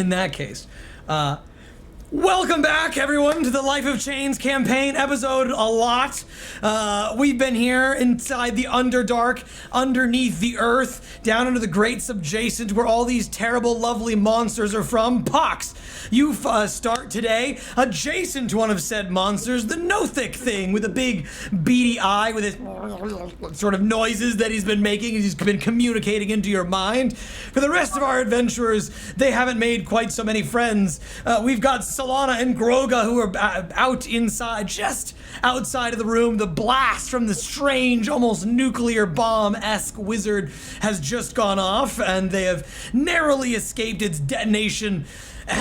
in that case, welcome back, everyone, to the Life of Chains campaign, episode a lot. We've been here inside the Underdark, underneath the earth, down into the Great Subjacent, where all these terrible, lovely monsters are from. Pox, you start today adjacent to one of said monsters, the Nothic thing, with a big, beady eye, with his sort of noises that he's been making, he's been communicating into your mind. For the rest of our adventurers, they haven't made quite so many friends. We've got Solana and Ghroga, who are out inside, just outside of the room. The blast from the strange, almost nuclear bomb-esque wizard has just gone off, and they have narrowly escaped its detonation.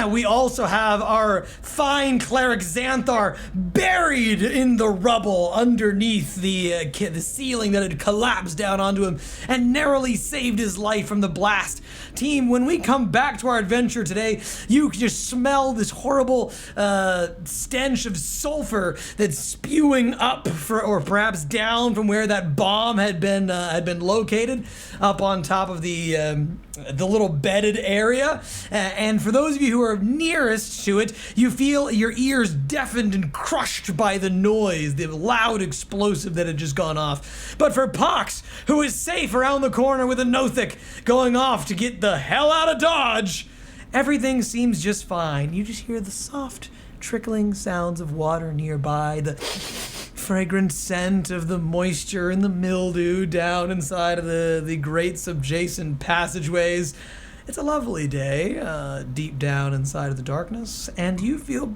We also have our fine cleric Xanthar buried in the rubble underneath the ceiling that had collapsed down onto him and narrowly saved his life from the blast. Team, when we come back to our adventure today, you can just smell this horrible stench of sulfur that's spewing up or perhaps down from where that bomb had been located, up on top of the little bedded area. And for those of you who are nearest to it, you feel your ears deafened and crushed by the noise, the loud explosive that had just gone off. But for Pox, who is safe around the corner with a Nothic going off to get the hell out of Dodge, everything seems just fine. You just hear the soft trickling sounds of water nearby, the fragrant scent of the moisture and the mildew down inside of the great subjacent passageways. It's a lovely day, deep down inside of the darkness, and you feel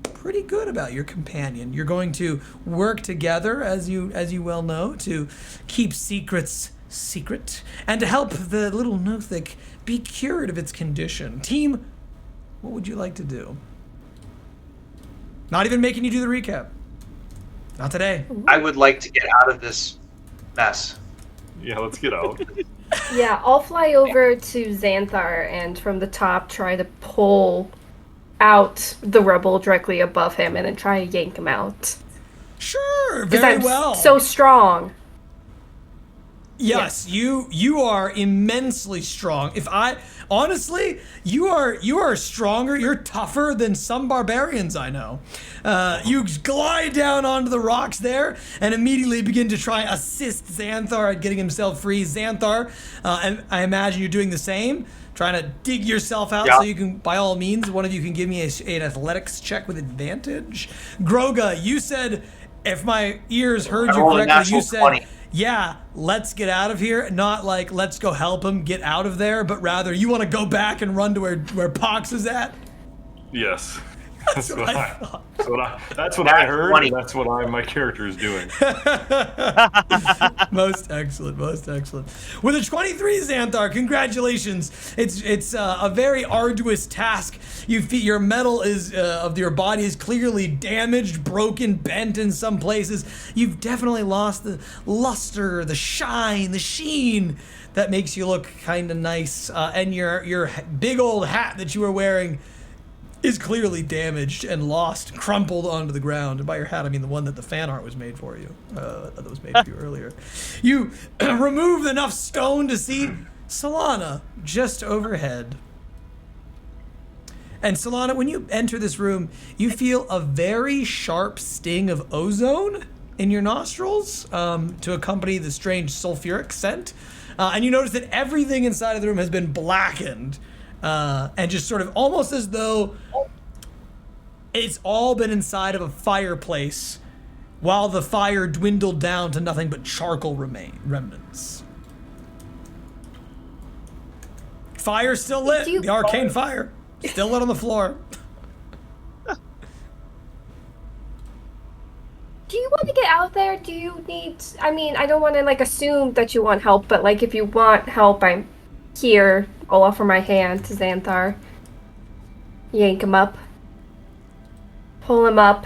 pretty good about your companion. You're going to work together, as you well know, to keep secrets secret, and to help the little Nothic be cured of its condition. Team, what would you like to do? Not even making you do the recap. Not today. I would like to get out of this mess. Yeah, let's get out. Yeah, I'll fly over to Xanthar and from the top try to pull out the rubble directly above him and then try to yank him out. Sure, Because very I'm well. so strong. Yes, you are immensely strong. Honestly, you are stronger. You're tougher than some barbarians I know. You glide down onto the rocks there and immediately begin to try assist Xanthar at getting himself free. Xanthar, and I imagine you're doing the same, trying to dig yourself out. So you can, by all means, one of you can give me an athletics check with advantage. Ghroga, you said, if my ears heard you correctly, you said 20. Yeah, let's get out of here. Not like, let's go help him get out of there, but rather, you want to go back and run to where Pox is at? Yes. That's what I thought. That's what I heard, and that's what my character is doing. Most excellent, most excellent. With a 23, Xanthar, congratulations. It's a very arduous task. Your metal is of your body is clearly damaged, broken, bent in some places. You've definitely lost the luster, the shine, the sheen that makes you look kind of nice. And your big old hat that you were wearing is clearly damaged and lost, crumpled onto the ground. And by your hat, I mean the one that the fan art was made for you, that was made for you earlier. You removed enough stone to see Solana just overhead. And Solana, when you enter this room, you feel a very sharp sting of ozone in your nostrils to accompany the strange sulfuric scent. And you notice that everything inside of the room has been blackened. And just sort of almost as though it's all been inside of a fireplace while the fire dwindled down to nothing but charcoal remnants. Fire still lit, the arcane fire, still lit on the floor. Do you want to get out there? Do you need... I mean, I don't want to, assume that you want help, but, if you want help, I'm here. I'll offer my hand to Xanthar. Yank him up. Pull him up.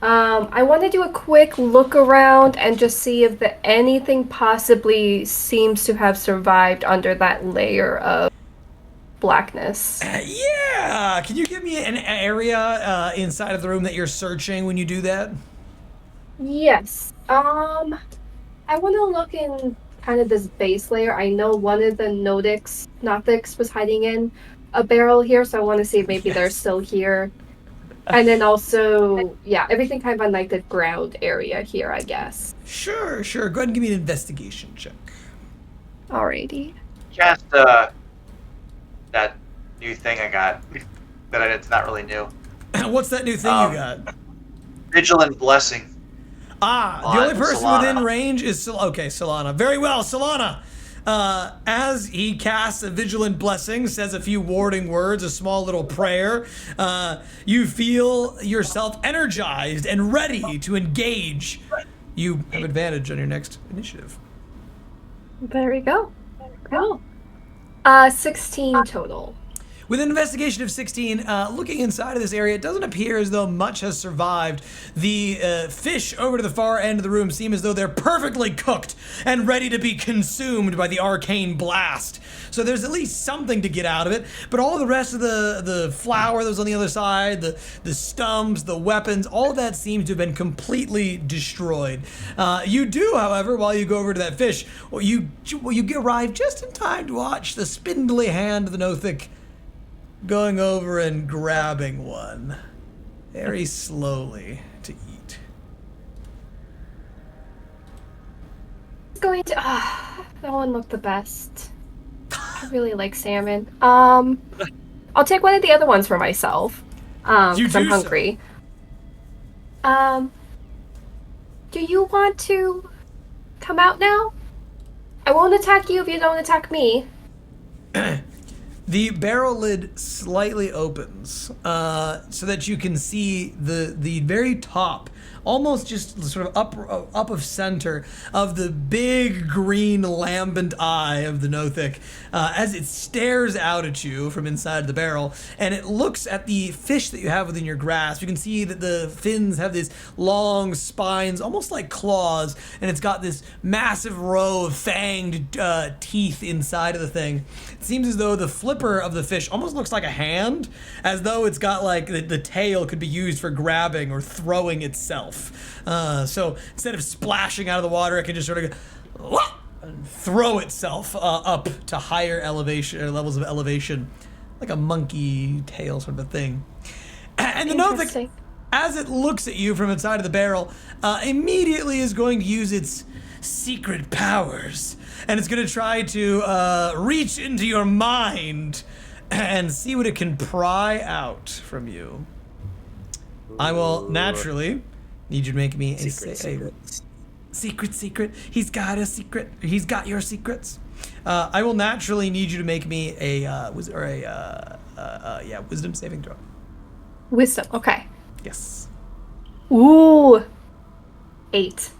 I want to do a quick look around and just see if anything possibly seems to have survived under that layer of blackness. Yeah! Can you give me an area inside of the room that you're searching when you do that? Yes. I want to look in kind of this base layer. I know one of the Nothics was hiding in. a barrel here, so I want to see if maybe they're still here. And then also, yeah, everything kind of on like the ground area here, I guess. Sure. Go ahead and give me an investigation check. Alrighty. Cast that new thing I got that it's not really new. What's that new thing you got? Vigilant Blessing. The only person Solana. within range is Solana. Very well, Solana. As he casts a vigilant blessing, says a few warding words, a small little prayer, you feel yourself energized and ready to engage. You have advantage on your next initiative. There we go. Cool. 16 total. With an investigation of 16, looking inside of this area, it doesn't appear as though much has survived. The fish over to the far end of the room seem as though they're perfectly cooked and ready to be consumed by the arcane blast. So there's at least something to get out of it, but all the rest of the flour that was on the other side, the stumps, the weapons, all of that seems to have been completely destroyed. You do, however, while you go over to that fish, you arrive just in time to watch the spindly hand of the Nothic going over and grabbing one very slowly to eat. It's going to. That one looked the best. I really like salmon. I'll take one of the other ones for myself. Because I'm hungry. Do you want to come out now? I won't attack you if you don't attack me. The barrel lid slightly opens so that you can see the very top, almost just sort of up of center of the big green lambent eye of the Nothic as it stares out at you from inside the barrel, and it looks at the fish that you have within your grasp. You can see that the fins have these long spines, almost like claws, and it's got this massive row of fanged teeth inside of the thing. It seems as though the flipper of the fish almost looks like a hand, as though it's got like the tail could be used for grabbing or throwing itself. So instead of splashing out of the water, it can just sort of go and throw itself up to higher elevation or levels of elevation, like a monkey tail sort of a thing. And the Nothic, as it looks at you from inside of the barrel, immediately is going to use its secret powers, and it's going to try to reach into your mind and see what it can pry out from you. I will naturally need you to make me a secret. He's got a secret. He's got your secrets. I will naturally need you to make me a wisdom saving throw. Wisdom. Okay. Yes. Ooh. 8.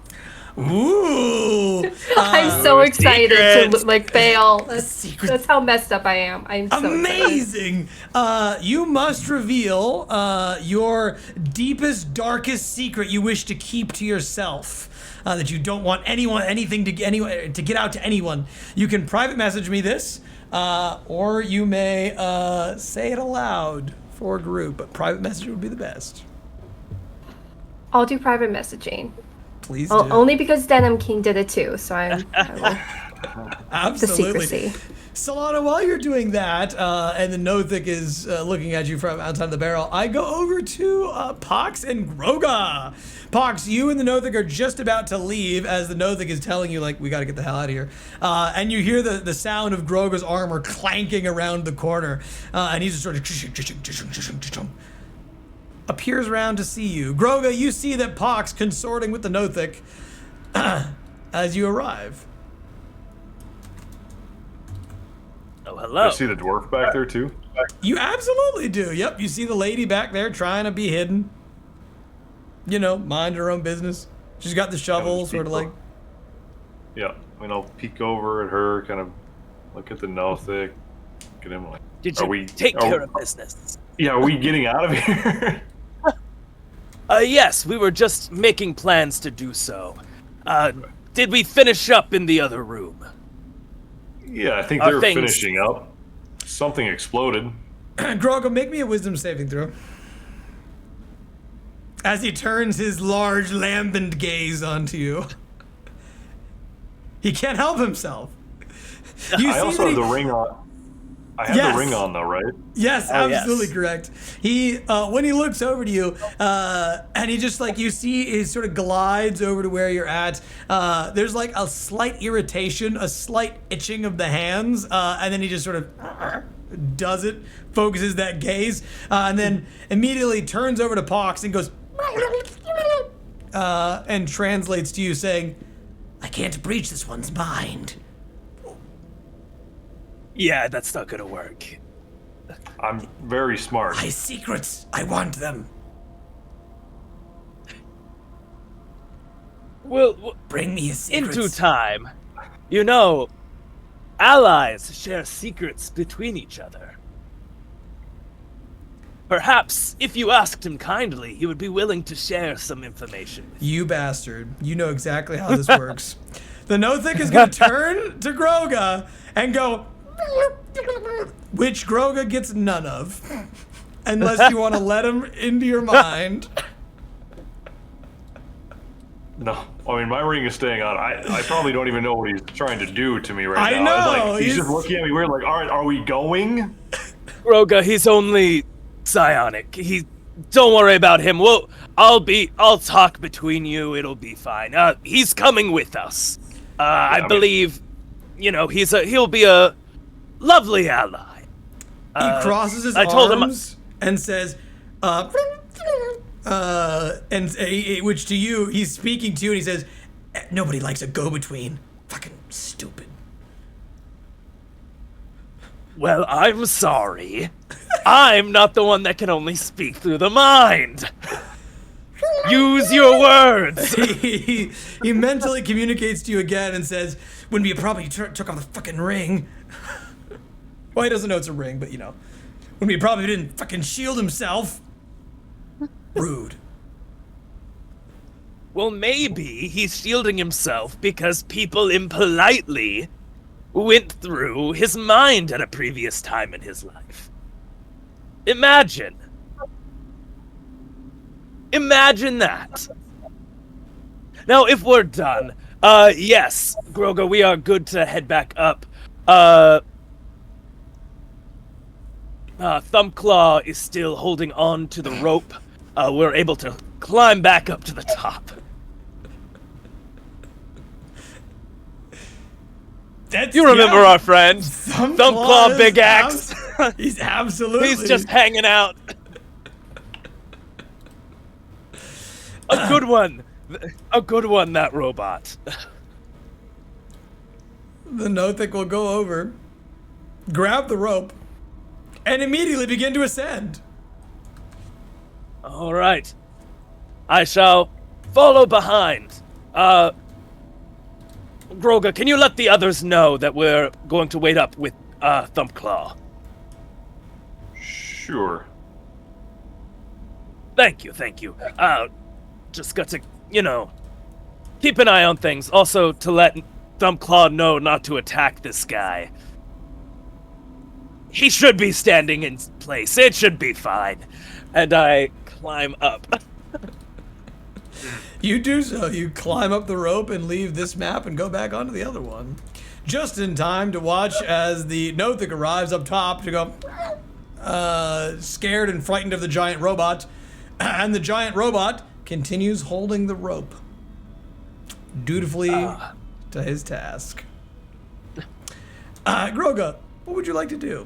Ooh! I'm so excited to like fail. Secret. That's how messed up I am. I'm so amazing. You must reveal your deepest, darkest secret you wish to keep to yourself. That you don't want anything to get out to anyone. You can private message me this, or you may say it aloud for a group. But private message would be the best. I'll do private messaging. Please do. Only because Denim King did it too, so I will. Absolutely. The secrecy. Solana, while you're doing that, and the Nothic is looking at you from outside the barrel, I go over to Pox and Ghroga. Pox, you and the Nothic are just about to leave as the Nothic is telling you, like, we gotta get the hell out of here. And you hear the sound of Groga's armor clanking around the corner, and he's just sort of appears around to see you. Ghroga, you see that Pox consorting with the Nothic as you arrive. Oh, hello. I see the dwarf back there too. You absolutely do. Yep, you see the lady back there trying to be hidden. You know, mind her own business. She's got the shovel, sort of like. Yeah, I mean, I'll peek over at her, kind of look at the Nothic, look at him like. Did you take care of business? Yeah, are we getting out of here? Yes, we were just making plans to do so. Did we finish up in the other room? Yeah, I think they're finishing up. Something exploded. Ghroga, make me a wisdom saving throw. As he turns his large lambent gaze onto you. He can't help himself. I also have the ring on. I have Yes. the ring on though, right? Yes, Oh, absolutely yes. correct. He, when he looks over to you, and he just like, you see he sort of glides over to where you're at. There's like a slight irritation, a slight itching of the hands, and then he just sort of does it, focuses that gaze, and then immediately turns over to Pox and goes, and translates to you saying, I can't breach this one's mind. Yeah, that's not gonna work. I'm very smart. My secrets, I want them. Well, Bring me his secrets. into time, you know, allies share secrets between each other. Perhaps, if you asked him kindly, he would be willing to share some information. You bastard. You know exactly how this works. The Nothic is going to turn to Ghroga and go, which Ghroga gets none of. Unless you want to let him into your mind. No, I mean my ring is staying on. I probably don't even know what he's trying to do to me right I now. know, Like, he's just looking at me weird. Like, all right, are we going? Ghroga, he's only psionic. Don't worry about him. I'll talk between you. It'll be fine. He's coming with us. I believe, you know, he'll be a lovely ally. He crosses his I told him- arms and says, which to you, he's speaking to you and he says, nobody likes a go-between. Fucking stupid. Well, I'm sorry. I'm not the one that can only speak through the mind. Use your words. he mentally communicates to you again and says, wouldn't be a problem if you took off the fucking ring. Well, he doesn't know it's a ring, but you know. Wouldn't be a problem if he didn't fucking shield himself. Rude. Well, maybe he's shielding himself because people impolitely went through his mind at a previous time in his life. Imagine that. Now, if we're done, yes, Ghroga, we are good to head back up. Thumbclaw is still holding on to the rope. We're able to climb back up to the top. You remember our friend? Thumbclaw Big Axe? He's absolutely. He's just hanging out. A good one. A good one, that robot. The Nothic will go over, grab the rope, and immediately begin to ascend. All right. I shall follow behind. Ghroga, can you let the others know that we're going to wait up with Thumbclaw? Sure. Thank you. Just got to, you know, keep an eye on things. Also, to let Thumbclaw know not to attack this guy. He should be standing in place. It should be fine. And I climb up. You do so. You climb up the rope and leave this map and go back onto the other one. Just in time to watch as the Nothic arrives up top to go, scared and frightened of the giant robot. And the giant robot continues holding the rope dutifully to his task. Ghroga, what would you like to do?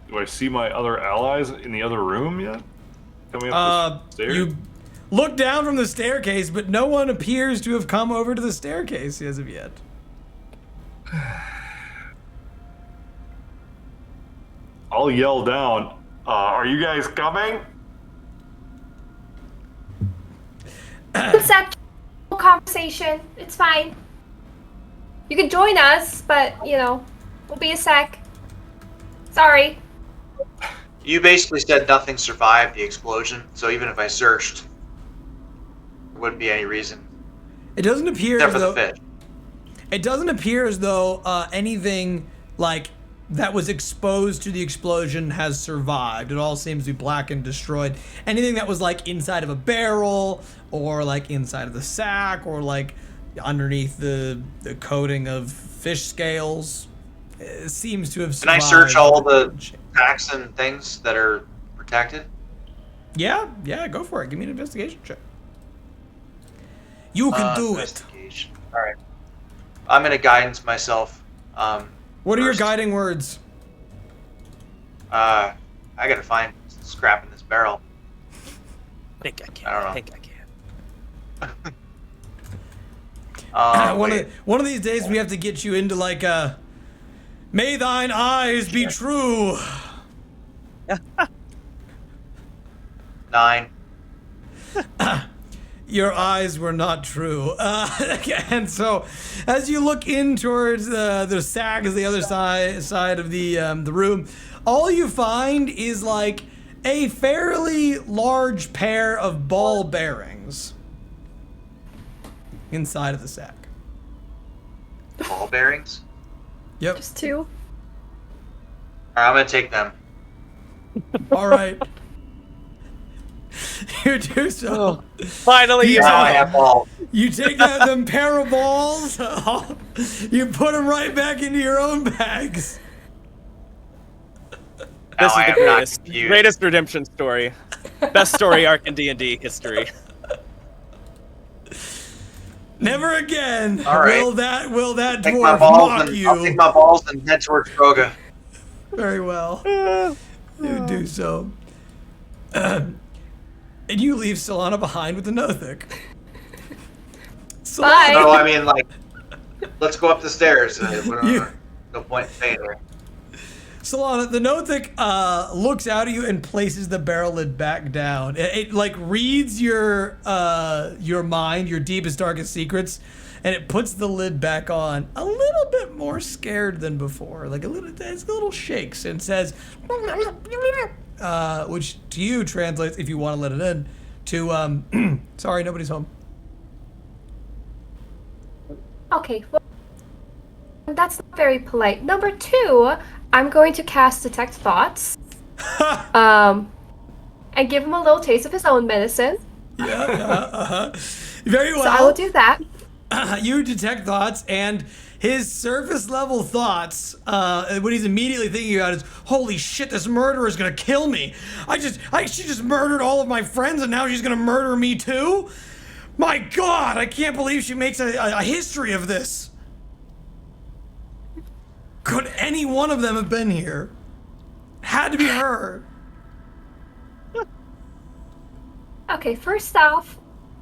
Do I see my other allies in the other room yet? Coming up the stairs? You look down from the staircase, but no one appears to have come over to the staircase as of yet. I'll yell down. Are you guys coming? It's that conversation. It's fine. You can join us, but, you know, we'll be a sec. Sorry. You basically said nothing survived the explosion, so even if I searched, there wouldn't be any reason. It doesn't appear Except as for the though fish. it doesn't appear as though anything like that was exposed to the explosion has survived. It all seems to be black and destroyed. Anything that was like inside of a barrel or like inside of the sack or like underneath the coating of fish scales. It seems to have Can I survived. search all the packs and things that are protected? Yeah, go for it. Give me an investigation check. You can do it. All right. I'm gonna guidance myself. What are your first. guiding words? I gotta find scrap in this barrel. I think I can. I don't know. I think I can. One of these days we have to get you into like a may thine eyes be true. 9. Your eyes were not true. And so, as you look in towards the sack, is the other side of the room, all you find is like a fairly large pair of ball bearings inside of the sack. Ball bearings. Yep. Just 2. All right, I'm gonna take them. All right. You do so. Finally, you Now I know. have balls. You take them pair of balls, you put them right back into your own bags. This Now I is am the not greatest, confused. greatest redemption story. Best story arc in D&D history. Never again All right. will that Take my dwarf balls mock and you. I'll take my balls and head towards Ghroga. Very well. You do so. And you leave Solana behind with the Nothic. Bye. No, I mean like, let's go up the stairs. You- No point in staying there. Solana, the Nothic looks out at you and places the barrel lid back down. It like reads your mind, your deepest, darkest secrets, and it puts the lid back on, a little bit more scared than before. Like it's a little shakes and says, which to you translates, if you want to let it in, to sorry, nobody's home. Okay, well, that's not very polite. Number 2, I'm going to cast Detect Thoughts. And give him a little taste of his own medicine. Very well. So I will do that. You detect thoughts, and his surface level thoughts, what he's immediately thinking about is, holy shit, this murderer is gonna kill me. She just murdered all of my friends, and now she's gonna murder me too? My God, I can't believe she makes a history of this. Could any one of them have been here? Had to be her. Okay, first off,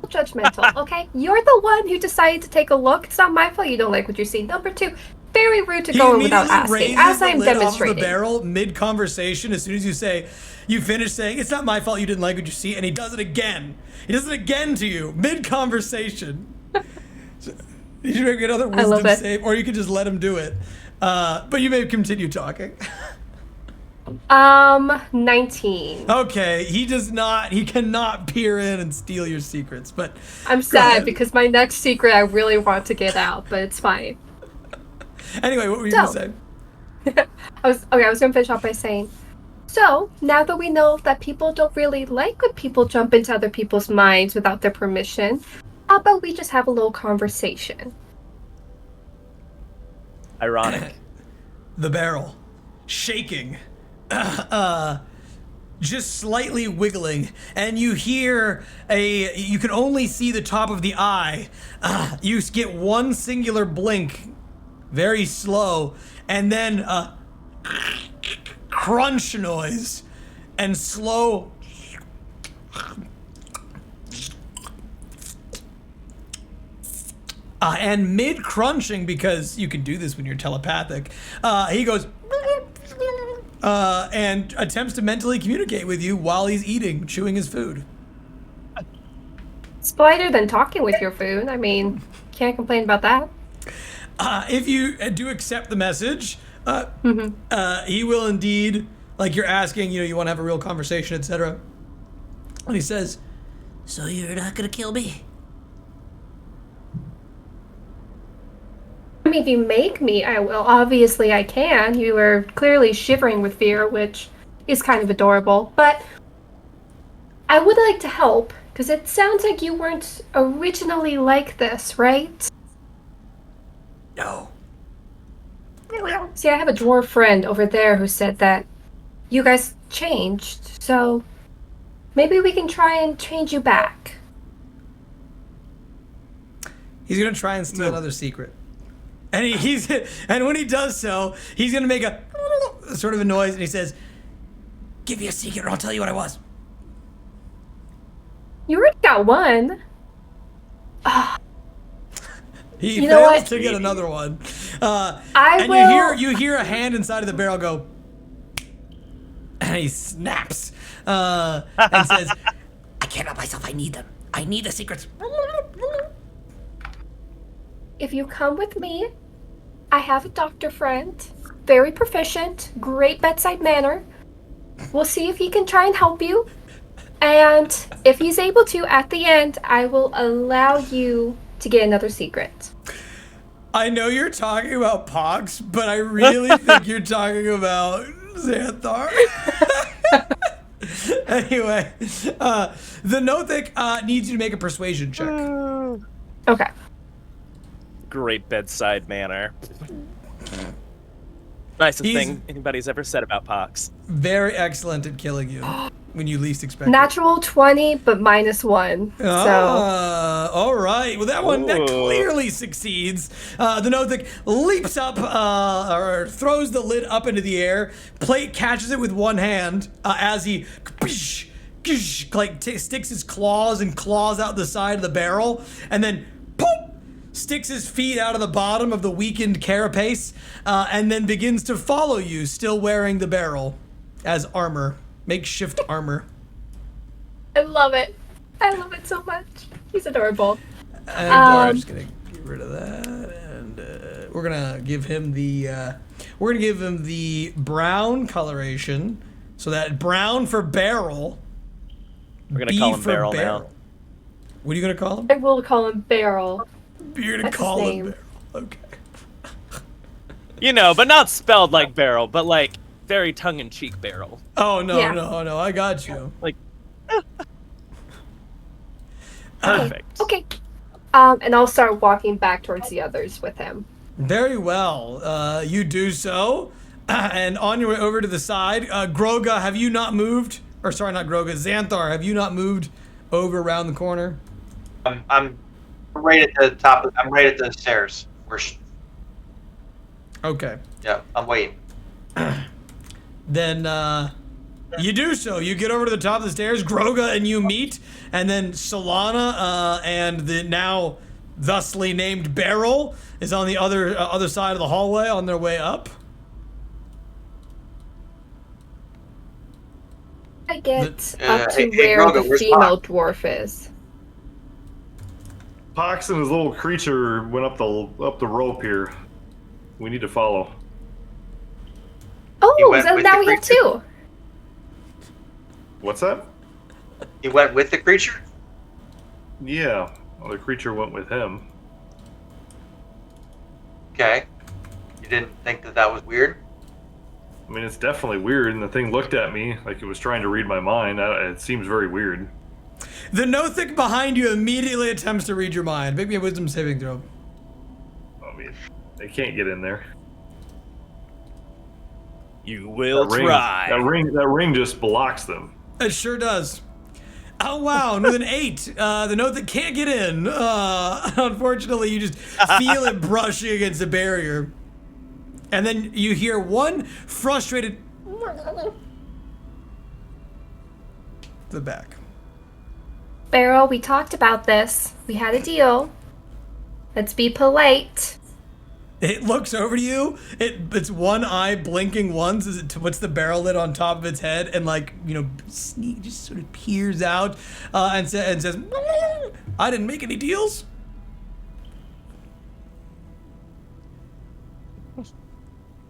judgmental, okay? You're the one who decided to take a look. It's not my fault you don't like what you see. Number 2, very rude to He go in without immediately asking, raises as the I'm lid off of demonstrating. the barrel mid-conversation as soon as you finish saying, it's not my fault you didn't like what you see, and he does it again. He does it again to you, mid-conversation. So, you should make another wisdom save, or you could just let him do it. But you may continue talking. 19. Okay, he cannot peer in and steal your secrets, but... I'm sad because my next secret I really want to get out, but it's fine. Anyway, what were you going to say? I was going to finish off by saying, so now that we know that people don't really like when people jump into other people's minds without their permission, how about we just have a little conversation? Ironic. The barrel, shaking, just slightly wiggling, and you hear you can only see the top of the eye. You get one singular blink, very slow, and then a crunch noise, and slow. And mid-crunching, because you can do this when you're telepathic, he goes and attempts to mentally communicate with you while he's eating, chewing his food. It's better than talking with your food. I mean, can't complain about that. If you do accept the message, he will indeed, like you're asking, you want to have a real conversation, etc. And he says, so you're not going to kill me? I mean, if you make me, I will. Obviously, I can. You were clearly shivering with fear, which is kind of adorable. But I would like to help, because it sounds like you weren't originally like this, right? No. See, I have a dwarf friend over there who said that you guys changed, so maybe we can try and change you back. He's gonna try and steal another secret, and and when he does so, he's gonna make a sort of a noise, and he says, "Give me a secret, or I'll tell you what I was." You already got one. He You know fails what? to get another one. I will. You hear a hand inside of the barrel go, and he snaps and says, "I can't help myself. I need them. I need the secrets." If you come with me, I have a doctor friend, very proficient, great bedside manner. We'll see if he can try and help you. And if he's able to, at the end, I will allow you to get another secret. I know you're talking about Pox, but I really think you're talking about Xanthar. Anyway, the Nothic needs you to make a persuasion check. Okay. Great bedside manner. Nicest He's- thing anybody's ever said about Pox. Very excellent at killing you when you least expect it. Natural 20, but -1. So All right. Well, that Ooh. clearly succeeds. The Nothic leaps up, or throws the lid up into the air. Plate catches it with one hand as he sticks his claws and claws out the side of the barrel, and then poof, sticks his feet out of the bottom of the weakened carapace, and then begins to follow you, still wearing the barrel as armor, makeshift armor. I love it. I love it so much. He's adorable. And I'm just gonna get rid of that, and we're gonna give him the brown coloration, so that brown for barrel. We're gonna B call him for Barrel now. What are you gonna call him? I will call him Barrel. You're gonna That's call his him name. Barrel. Okay. You know, but not spelled like barrel, but like very tongue-in-cheek barrel. Oh no, Yeah. no, I got you. Like, perfect. Okay. And I'll start walking back towards the others with him. Very well. You do so, and on your way over to the side, Ghroga, have you not moved? Or sorry, not Ghroga, Xanthar, have you not moved over around the corner? I'm right at the top. I'm right at the stairs. Okay. Yeah, I'm waiting. Then you do so. You get over to the top of the stairs. Ghroga and you meet, and then Solana and the now thusly named Beryl is on the other side of the hallway on their way up. I get The- up to hey, where Ghroga, the where's female Pox? dwarf is. Pox and his little creature went up the rope here. We need to follow. He Oh, went so with now the we have creature. 2. What's that? He went with the creature. Yeah, well, the creature went with him. Okay. You didn't think that was weird? I mean, it's definitely weird, and the thing looked at me like it was trying to read my mind. It seems very weird. The Nothic behind you immediately attempts to read your mind. Make me a wisdom saving throw. I mean, they can't get in there. You will That ring, try. that ring just blocks them. It sure does. Oh wow! And with an 8, the Nothic can't get in. Unfortunately, you just feel it brushing against the barrier, and then you hear one frustrated the back. Barrel, we talked about this. We had a deal. Let's be polite. It looks over to you. Its one eye blinking once as it puts the barrel lid on top of its head and just sort of peers out and says, "I didn't make any deals."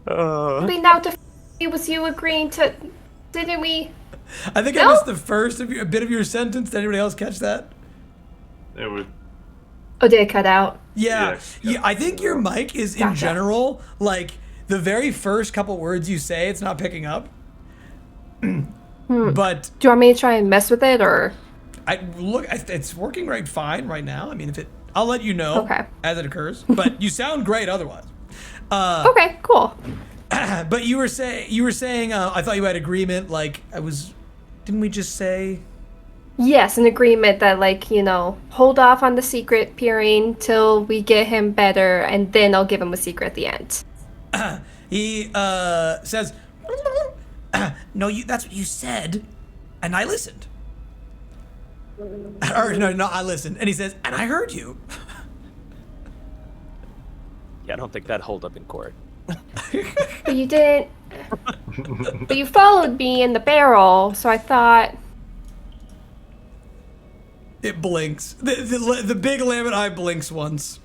We now it was you agreeing to, didn't we? I think I No? missed the first of a bit of your sentence. Did anybody else catch that? It was. Oh, did it cut out? Yeah. Yeah. I think your mic is in Gotcha. general, like the very first couple words you say, it's not picking up. But Do you want me to try and mess with it, or? it's working right fine right now. I mean, I'll let you know Okay. as it occurs. But you sound great otherwise. Okay, cool. But you were saying I thought you had agreement. Like didn't we just say? Yes, an agreement that, like, hold off on the secret peering till we get him better, and then I'll give him a secret at the end. He says, "No, that's what you said, and I listened." Or no, I listened, and he says, "And I heard you." Yeah, I don't think that'd hold up in court. But you didn't. But you followed me in the barrel, so I thought. It blinks. The big lammet eye blinks once.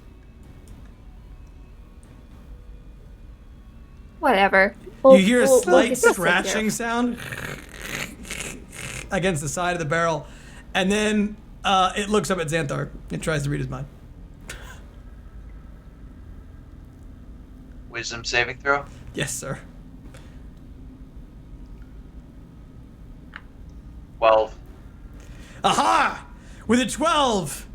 Whatever. You hear a we'll slight get this scratching here. sound against the side of the barrel, and then it looks up at Xanthar and tries to read his mind. Wisdom saving throw? Yes, sir. 12. Aha! With a 12,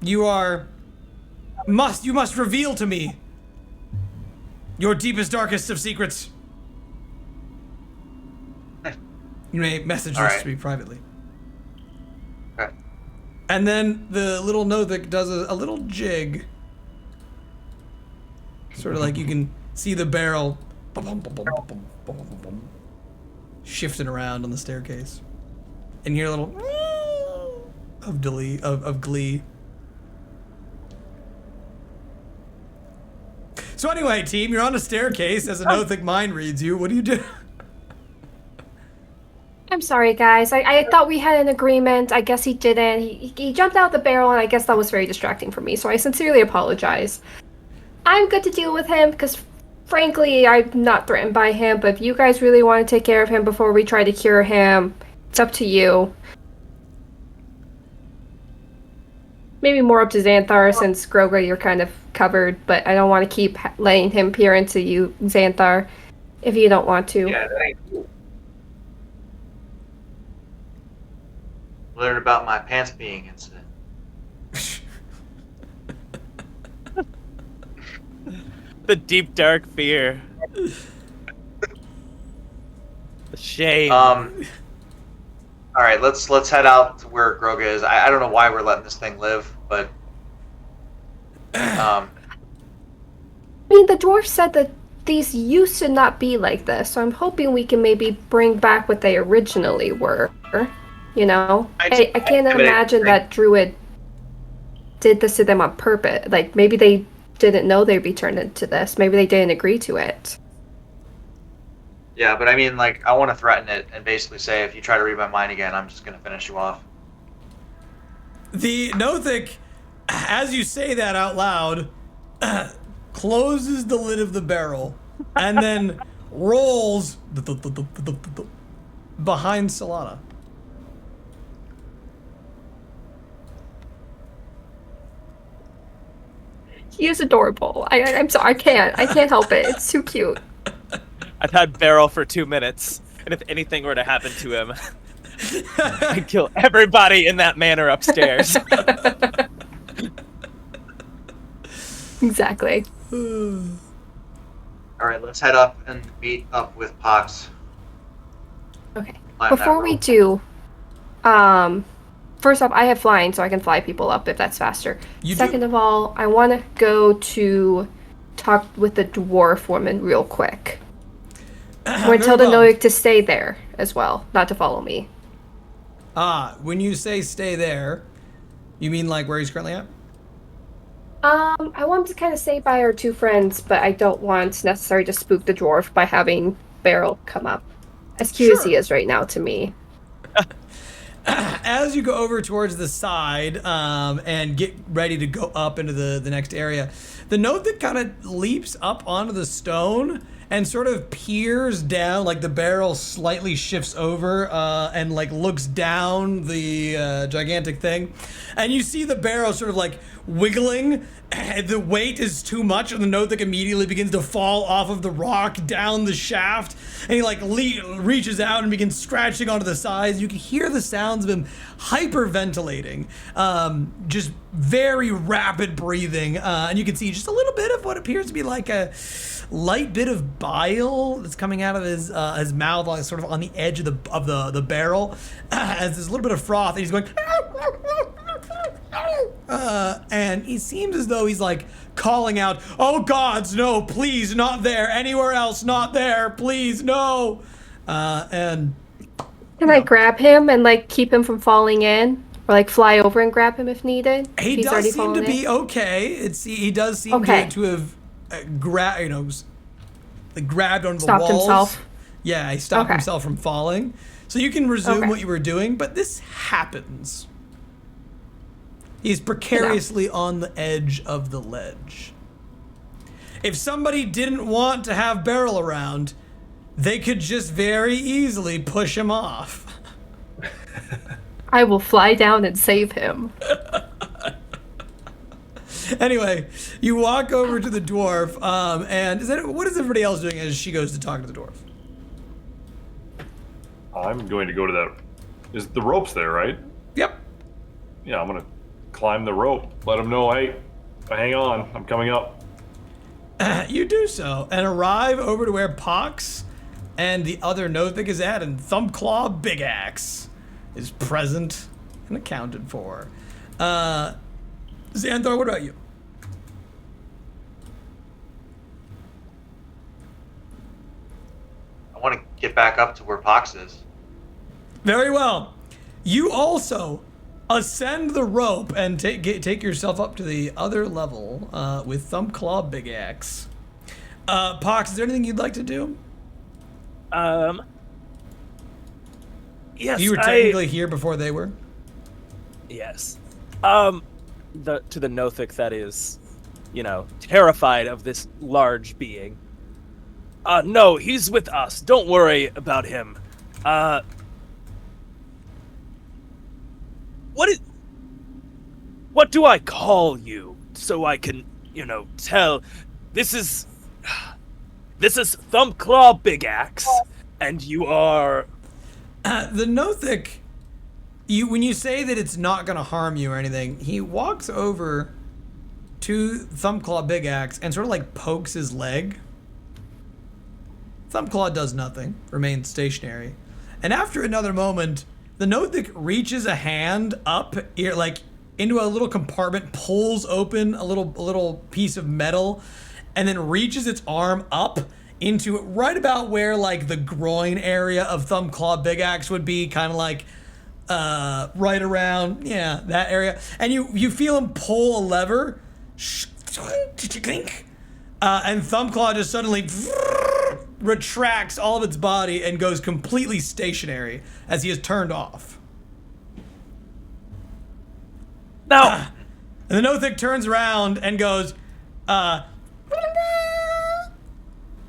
you must reveal to me your deepest, darkest of secrets. You may message All this right. to me privately. Okay. And then the little Nothic does a little jig. Sort of like you can see the barrel shifting around on the staircase. And you hear a little of glee. So anyway, team, you're on a staircase as a Nothic mind reads you. What do you do? I'm sorry, guys. I thought we had an agreement. I guess he didn't. He jumped out the barrel, and I guess that was very distracting for me, so I sincerely apologize. I'm good to deal with him, because frankly, I'm not threatened by him, but if you guys really want to take care of him before we try to cure him, it's up to you. Maybe more up to Xanthar, since Ghroga, you're kind of covered, but I don't want to keep letting him peer into you, Xanthar, if you don't want to. Yeah, thank you. Learned about my pants peeing incident. The deep, dark fear. The shame. All right, let's head out to where Ghroga is. I don't know why we're letting this thing live, but I mean, the dwarf said that these used to not be like this, so I'm hoping we can maybe bring back what they originally were. You know? I can't imagine that Druid did this to them on purpose. Like, maybe they didn't know they'd be turned into this. Maybe they didn't agree to it. yeah, but I mean, like, I want to threaten it and basically say, if you try to read my mind again, I'm just gonna finish you off. The Nothic, as you say that out loud, closes the lid of the barrel and then rolls behind Solana. He is adorable. I'm sorry, I can't help it. It's too cute. I've had Beryl for 2 minutes, and if anything were to happen to him, I'd kill everybody in that manor upstairs. Exactly. All right, let's head up and meet up with Pox. Okay. Climb that Before we rope. do, first off, I have flying, so I can fly people up if that's faster. You do? Second of all, I want to go to talk with the dwarf woman real quick. I want to tell the Noik to stay there as well, not to follow me. When you say stay there, you mean like where he's currently at? I want to kind of stay by our two friends, but I don't want necessarily to spook the dwarf by having Beryl come up. As cute as he is right now to me. As you go over towards the side and get ready to go up into the next area, the note that kind of leaps up onto the stone and sort of peers down, like the barrel slightly shifts over and like looks down the gigantic thing, and you see the barrel sort of like wiggling. The weight is too much, and the Nothic immediately begins to fall off of the rock down the shaft. And he like reaches out and begins scratching onto the sides. You can hear the sounds of him hyperventilating, just very rapid breathing, and you can see just a little bit of what appears to be like a light bit of bile that's coming out of his mouth, like sort of on the edge of the barrel, as there's a little bit of froth, and he's going. And he seems as though he's like calling out, "Oh gods, no, please, not there, anywhere else, not there, please, no." And can I grab him and like keep him from falling in, or like fly over and grab him if needed? he He's does already seem to fallen be in? okay. He does seem Okay. to have grabbed onto the Stopped walls. himself. Yeah, he stopped Okay. himself from falling. So you can resume Okay. what you were doing, but this happens. He's precariously on the edge of the ledge. If somebody didn't want to have Beryl around, they could just very easily push him off. I will fly down and save him. Anyway, you walk over to the dwarf, and what is everybody else doing as she goes to talk to the dwarf? I'm going to go to that. Is the rope's there, right? Yep. Yeah, I'm gonna climb the rope. Let him know, hey, hang on, I'm coming up. You do so, and arrive over to where Pox and the other Nothic is at, and Thumbclaw Big Axe is present and accounted for. Xanthar, what about you? I want to get back up to where Pox is. Very well. You also ascend the rope and take yourself up to the other level with Thumbclaw Big Axe. Pox, is there anything you'd like to do? Yes, You were technically here before they were. Yes. To the Nothic that is, terrified of this large being. No, he's with us. Don't worry about him. What do I call you so I can, tell? This is Thumbclaw Big Axe, and you are. The Nothic, when you say that it's not going to harm you or anything, he walks over to Thumbclaw Big Axe and sort of like pokes his leg. Thumbclaw does nothing, remains stationary. And after another moment, the Nothic reaches a hand up here, like into a little compartment, pulls open a little piece of metal, and then reaches its arm up into it right about where like the groin area of Thumbclaw Big Axe would be, kind of like right around, yeah, that area. And you feel him pull a lever, and Thumbclaw just suddenly retracts all of its body and goes completely stationary as he is turned off. Now, And the Nothic turns around and goes,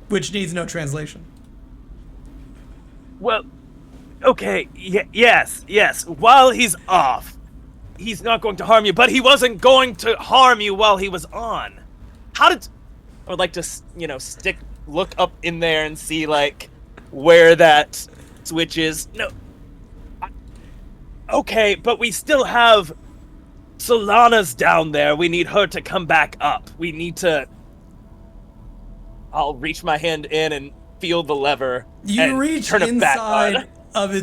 which needs no translation. well, okay, yes. While he's off, he's not going to harm you, but he wasn't going to harm you while he was on. I would like to, look up in there and see, like, where that switch is. No. Okay, but we still have Solana's down there. We need her to come back up. We need to. I'll reach my hand in and feel the lever. You and reach turn it back inside on. of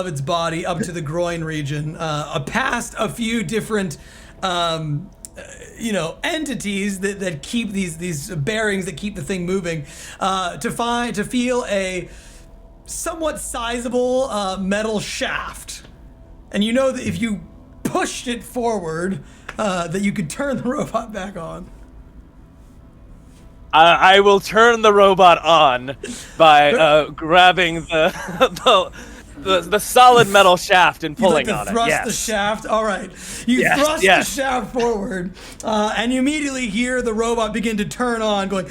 its body up to the groin region, past a few different entities that keep these bearings that keep the thing moving, to feel a somewhat sizable metal shaft, and you know that if you pushed it forward, that you could turn the robot back on. I will turn the robot on by grabbing the solid metal shaft and pulling You'd like on to it. thrust Yes. the shaft. All right, you Yes, thrust yes. the shaft forward, and you immediately hear the robot begin to turn on, going.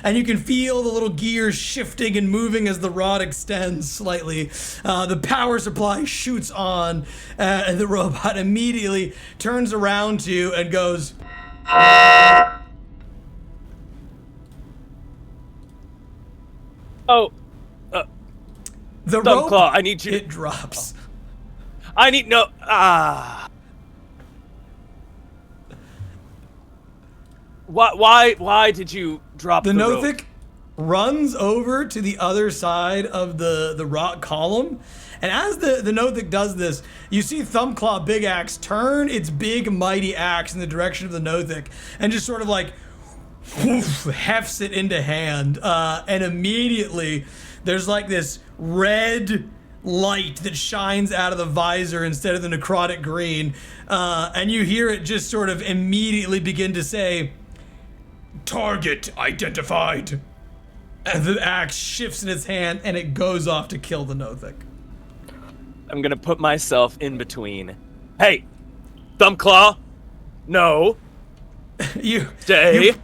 and you can feel the little gears shifting and moving as the rod extends slightly. The power supply shoots on, and the robot immediately turns around to you and goes, Oh, the Thumb rope, Claw, I need you to... it drops. I need... No... Why did you drop The the rope? Nothic runs over to the other side of the rock column, and as the Nothic does this, you see Thumbclaw Big Axe turn its big mighty axe in the direction of the Nothic and just sort of like whoof, hefts it into hand, and immediately there's like this red light that shines out of the visor instead of the necrotic green, and you hear it just sort of immediately begin to say, "Target identified." And the axe shifts in its hand and it goes off to kill the Nothic. I'm gonna put myself in between. Hey, Thumbclaw, no. Stay.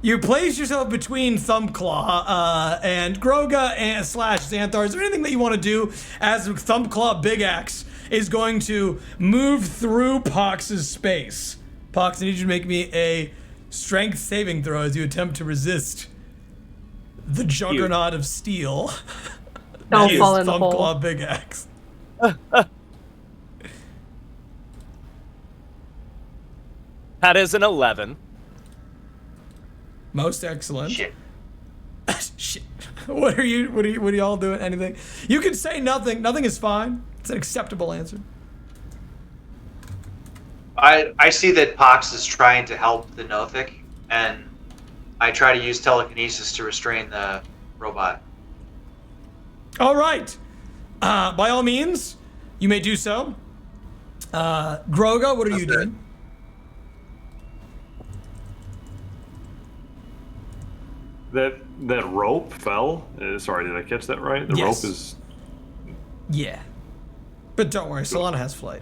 You place yourself between Thumbclaw and Ghroga and / Xanthar. Is there anything that you want to do as Thumbclaw Big Axe is going to move through Pox's space? Pox, I need you to make me a strength saving throw as you attempt to resist the juggernaut of steel. Don't fall in the hole. Thumbclaw Big Axe. That is an 11. Most excellent. Shit. Shit. What are you all doing? Anything? You can say nothing. Nothing is fine. It's an acceptable answer. I see that Pox is trying to help the Nothic, and I try to use telekinesis to restrain the robot. All right. By all means, you may do so. Ghroga, what are you doing? That rope fell. Sorry, did I catch that right? The Yes. rope is. Yeah. But don't worry, Solana has flight.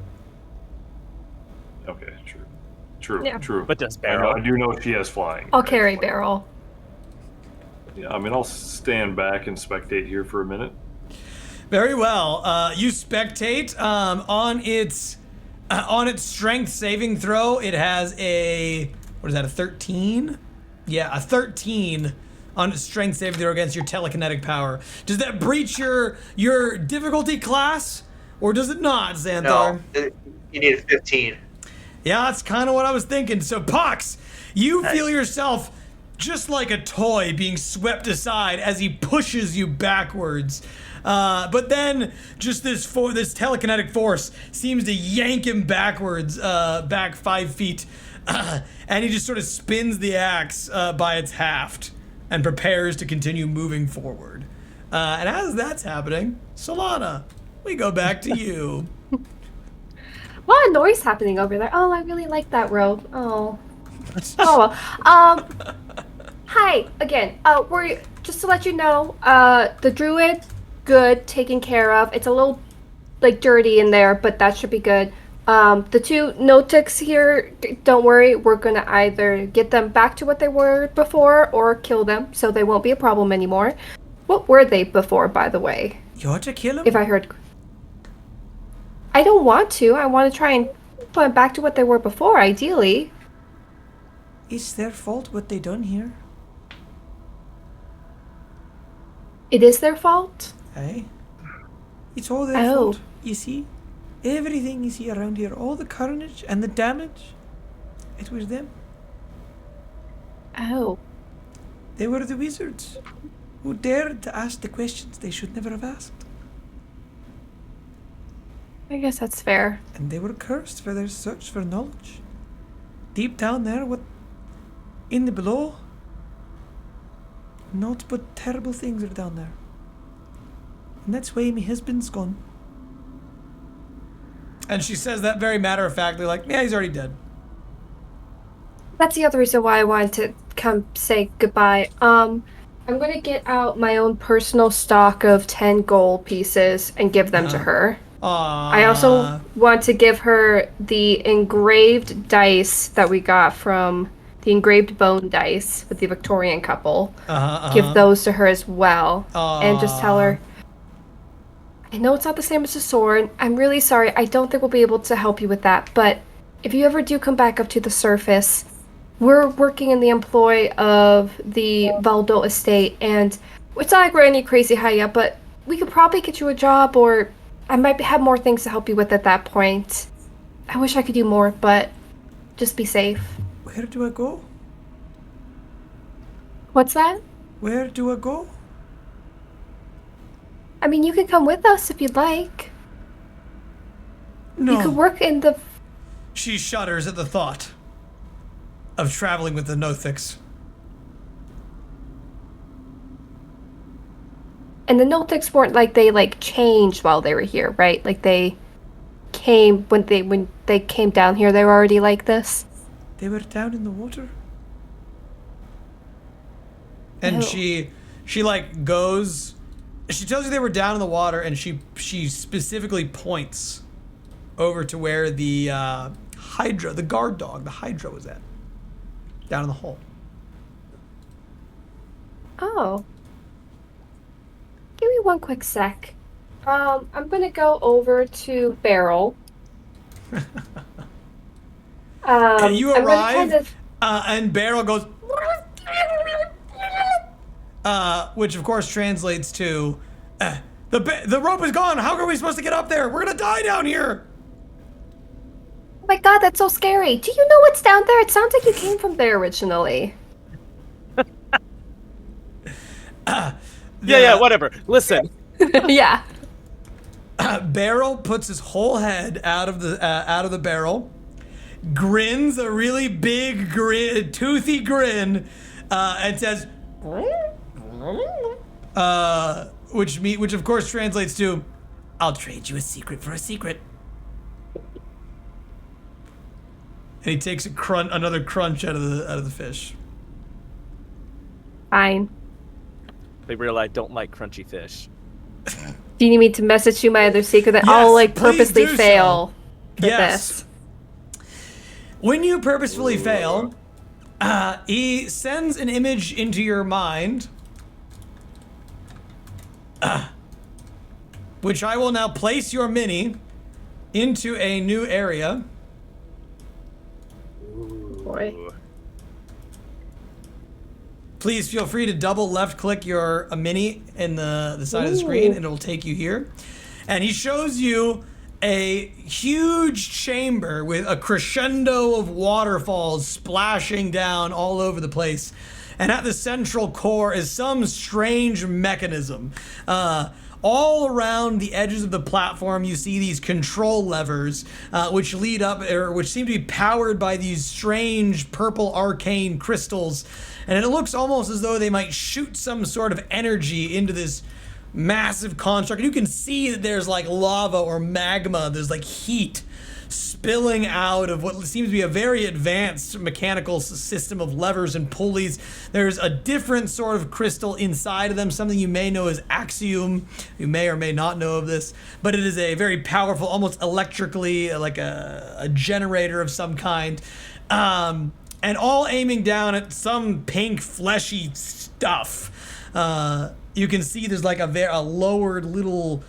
Okay, true, Yeah. true. But does I know- Barrel? I do know she has flying. I'll carry Barrel. Yeah, I mean, I'll stand back and spectate here for a minute. Very well. You spectate on its strength saving throw. It has a, what is that, a 13? Yeah, a 13 on its strength saving throw against your telekinetic power. Does that breach your difficulty class, or does it not, Xanthar? No, you need a 15. Yeah, that's kind of what I was thinking. So, Pox, you feel yourself just like a toy being swept aside as he pushes you backwards. But then, just this telekinetic force seems to yank him backwards, back 5 feet, and he just sort of spins the axe by its haft and prepares to continue moving forward. And as that's happening, Solana, we go back to you. A lot of noise happening over there. Oh, I really like that rope. Oh. Oh well. Hi again. We're just to let you know. The druid, good, taken care of. It's a little like dirty in there, but that should be good. The two Notics here, don't worry. We're gonna either get them back to what they were before or kill them, so they won't be a problem anymore. What were they before, by the way? You ought to kill him? If I heard. I don't want to. I want to try and put them back to what they were before, ideally. It's their fault what they done here. It is their fault? Hey? It's all their Oh. fault. You see? Everything you see around here, all the carnage and the damage, it was them. Oh. They were the wizards who dared to ask the questions they should never have asked. I guess that's fair. And they were cursed for their search for knowledge. Deep down there, what in the below, naught but terrible things are down there. And that's why my husband's gone. And she says that very matter-of-factly, like, yeah, he's already dead. That's the other reason why I wanted to come say goodbye. I'm gonna get out my own personal stock of 10 gold pieces and give them to her. I also want to give her the engraved dice that we got from the engraved bone dice with the Victorian couple. Uh-huh. Give those to her as well. And just tell Aw. her, I know it's not the same as a sword. I'm really sorry. I don't think we'll be able to help you with that. But if you ever do come back up to the surface, we're working in the employ of the Valdo estate. And it's not like we're any crazy high up, but we could probably get you a job, or I might have more things to help you with at that point. I wish I could do more, but just be safe. Where do I go? What's that? Where do I go? I mean, you can come with us if you'd like. No. You could work in the... She shudders at the thought of traveling with the Nothics. And the Nothics weren't like they changed while they were here, right? Like they came when they came down here, they were already like this. They were down in the water. And Ew. she like goes. She tells you they were down in the water, and she specifically points over to where the Hydra, the guard dog, the Hydra was at. Down in the hole. Oh. Give me one quick sec. I'm gonna go over to Beryl. And you I'm gonna arrive, kind of- and Beryl goes, which of course translates to, the rope is gone. How are we supposed to get up there? We're gonna die down here. Oh my god, that's so scary. Do you know what's down there? It sounds like you came from there originally. Yeah, whatever. Listen. Yeah. Beryl puts his whole head out of the barrel, grins a really big toothy grin, and says, which of course translates to, "I'll trade you a secret for a secret." And he takes another crunch out of the fish. Fine. They realize I don't like crunchy fish. Do you need me to message you my other secret that Yes, I'll please purposely do so. fail for Yes. this? When you purposefully fail, he sends an image into your mind, which I will now place your mini into a new area. Boy. Please feel free to double left click your mini in the side of the screen, and it'll take you here. And he shows you a huge chamber with a crescendo of waterfalls splashing down all over the place. And at the central core is some strange mechanism. All around the edges of the platform, you see these control levers, which lead up, or which seem to be powered by these strange purple arcane crystals. And it looks almost as though they might shoot some sort of energy into this massive construct. And you can see that there's like lava or magma. There's like heat spilling out of what seems to be a very advanced mechanical system of levers and pulleys. There's a different sort of crystal inside of them, something you may know as axiom. You may or may not know of this, but it is a very powerful, almost electrically, like a generator of some kind. And all aiming down at some pink fleshy stuff. You can see there's like a lowered little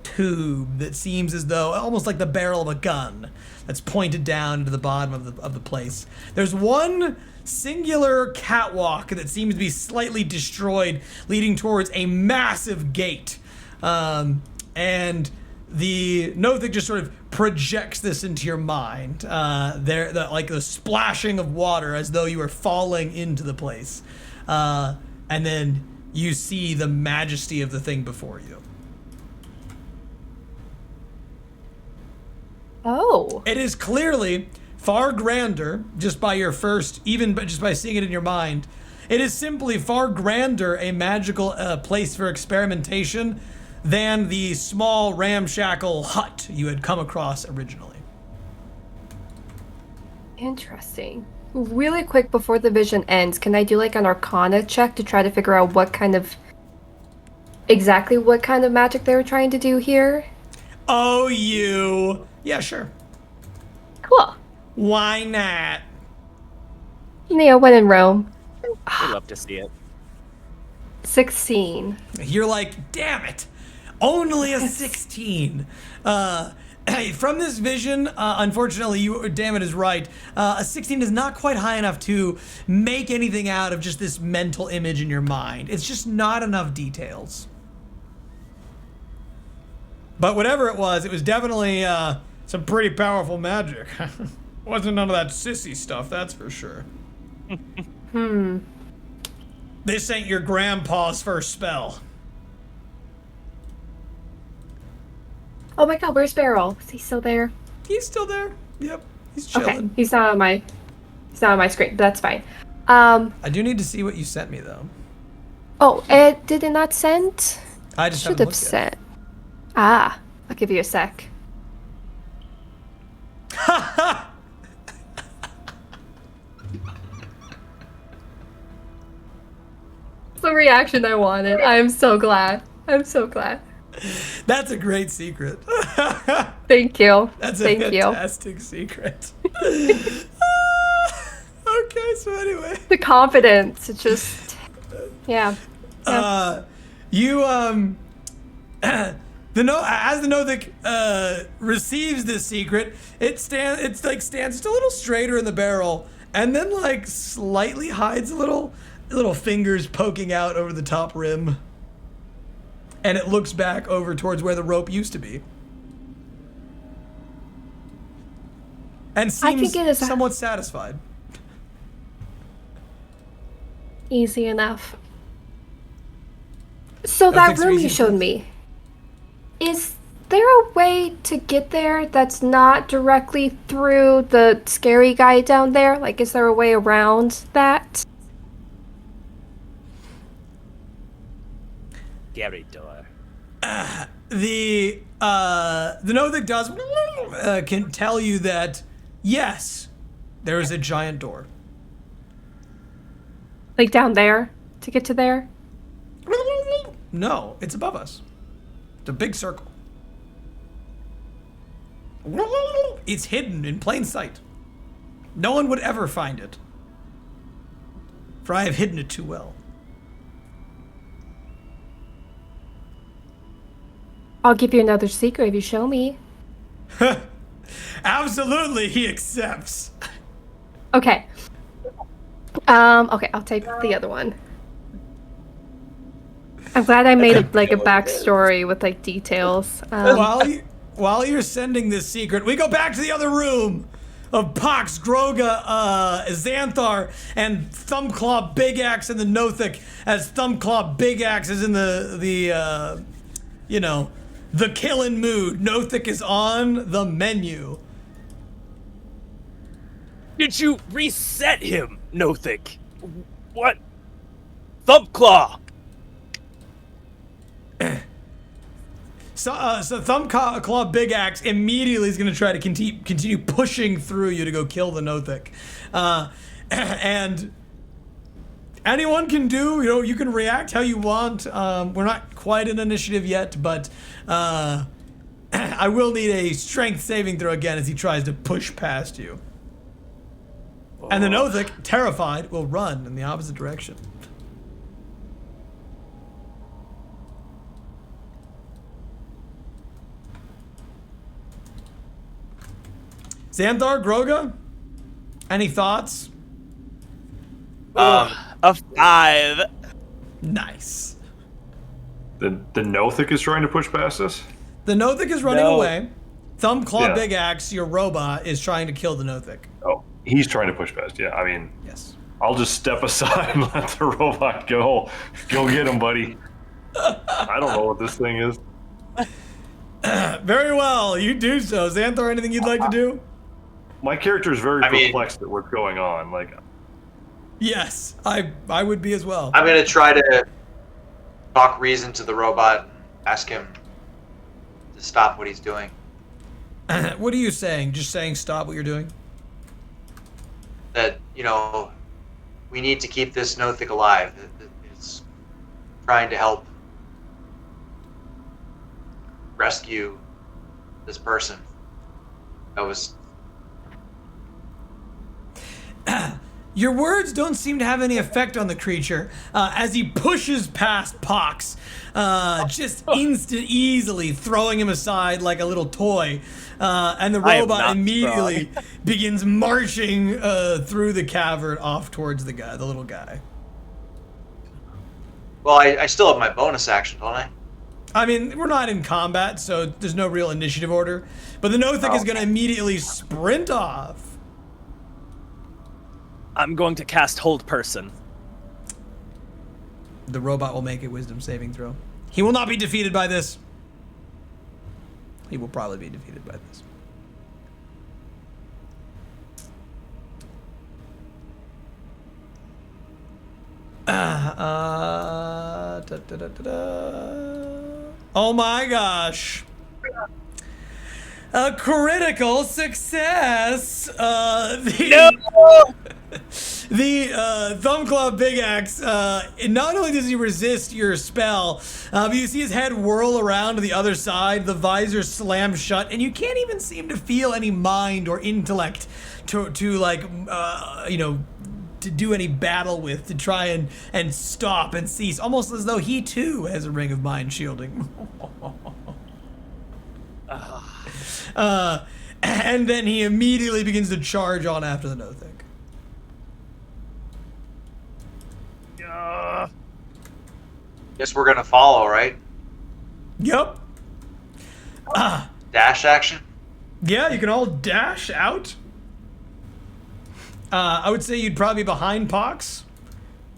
tube that seems as though almost like the barrel of a gun that's pointed down into the bottom of the place. There's one singular catwalk that seems to be slightly destroyed, leading towards a massive gate. And the Nothic just sort of projects this into your mind. Like the splashing of water as though you were falling into the place. And then you see the majesty of the thing before you. Oh. It is clearly far grander just by just by seeing it in your mind. It is simply far grander a magical place for experimentation than the small ramshackle hut you had come across originally. Interesting. Really quick before the vision ends, can I do like an Arcana check to try to figure out exactly what kind of magic they were trying to do here? Oh, you. Yeah, sure. Cool. Why not? when in Rome. We love to see it. 16. You're like, damn it, only a 16. From this vision, unfortunately, damn it is right. A 16 is not quite high enough to make anything out of just this mental image in your mind. It's just not enough details. But whatever it was definitely some pretty powerful magic. Wasn't none of that sissy stuff, that's for sure. This ain't your grandpa's first spell. Oh my god, where's Beryl? Is he still there? He's still there. Yep, he's chilling. Okay, he's not on my screen, but that's fine. I do need to see what you sent me though. Oh, did it not send? I just Should haven't have looked yet. sent. Ah, I'll give you a sec. It's the reaction I wanted. I am so glad. I'm so glad. That's a great secret. Thank you. That's a Thank fantastic secret. Okay, so anyway. you. The confidence. It's just, yeah. You as the Nothic receives this secret, it stands just a little straighter in the barrel, and then like slightly hides little fingers poking out over the top rim. And it looks back over towards where the rope used to be. And seems somewhat satisfied. Easy enough. So that thanks for room you easy showed enough. me, is there a way to get there that's not directly through the scary guy down there? Like, is there a way around that? Scary door. The Nothic does can tell you that yes, there is a giant door. Like down there to get to there? No, it's above us. It's a big circle. It's hidden in plain sight. No one would ever find it, for I have hidden it too well. I'll give you another secret if you show me. Absolutely, he accepts. Okay. Okay, I'll take the other one. I'm glad I made a backstory with like details. While you're sending this secret, we go back to the other room of Pox, Ghroga, Xanthar, and Thumbclaw Big Axe and the Nothic, as Thumbclaw Big Axe is in the killing mood. Nothic is on the menu. Did you reset him, Nothic? What? Thumbclaw! So Thumbclaw Big Axe immediately is going to try to continue pushing through you to go kill the Nothic. And anyone can do, you can react how you want. We're not quite in initiative yet, but I will need a strength saving throw again as he tries to push past you. And the Nothic, terrified, will run in the opposite direction. Xanthar, Ghroga, any thoughts? A 5. Nice. The Nothic is trying to push past us? The Nothic is running No. away. Thumbclaw Yeah. Big Axe, your robot, is trying to kill the Nothic. Oh, he's trying to push past. Yeah, I mean, Yes. I'll just step aside and let the robot go. Go get him, buddy. I don't know what this thing is. Very well, you do so. Xanthar, anything you'd like to do? My character is very I mean- perplexed at what's going on. Like, Yes, I would be as well. I'm gonna try to talk reason to the robot and ask him to stop what he's doing. What are you saying? Just saying stop what you're doing? That, we need to keep this Nothic alive. It's trying to help rescue this person that was... Your words don't seem to have any effect on the creature as he pushes past Pox, just easily throwing him aside like a little toy. And the robot immediately begins marching through the cavern off towards the little guy. Well, I still have my bonus action, don't I? I mean, we're not in combat, so there's no real initiative order. But the Nothik is going to immediately sprint off. I'm going to cast Hold Person. The robot will make a wisdom saving throw. He will not be defeated by this. He will probably be defeated by this. Oh my gosh. A critical success. The Thumb Club Big Axe, not only does he resist your spell, but you see his head whirl around to the other side, the visor slams shut, and you can't even seem to feel any mind or intellect to do any battle with, to try and stop and cease, almost as though he too has a ring of mind shielding. And then he immediately begins to charge on after the Nothik. Guess we're gonna follow, right? Yep. Dash action? Yeah, you can all dash out. I would say you'd probably be behind Pox.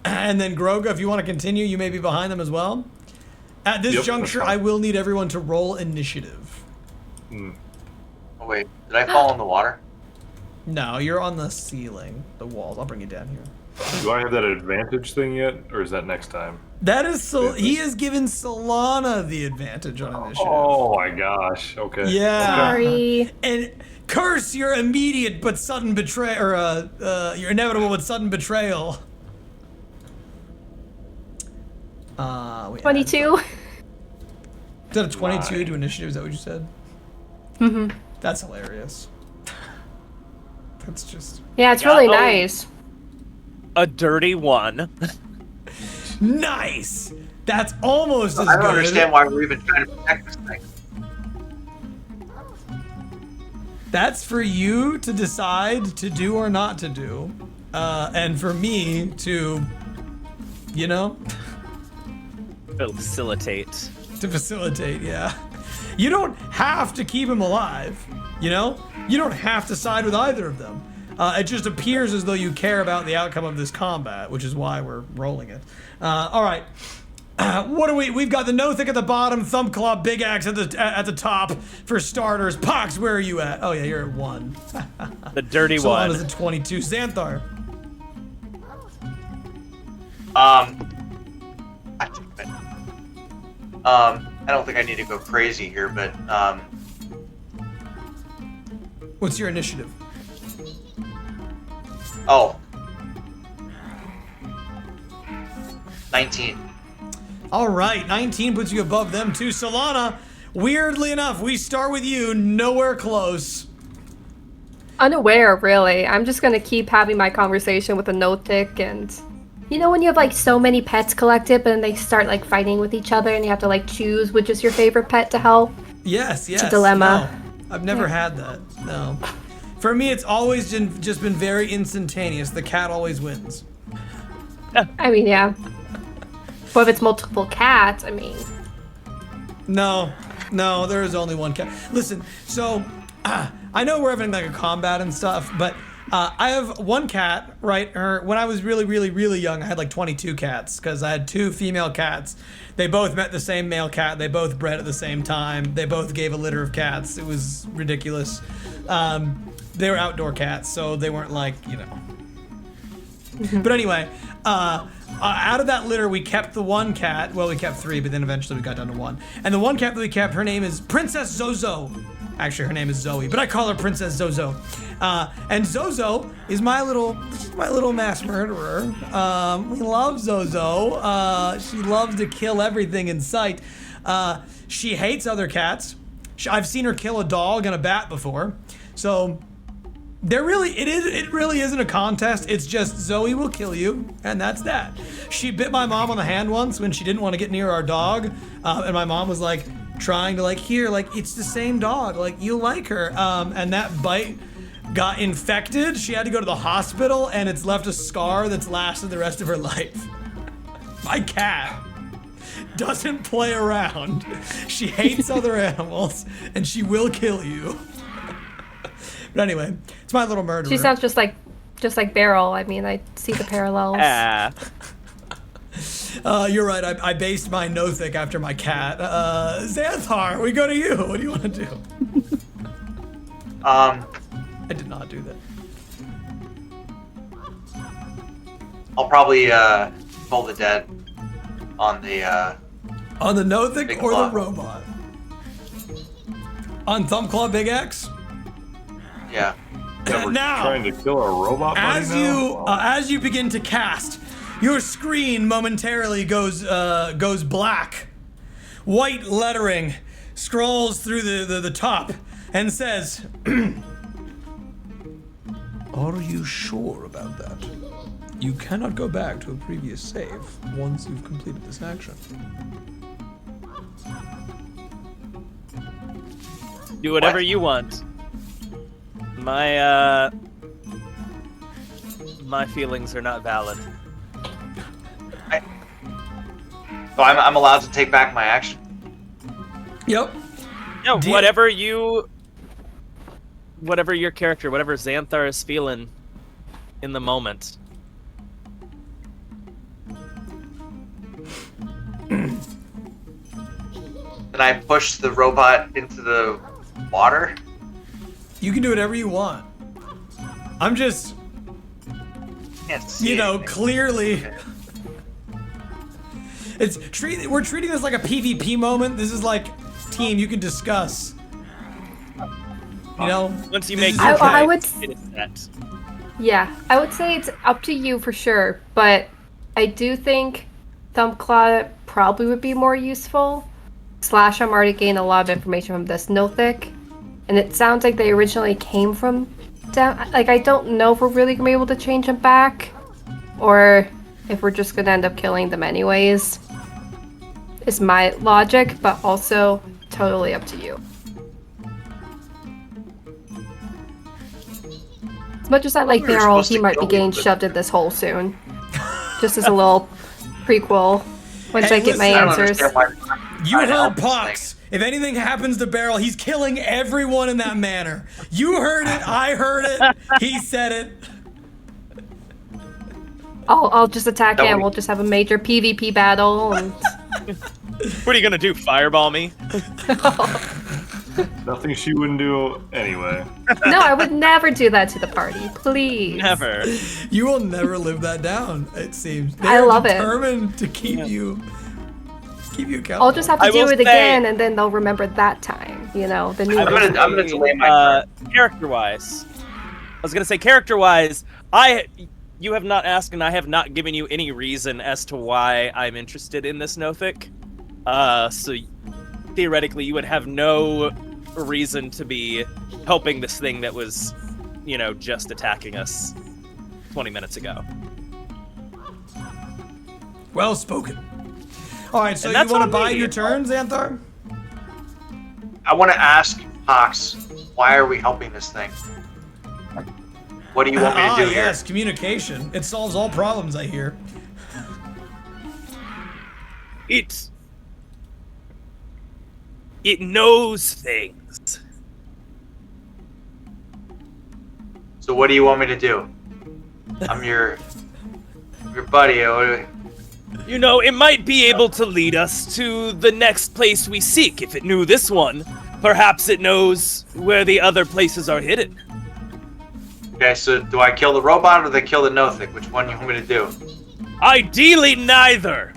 And then Ghroga, if you want to continue, you may be behind them as well. At this juncture, I will need everyone to roll initiative. Oh wait, did I fall in the water? No, you're on the ceiling, the walls. I'll bring you down here. Do I have that advantage thing yet, or is that next time? That is he has given Solana the advantage on initiative. Oh my gosh. Okay. Yeah. Sorry. And curse your immediate but sudden betrayal, or your inevitable but sudden betrayal. 22. Is that a 22 to initiative? Is that what you said? Mm-hmm. That's hilarious. That's just... Yeah, it's really nice. A dirty 1. Nice! That's almost as good. I don't understand why we're even trying to protect this thing. That's for you to decide to do or not to do. And for me to, Facilitate. To facilitate, yeah. You don't have to keep him alive, You don't have to side with either of them. It just appears as though you care about the outcome of this combat, which is why we're rolling it. All right. What do we've got the Nothik at the bottom, Thumb Claw Big Axe at the top for starters. Pox, where are you at? Oh yeah, you're at 1. The dirty Solana's 1. at 22. Xanthar. I don't think I need to go crazy here, but What's your initiative? Oh. 19. All right, 19 puts you above them too. Solana, weirdly enough, we start with you, nowhere close. Unaware, really. I'm just gonna keep having my conversation with the Nothik, and when you have like so many pets collected, but then they start like fighting with each other, and you have to like choose which is your favorite pet to help. Yes. It's a dilemma. No, I've never had that. No. For me, it's always just been very instantaneous. The cat always wins. I mean, yeah. But if it's multiple cats, I mean... No, there is only one cat. Listen, so, I know we're having like a combat and stuff, but I have one cat, right? When I was really, really, really young, I had like 22 cats, because I had 2 female cats. They both met the same male cat. They both bred at the same time. They both gave a litter of cats. It was ridiculous. They were outdoor cats, so they weren't like, But anyway, out of that litter, we kept the one cat. Well, we kept 3, but then eventually we got down to 1. And the one cat that we kept, her name is Princess Zozo. Actually, her name is Zoe, but I call her Princess Zozo. And Zozo is my little mass murderer. We love Zozo. She loves to kill everything in sight. She hates other cats. I've seen her kill a dog and a bat before. So It really isn't a contest. It's just Zoe will kill you, and that's that. She bit my mom on the hand once when she didn't want to get near our dog, and my mom was like trying to it's the same dog, you like her, and that bite got infected. She had to go to the hospital, and it's left a scar that's lasted the rest of her life. My cat doesn't play around. She hates other animals, and she will kill you. But anyway, it's my little murderer. She sounds just like Beryl. I mean, I see the parallels. You're right. I based my Nothic after my cat. Xanthar, we go to you. What do you want to do? I did not do that. I'll probably pull the dead on the Nothic or Claw. the robot? On Thumbclaw Big X? Yeah. Yeah, we're Now, trying to kill our robot buddy now? as you begin to cast, your screen momentarily goes black. White lettering scrolls through the top and says, "Are you sure about that? You cannot go back to a previous save once you've completed this action." Do whatever What? you want. My feelings are not valid. So I'm allowed to take back my action. Yep. No, Do you- whatever your character, whatever Xanthar is feeling in the moment. And I push the robot into the water. You can do whatever you want. I'm just, Can't see anything. clearly. We're treating this like a PvP moment. This is like, team, you can discuss. Once you this make is your okay. I would- choice, it is set. Yeah, I would say it's up to you for sure, but I do think Thumbclaw probably would be more useful. Slash, I'm already getting a lot of information from this Nothic, and it sounds like they originally came from down. I don't know if we're really gonna be able to change them back, or if we're just gonna end up killing them anyways. Is my logic, but also totally up to you. As much as I like We were Meryl, supposed he to might be kill getting them. shoved in this hole soon. Just as a little prequel. Once Hey, I get my listen, I don't answers. understand why. You trying to heard help this Pox. If anything happens to Beryl, he's killing everyone in that manner. You heard it. I heard it. He said it. I'll just attack That him. would- We'll just have a major PvP battle. And What are you gonna do? Fireball me? Nothing she wouldn't do anyway. no, I would never do that to the party. Please. Never. You will never live that down, it seems. I They're love it. determined to keep you accountable. I'll just have to I do will it say- again, and then they'll remember that time. The new. I'm gonna delay my turn. Character-wise, I was gonna say character-wise, you have not asked, and I have not given you any reason as to why I'm interested in this Nothic. So theoretically, you would have no reason to be helping this thing that was, just attacking us 20 minutes ago. Well spoken. All right, so And you that's want to on buy me. your turn, Xanthar? I want to ask Pox, why are we helping this thing? What do you want me to do here? Yes, communication. It solves all problems, I hear. It knows things. So what do you want me to do? I'm your buddy. It might be able to lead us to the next place we seek. If it knew this one, perhaps it knows where the other places are hidden. Okay, so do I kill the robot or do I kill the Nothic? Which one do you want me to do? Ideally, neither.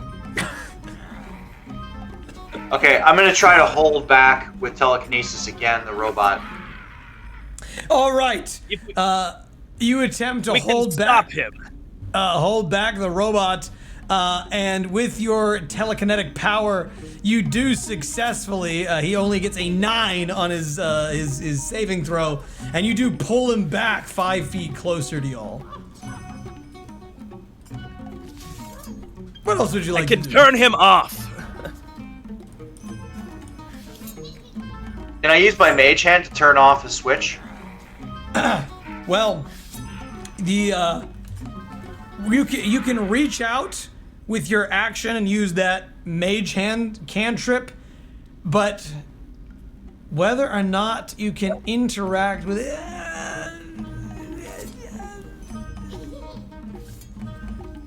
Okay, I'm gonna try to hold back with telekinesis again, the robot. All right. If we- You attempt to we can hold stop back him. hold back the robot and with your telekinetic power, you do successfully. He only gets a 9 on his saving throw, and you do pull him back 5 feet closer to y'all. What else would you like I can to do? turn him off. Can I use my mage hand to turn off the switch? Well, you can reach out with your action and use that mage hand cantrip, but whether or not you can interact with it,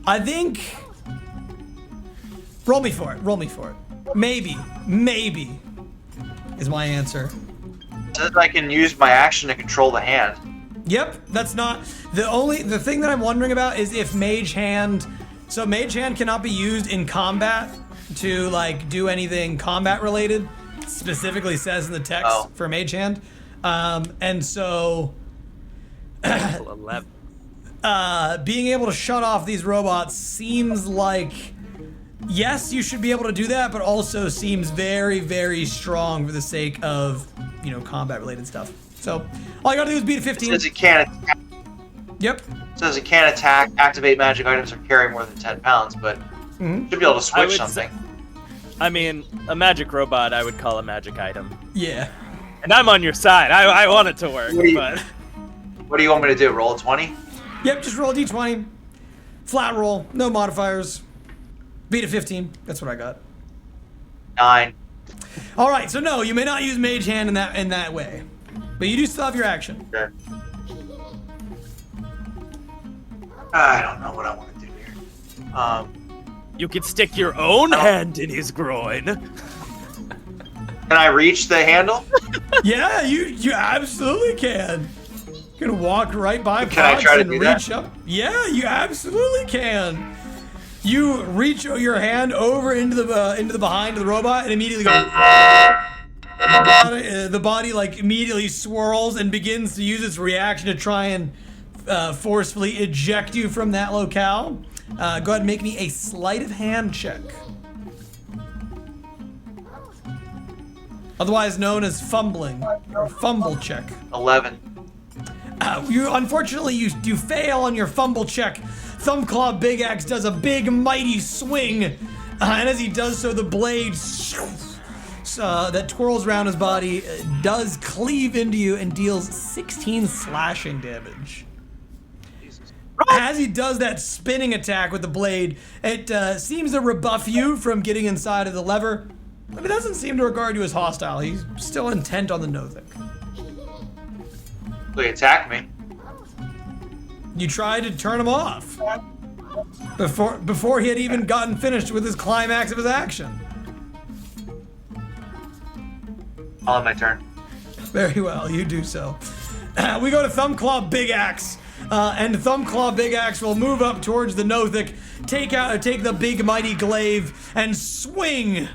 I think. Roll me for it. Roll me for it. Maybe is my answer. It says I can use my action to control the hand. Yep, that's not the thing that I'm wondering about is if Mage Hand. So Mage Hand cannot be used in combat to like do anything combat related. It specifically says in the text for Mage Hand, and so 11. being able to shut off these robots seems like. Yes, you should be able to do that, but also seems very, very strong for the sake of, combat-related stuff. So, all you gotta do is beat a 15. It says it can't attack. Yep. It says it can't attack, activate magic items, or carry more than 10 pounds, but should be able to switch something. I mean, a magic robot I would call a magic item. Yeah. And I'm on your side. I want it to work, but... What do you want me to do, roll a 20? Yep, just roll a d20. Flat roll, no modifiers. Beat a 15. That's what I got. 9. All right, so no, you may not use Mage Hand in that way, but you do still have your action. Okay. I don't know what I want to do here. You could stick your own hand in his groin. Can I reach the handle? Yeah, you absolutely can. You can walk right by Can I Fox try to and do reach that? up. Yeah, you absolutely can. You reach your hand over into the behind of the robot and immediately go. The body like immediately swirls and begins to use its reaction to try and forcefully eject you from that locale. Go ahead and make me a sleight of hand check. Otherwise known as fumbling or fumble check. 11. Unfortunately, you fail on your fumble check. Thumbclaw Big Axe does a big, mighty swing, and as he does so, the blade that twirls around his body does cleave into you and deals 16 slashing damage. As he does that spinning attack with the blade, it seems to rebuff you from getting inside of the lever, but it doesn't seem to regard you as hostile. He's still intent on the Nothic. Will he attack me? You tried to turn him off before he had even gotten finished with his climax of his action. I'll have my turn. Very well, you do so. We go to Thumbclaw Big Axe, and Thumbclaw Big Axe will move up towards the Nothic, take the big mighty glaive, and swing.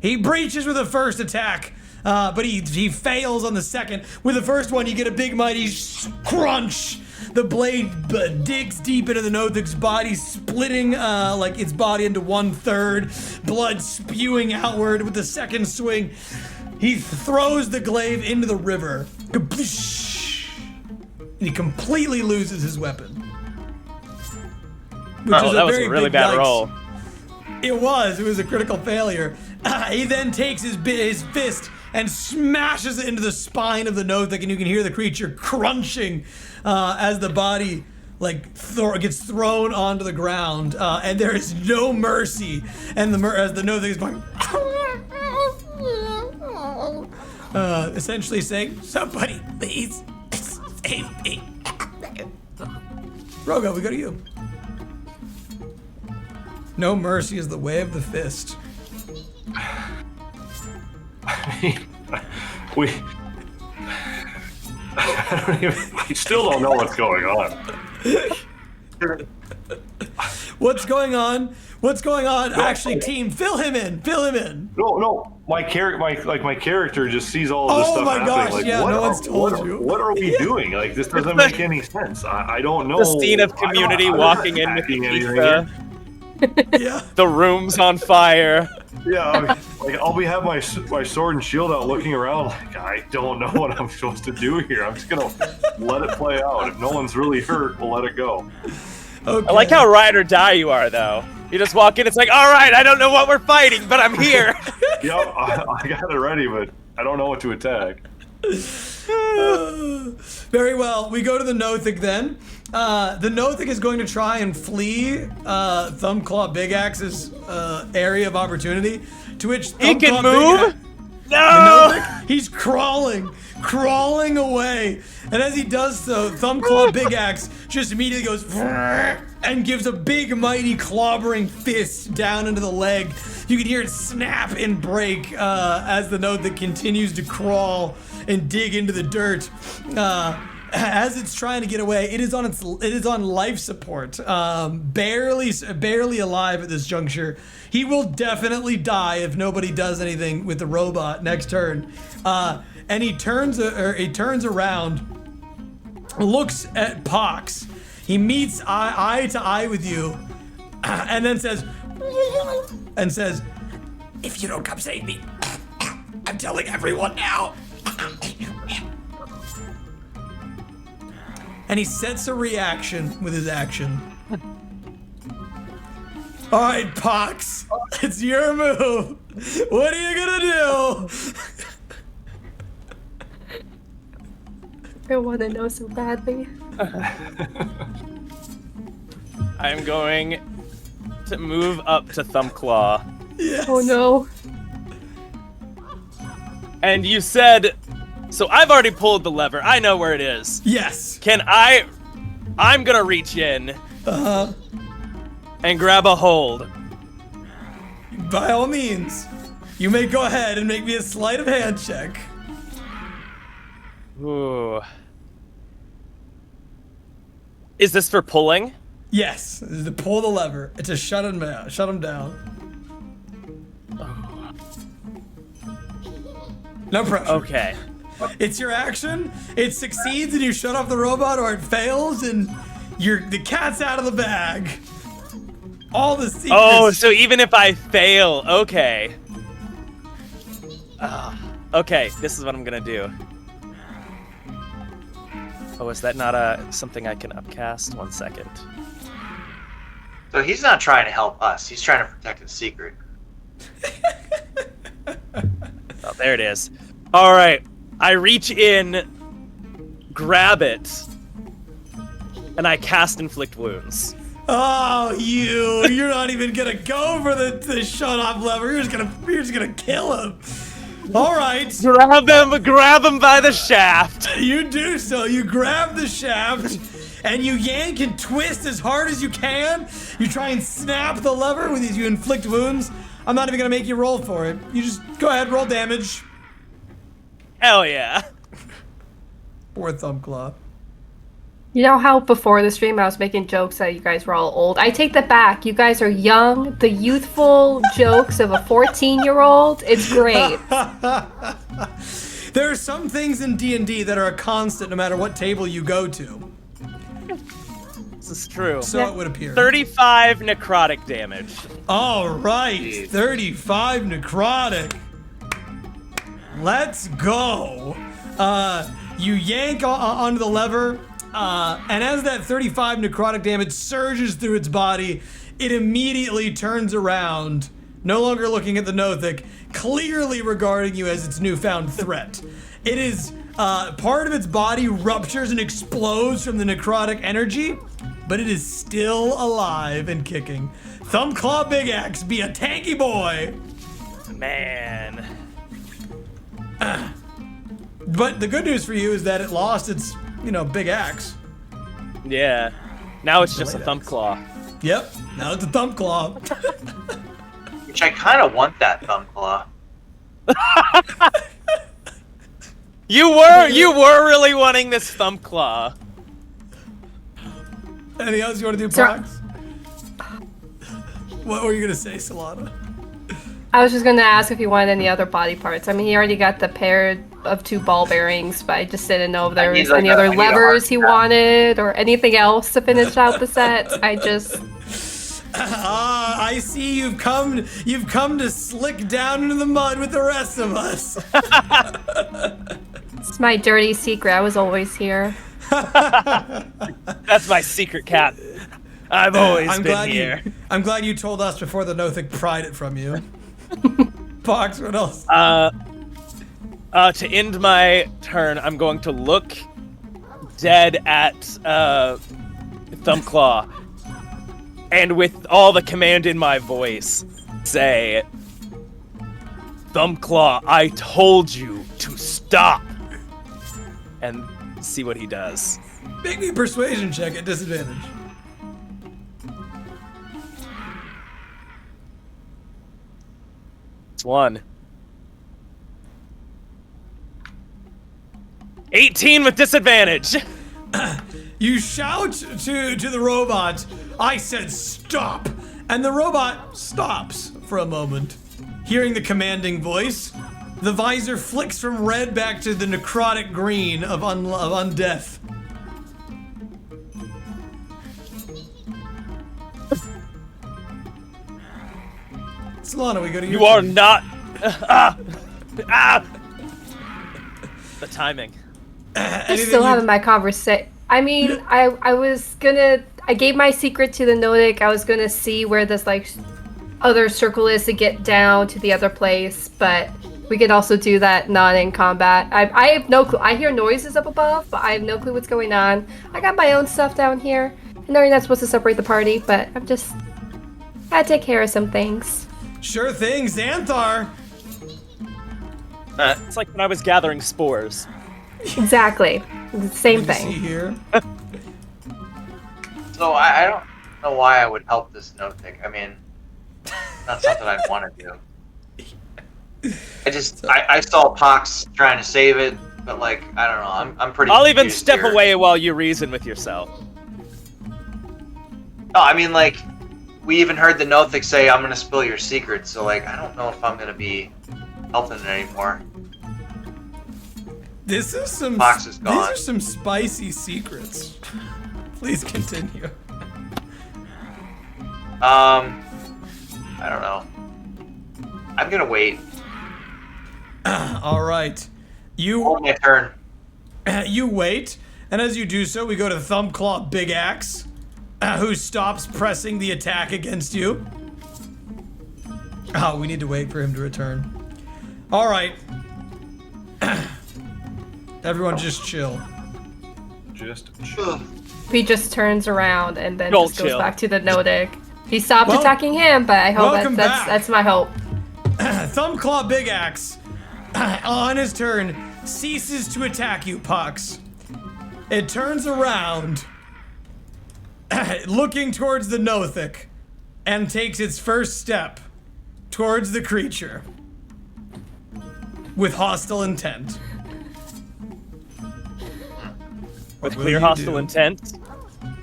He breaches with the first attack. But he fails on the second. With the first one, you get a big mighty crunch. The blade digs deep into the Nothic's body, splitting like its body into 1/3, blood spewing outward. With the second swing, he throws the glaive into the river. And he completely loses his weapon. Which is that was a really bad roll. It was a critical failure. He then takes his fist and smashes it into the spine of the Nothic, and you can hear the creature crunching as the body gets thrown onto the ground, and there is no mercy. And as the Nothic is going, essentially saying, "Somebody, please save me." Ghroga, we go to you. No mercy is the way of the fist. I mean, we still don't know what's going on. What's going on? What's going on? Actually, team, fill him in. No. My character just sees all of this Oh stuff my happening. gosh, Like, yeah, what no are- one's told what- you. What are we doing? Like, this doesn't make any sense. I don't know. The scene of Community I'm not walking in with attacking anything pizza. Yeah. The room's on fire. Yeah, I mean, like I'll have my sword and shield out, looking around. Like, I don't know what I'm supposed to do here. I'm just gonna let it play out. If no one's really hurt, we'll let it go. Okay. I like how ride or die you are, though. You just walk in, it's like, all right, I don't know what we're fighting, but I'm here. Yep, I got it ready, but I don't know what to attack. Very well. We go to the Nothic then. The Nothic is going to try and flee Thumbclaw Big Axe's area of opportunity, to which He Thumbclaw can Big move? Axe- No! The Nothic, he's crawling away. And as he does so, Thumbclaw Big Axe just immediately goes and gives a big, mighty clobbering fist down into the leg. You can hear it snap and break as the Nothic continues to crawl and dig into the dirt. As it's trying to get away, it is on life support, barely alive at this juncture. He will definitely die if nobody does anything with the robot next turn. And he turns around, looks at Pox. He meets eye to eye with you, and then says, "If you don't come save me, I'm telling everyone now." And he sets a reaction with his action. All right, Pox, it's your move. What are you gonna do? I want to know so badly. I'm going to move up to Thumbclaw. Yes. Oh no. And you said... So I've already pulled the lever. I know where it is. Yes. I'm gonna reach in and grab a hold. By all means, you may go ahead and make me a sleight of hand check. Ooh. Is this for pulling? Yes, this is to pull the lever. It's to shut him down. No pressure. Okay. It's your action. It succeeds and you shut off the robot, or it fails and the cat's out of the bag. All the secrets. Oh, so even if I fail, okay. Okay, this is what I'm gonna do. Oh, is that not something I can upcast? 1 second. So he's not trying to help us. He's trying to protect his secret. Oh, there it is. All right, I reach in, grab it, and I cast Inflict Wounds. Oh, you're not even gonna go for the shut off lever. You're just gonna kill him. All right. Grab him by the shaft. You do so. You grab the shaft and you yank and twist as hard as you can. You try and snap the lever with these. You inflict wounds. I'm not even gonna make you roll for it. You just go ahead, roll damage. Hell yeah. Poor Thumbclaw. You know how before the stream I was making jokes that you guys were all old? I take that back. You guys are young. The youthful jokes of a 14-year-old. It's great. There are some things in D&D that are a constant no matter what table you go to. This is true. So it would appear. 35 necrotic damage. All right, 35 necrotic. Let's go. You yank onto the lever, and as that 35 necrotic damage surges through its body, it immediately turns around, no longer looking at the Nothic, clearly regarding you as its newfound threat. It is, part of its body ruptures and explodes from the necrotic energy, but it is still alive and kicking. Thumbclaw Big Axe, be a tanky boy. Man. But the good news for you is that it lost its, big axe. Yeah. Now it's just a Blade axe. Thumbclaw. Yep, now it's a Thumbclaw. Which I kind of want that Thumbclaw. You were really wanting this Thumbclaw. Anything else you want to do, Sir- Pox? What were you gonna say, Solana? I was just gonna ask if he wanted any other body parts. I mean, he already got the pair of 2 ball bearings, but I just didn't know if there was any other levers he wanted or anything else to finish out the set. I see you've come to slick down into the mud with the rest of us. It's my dirty secret. I was always here. That's my secret cat. I've always been here. I'm glad you told us before the Nothic pried it from you. Fox, what else? To end my turn, I'm going to look dead at Thumbclaw, and with all the command in my voice, say, Thumbclaw, I told you to stop, and see what he does. Make me a persuasion check at disadvantage. It's 1. 18 with disadvantage. You shout to the robot, I said stop! And the robot stops for a moment. Hearing the commanding voice, the visor flicks from red back to the necrotic green of undeath. Solana, we go to you. You are not. The timing. I'm still having my conversation. I mean, I gave my secret to the Nodic. I was gonna see where this like other circle is to get down to the other place, but we could also do that not in combat. I have no clue. I hear noises up above, but I have no clue what's going on. I got my own stuff down here. I know you're not supposed to separate the party, but I'm just gotta take care of some things. Sure thing, Xanthar. It's like when I was gathering spores. Exactly. The same What do you see thing. here? So I don't know why I would help this Nothic. I mean, not something I'd want to do. I saw Pox trying to save it, but like I don't know. I'm pretty. I'll even confused step here. away while you reason with yourself. No, I mean like we even heard the Nothic say, "I'm gonna spill your secret." So like I don't know if I'm gonna be helping it anymore. This is some. Fox is These gone. are some spicy secrets. Please continue. I don't know. I'm gonna wait. All right, Hold my turn. you wait, and as you do so, we go to Thumbclaw Big Axe, who stops pressing the attack against you. Oh, we need to wait for him to return. All right. Everyone just chill. Just Ugh. He just turns around and then Don't just goes chill. back to the Nodic. He stopped Well, attacking him, but I hope welcome back. that's my hope. Thumbclaw Big Axe, on his turn, ceases to attack you, Pox. It turns around, looking towards the Nothic, and takes its first step towards the creature with hostile intent. With will clear you hostile do? intent.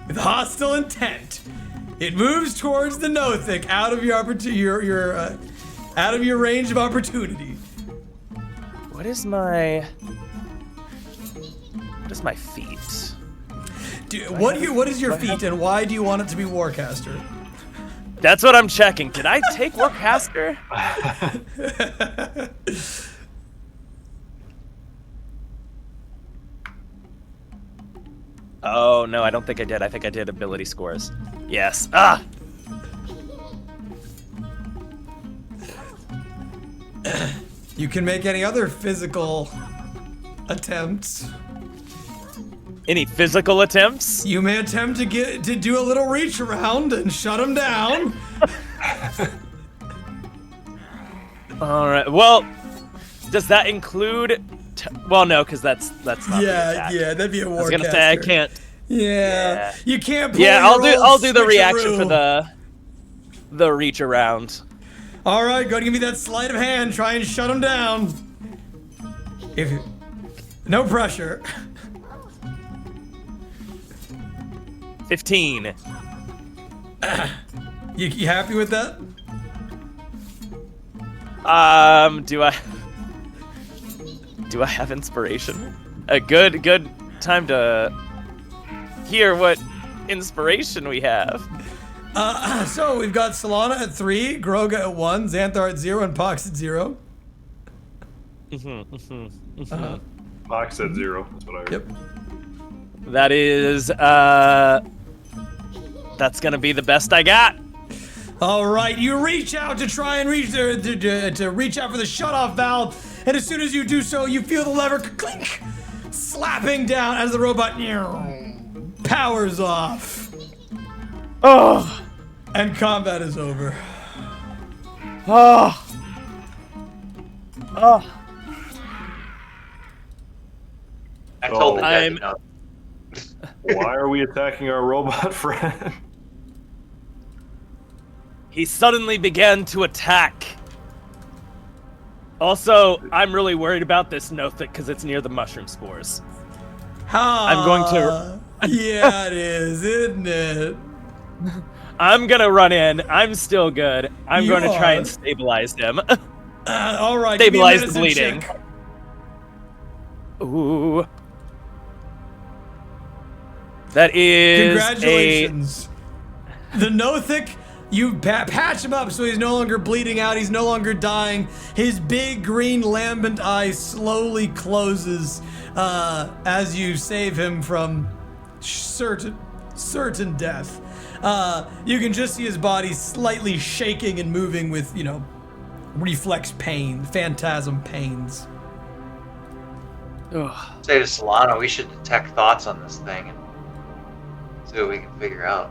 With hostile intent, it moves towards the Nothic out of your out of your range of opportunity. What is my feat? What is your feat, and why do you want it to be Warcaster? That's what I'm checking. Did I take Warcaster? Oh no, I don't think I did. I think I did ability scores. Yes. Ah. You can make any other physical attempts. Any physical attempts? You may attempt to do a little reach around and shut him down. All right. Well, does that include? Well, no, because that's not. the attack. Yeah, that'd be a Warcaster. I was gonna say I can't. Yeah, you can't. Pull Yeah, your I'll old do the reaction for switcheroo. the reach around. All right, go to give me that sleight of hand. Try and shut him down. No pressure. 15. You happy with that? Do I have inspiration? A good time to hear what inspiration we have. So we've got Solana at 3, Ghroga at 1, Xanthar at 0, and Pox at 0. Fox said 0. That's what I heard. Yep. That is, that's gonna be the best I got. All right, you reach out to try and reach to reach out for the shut-off valve, and as soon as you do so, you feel the lever clink, slapping down as the robot powers off. Oh, And combat is over. oh, oh. I told the dead I'm- to know. Why are we attacking our robot friend? He suddenly began to attack. Also, I'm really worried about this Nothic because it's near the mushroom spores. I'm going to. Yeah, it is, isn't it? I'm gonna run in. I'm still good. I'm You going to try are. and stabilize him. All right, give me a Stabilize the medicine bleeding. check. Ooh. That is Congratulations. The Nothic, you patch him up so he's no longer bleeding out, he's no longer dying. His big green lambent eye slowly closes as you save him from certain death. You can just see his body slightly shaking and moving with, reflex pain, phantasm pains. Ugh. Say to Solana, we should detect thoughts on this thing and see what we can figure out.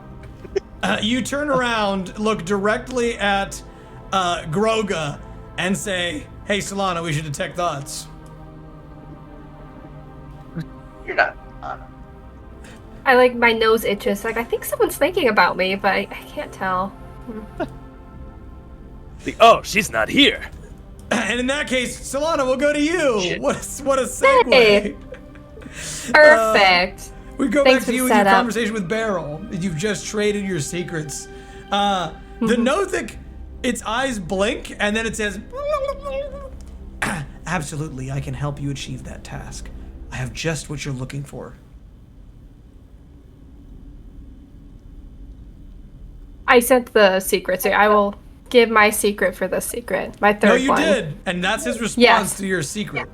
You turn around, look directly at Ghroga, and say, "Hey, Solana, we should detect thoughts." You're not on. My nose itches. I think someone's thinking about me, but I can't tell. Oh, she's not here. And in that case, Solana, we'll go to you. Shit. What a segue. Hey. Perfect. We go Thanks back for to you the and your setup. conversation with Beryl. You've just traded your secrets. The Nothic, its eyes blink, and then it says, "Absolutely, I can help you achieve that task. I have just what you're looking for." I sent the secret, so I will give my secret for the secret. My third No, you one. did, and that's his response Yes. to your secret.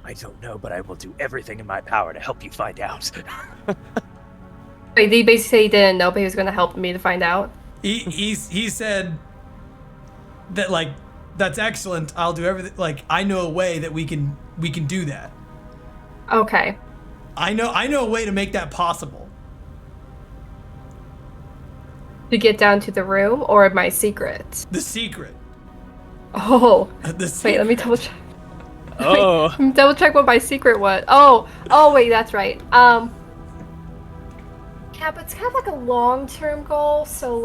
I don't know, but I will do everything in my power to help you find out. Wait, he basically didn't know, but he was going to help me to find out. He said that that's excellent. I'll do everything. I know a way that we can do that. Okay. I know a way to make that possible. To get down to the room or my secret? The secret. Oh. The secret. Wait, let me double check. Oh. Double check what my secret was. Oh, wait, that's right. Yeah, but it's kind of like a long-term goal, so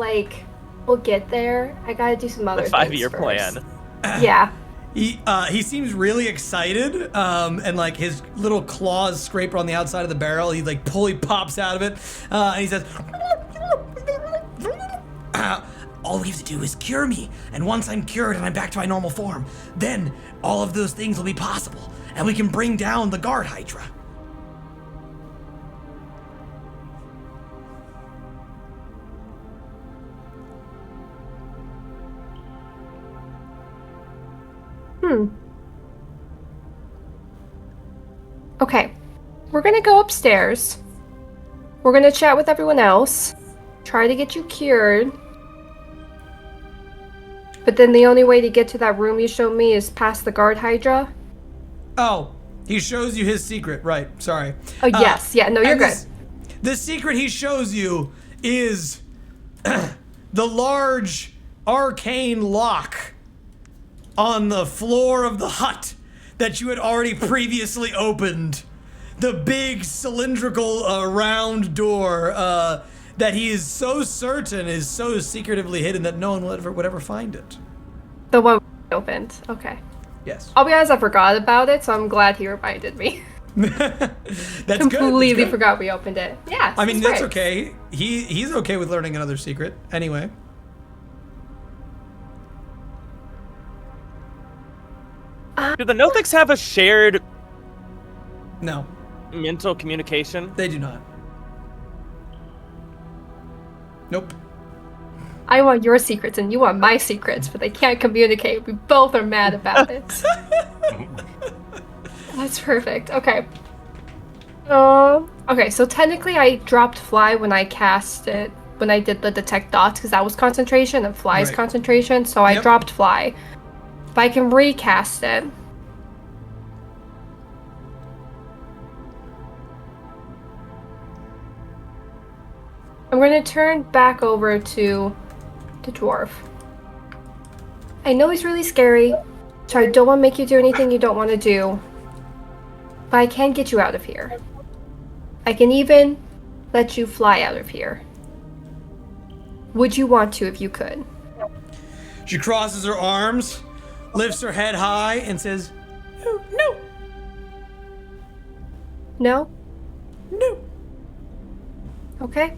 we'll get there. I gotta do some other The things 5-year first. plan. Yeah. He seems really excited, and his little claws scrape on the outside of the barrel. He pops out of it, and he says, "All we have to do is cure me, and once I'm cured and I'm back to my normal form, then all of those things will be possible, and we can bring down the guard Hydra." Okay. We're gonna go upstairs. We're gonna chat with everyone else. Try to get you cured. But then the only way to get to that room you showed me is past the guard Hydra. Oh, he shows you his secret, right? Sorry. Oh, yes. Yeah, no, you're and good. The secret he shows you is the large arcane lock on the floor of the hut that you had already previously opened. The big cylindrical round door that he is so certain is so secretively hidden that no one would ever find it. The one we opened. Okay. Yes. I'll be honest, I forgot about it, so I'm glad he reminded me. That's Completely good. forgot we opened it. Yeah. I mean, this that's works. okay. He's okay with learning another secret. Anyway. Do the Nothics have a shared No, mental communication? they do not. Nope. I want your secrets and you want my secrets, but they can't communicate. We both are mad about it. That's perfect. Okay. Okay, so technically I dropped fly when I cast it, when I did the detect dots, because that was concentration and fly's Right. concentration, so I Yep. dropped fly. But I can recast it. I'm going to turn back over to the dwarf. I know he's really scary, so I don't want to make you do anything you don't want to do. But I can get you out of here. I can even let you fly out of here. Would you want to if you could? She crosses her arms, lifts her head high, and says, "No, no, No? no." Okay.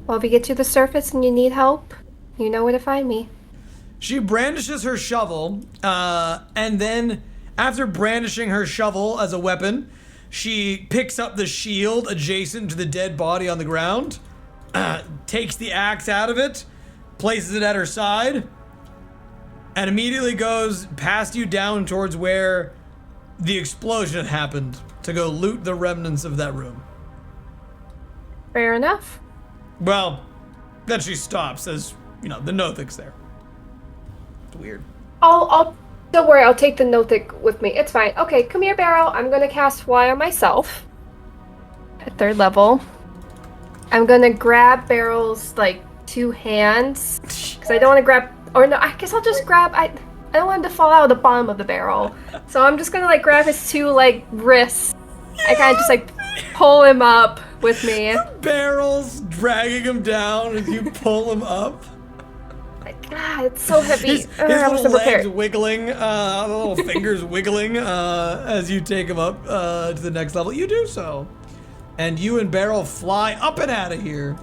Well, if you get to the surface and you need help, you know where to find me. She brandishes her shovel, and then, after brandishing her shovel as a weapon, she picks up the shield adjacent to the dead body on the ground, takes the axe out of it, places it at her side, and immediately goes past you down towards where the explosion happened to go loot the remnants of that room. Fair enough. Well, then she stops as, the Nothic's there. It's weird. Don't worry, I'll take the Nothic with me. It's fine. Okay, come here, Barrel. I'm gonna cast Fly on myself. At 3rd level. I'm gonna grab Barrel's, 2 hands. Because I don't want to grab... Or no, I guess I'll just grab... I don't want him to fall out of the bottom of the barrel. So I'm just gonna, grab his 2, wrists. I kind of just, pull him up with me. Barrels dragging him down as you pull him up. God, it's so heavy. His I little wasn't legs prepared. wiggling, the little fingers wiggling as you take him up to the next level. You do so. And you and Barrel fly up and out of here.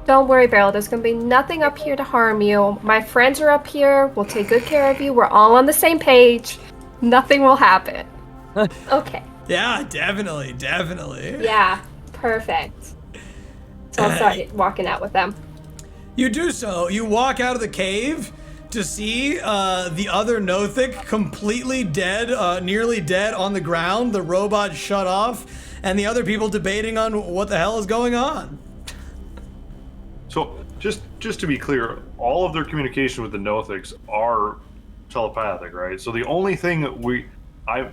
Don't worry, Barrel. There's gonna be nothing up here to harm you. My friends are up here. We'll take good care of you. We're all on the same page. Nothing will happen. Okay. Yeah, definitely. Yeah. Perfect. So I'll start walking out with them. You do so. You walk out of the cave to see the other Nothic completely dead, nearly dead on the ground, the robot shut off, and the other people debating on what the hell is going on. So, just to be clear, all of their communication with the Nothics are telepathic, right? So the only thing that I'm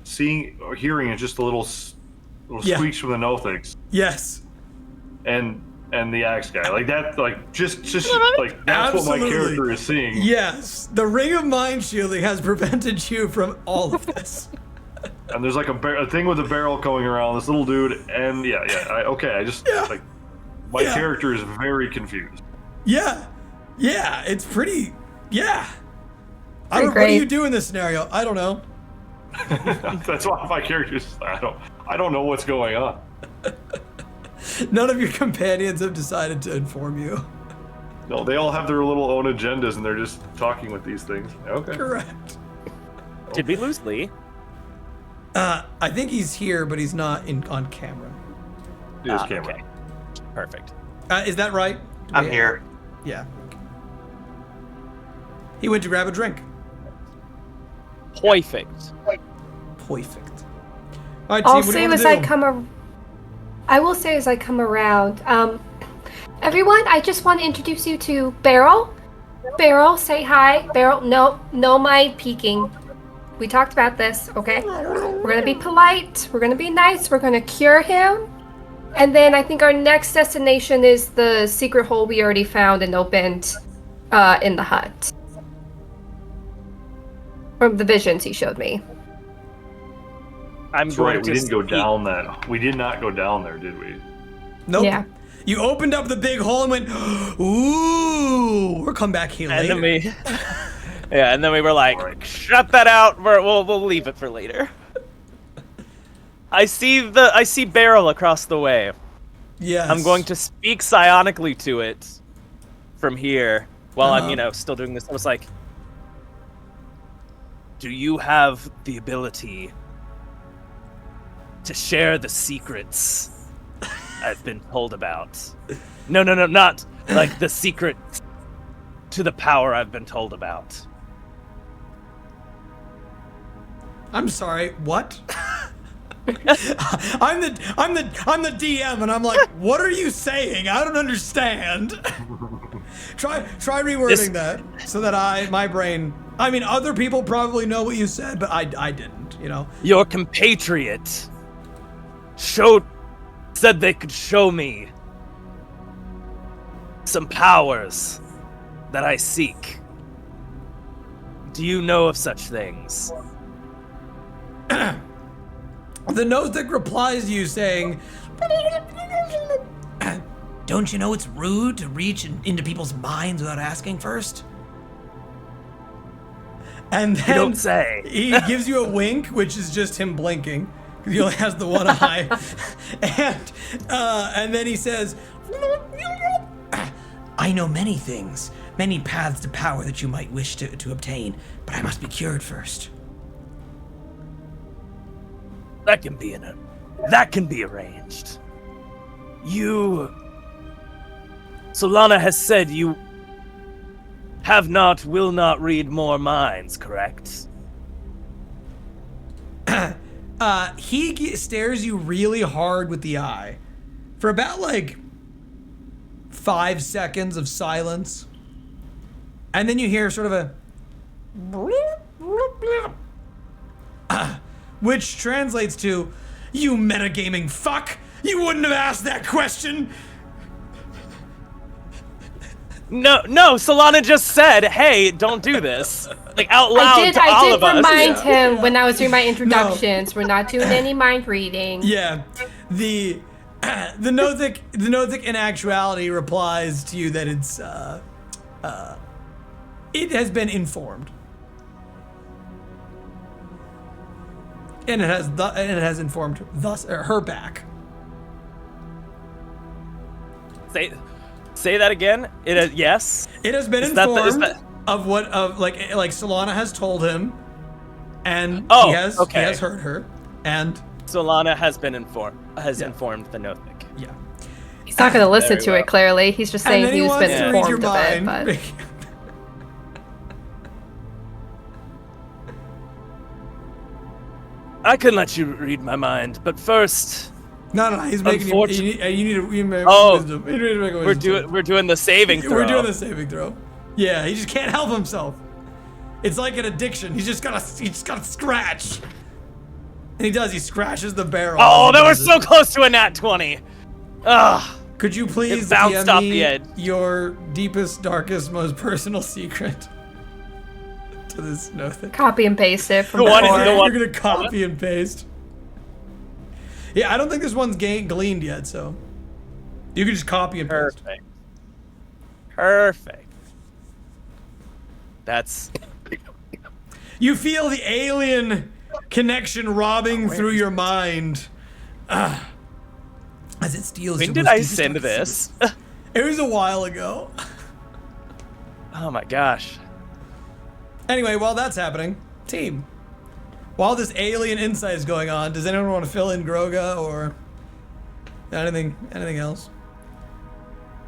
seeing or hearing is just a little Yeah. squeaks from the Nothics Yes. and the axe guy. That's what my Absolutely. character is seeing. Yes. The ring of mind shielding has prevented you from all of this. And there's a thing with a barrel going around, this little dude, and my Yeah. character is very confused. Yeah. Yeah. It's pretty. Yeah. Pretty What do great. you do in this scenario? I don't know. That's why my character is. I don't know what's going on. None of your companions have decided to inform you. No, they all have their little own agendas, and they're just talking with these things. Okay. Correct. Did we lose Lee? I think he's here, but he's not on camera. Do his camera. Okay. Perfect. Is that right? I'm Yeah. here. Yeah. He went to grab a drink. Perfect. Perfect. All right, team, I'll what do say you want as to I do? I will say as I come around, everyone, I just want to introduce you to Barrel. Barrel, say hi. Barrel, no mind peeking. We talked about this, okay? We're gonna be polite. We're gonna be nice. We're gonna cure him. And then I think our next destination is the secret hole we already found and opened in the hut. From the visions he showed me. I'm That's going right. to We didn't go speak- down that. We did not go down there, did we? Nope. Yeah. You opened up the big hole and went, ooh, we'll come back here later. Enemy. Yeah, and then we were like, Alright. shut that out. We'll leave it for later. I see Beryl across the way. Yes. I'm going to speak psionically to it from here while I'm, still doing this. I was like, do you have the ability to share the secrets I've been told about? No, not like the secret to the power I've been told about. I'm sorry. What? I'm the DM, and I'm like, what are you saying? I don't understand. Try rewording that so that my brain. I mean, other people probably know what you said, but I didn't. Your compatriot said they could show me some powers that I seek. Do you know of such things? The Nothic replies to you saying, don't you know it's rude to reach into people's minds without asking first? And then You don't say. He gives you a wink, which is just him blinking, because he only has the one eye. And then he says, I know many things, many paths to power that you might wish to obtain, but I must be cured first. That can be arranged. Solana has said you will not read more minds, correct? He stares you really hard with the eye for about 5 seconds of silence, and then you hear sort of a which translates to, you metagaming fuck, you wouldn't have asked that question. No, Solana just said, hey, don't do this. Out loud I to all of us. did remind him when I was doing my introductions. We're not doing any mind reading. Yeah, the Nothic in actuality replies to you that it has been informed, and it has informed her back. Say that again. Yes. It has been informed of what Solana has told him, and he has heard her, and Solana has been informed the Nothic. Yeah. He's not going to listen Very to well. it, clearly. He's just saying he's been informed of it. But I can let you read my mind, but first... No, he's making you need to make wisdom. You need to make a wisdom. We're doing the saving throw. We're doing the saving throw. Yeah, he just can't help himself. It's like an addiction. He just gotta scratch. And he does. He scratches the barrel. Oh, that was so close to a nat 20. Ugh. Could you please It bounced DM off me the edge. your deepest, darkest, most personal secret to this Nothic? copy and paste it from The one- before. the one- You're gonna copy and paste. Yeah, I don't think this one's gleaned yet, so you can just copy and paste. Perfect. That's... You feel the alien connection robbing through your mind as it steals. When your did most I deepest, send darkest this? secrets. It was a while ago. Oh my gosh. Anyway, while that's happening, team. While this alien insight is going on, does anyone want to fill in Ghroga or anything else?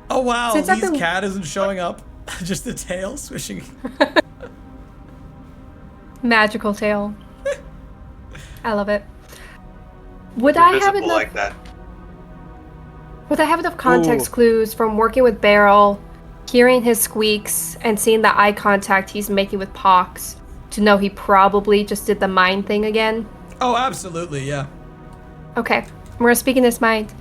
Oh wow, Since I've Lee's been- cat isn't showing up. Just the tail swishing. Magical tail. I love it. Would I have Invisible enough? like that. Would I have enough context Ooh. clues from working with Beryl, hearing his squeaks, and seeing the eye contact he's making with Pox to know he probably just did the mind thing again? Oh, absolutely, yeah. Okay, we're gonna speak in his mind.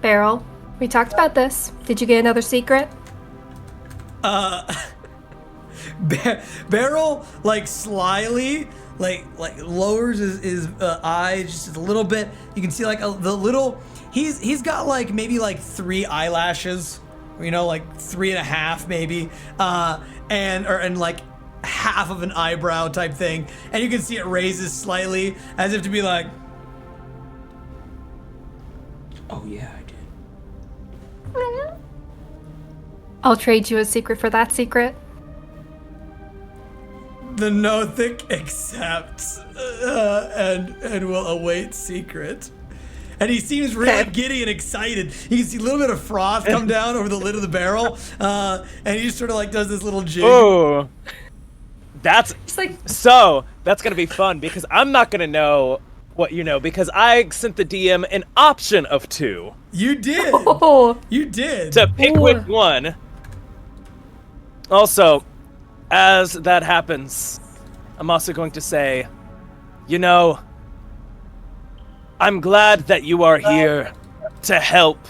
Beryl, we talked about this. Did you get another secret? Beryl, slyly, lowers his eye just a little bit. You can see the little. He's got maybe 3 eyelashes, 3.5 maybe, and half of an eyebrow type thing, and you can see it raises slightly as if to be like, oh yeah, I did. I'll trade you a secret for that secret. The Nothic accepts and will await secret. And he seems really giddy and excited. You can see a little bit of froth come down over the lid of the barrel, and he just sort of like does this little jig. Oh, that's like, so. That's gonna be fun because I'm not gonna know what you know because I sent the DM an option of 2. You did. oh, You did. To pick which one. Also, as that happens, I'm also going to say, you know, I'm glad that you are here to help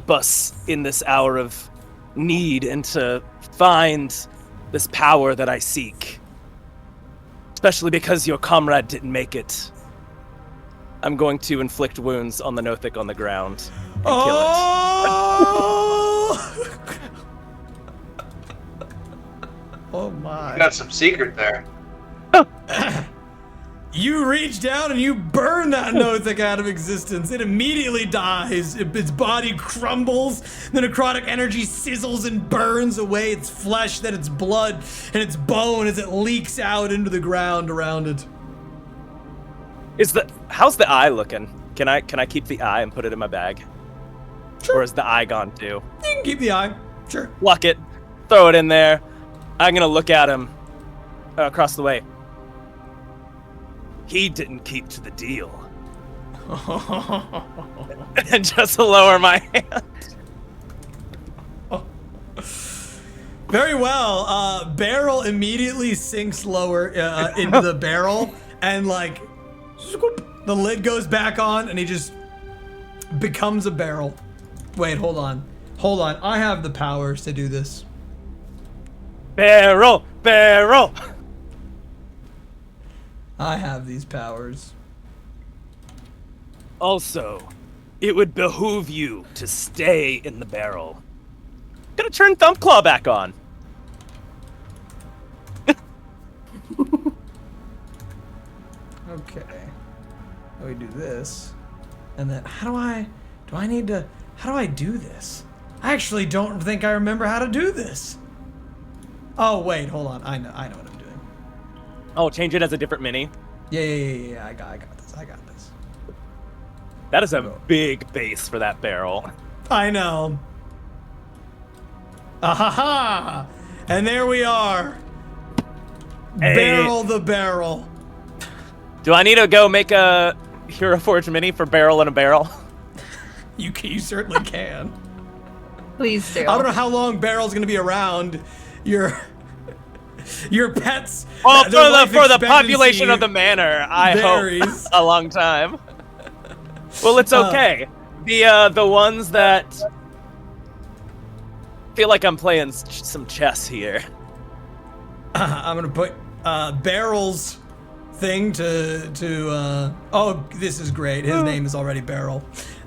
us in this hour of need and to find this power that I seek. Especially because your comrade didn't make it. I'm going to inflict wounds on the Nothic on the ground and kill it. Oh my. You got some secret there. You reach down and you burn that Nothic out of existence. It immediately dies. Its body crumbles. The necrotic energy sizzles and burns away its flesh, then its blood and its bone as it leaks out into the ground around it. How's the eye looking? Can I keep the eye and put it in my bag? Sure. Or is the eye gone too? You can keep the eye. Sure. Pluck it, throw it in there. I'm gonna look at him across the way. He didn't keep to the deal. And just lower my hand. Very well. Barrel immediately sinks lower into the barrel, and like the lid goes back on, and he just becomes a barrel. Wait, hold on. I have the powers to do this. Barrel. I have these powers. Also, it would behoove you to stay in the barrel. Gonna turn Thumbclaw back on. Okay. We do this. And then how do I do this? I actually don't think I remember how to do this. Oh wait, hold on. I know what I'm doing. Oh, change it as a different mini. Yeah. I got this. That is a big base for that barrel. I know. Ahaha! And there we are. Hey. Barrel the barrel. Do I need to go make a Hero Forge mini for barrel and a barrel? You certainly can. please do. I don't know how long Barrel's gonna be around. Your pets. Well, for the population of the manor, I varies. hope a long time. Well, it's okay. The ones that feel like I'm playing some chess here. I'm gonna put Barrel's thing to oh, this is great. His name is already Barrel.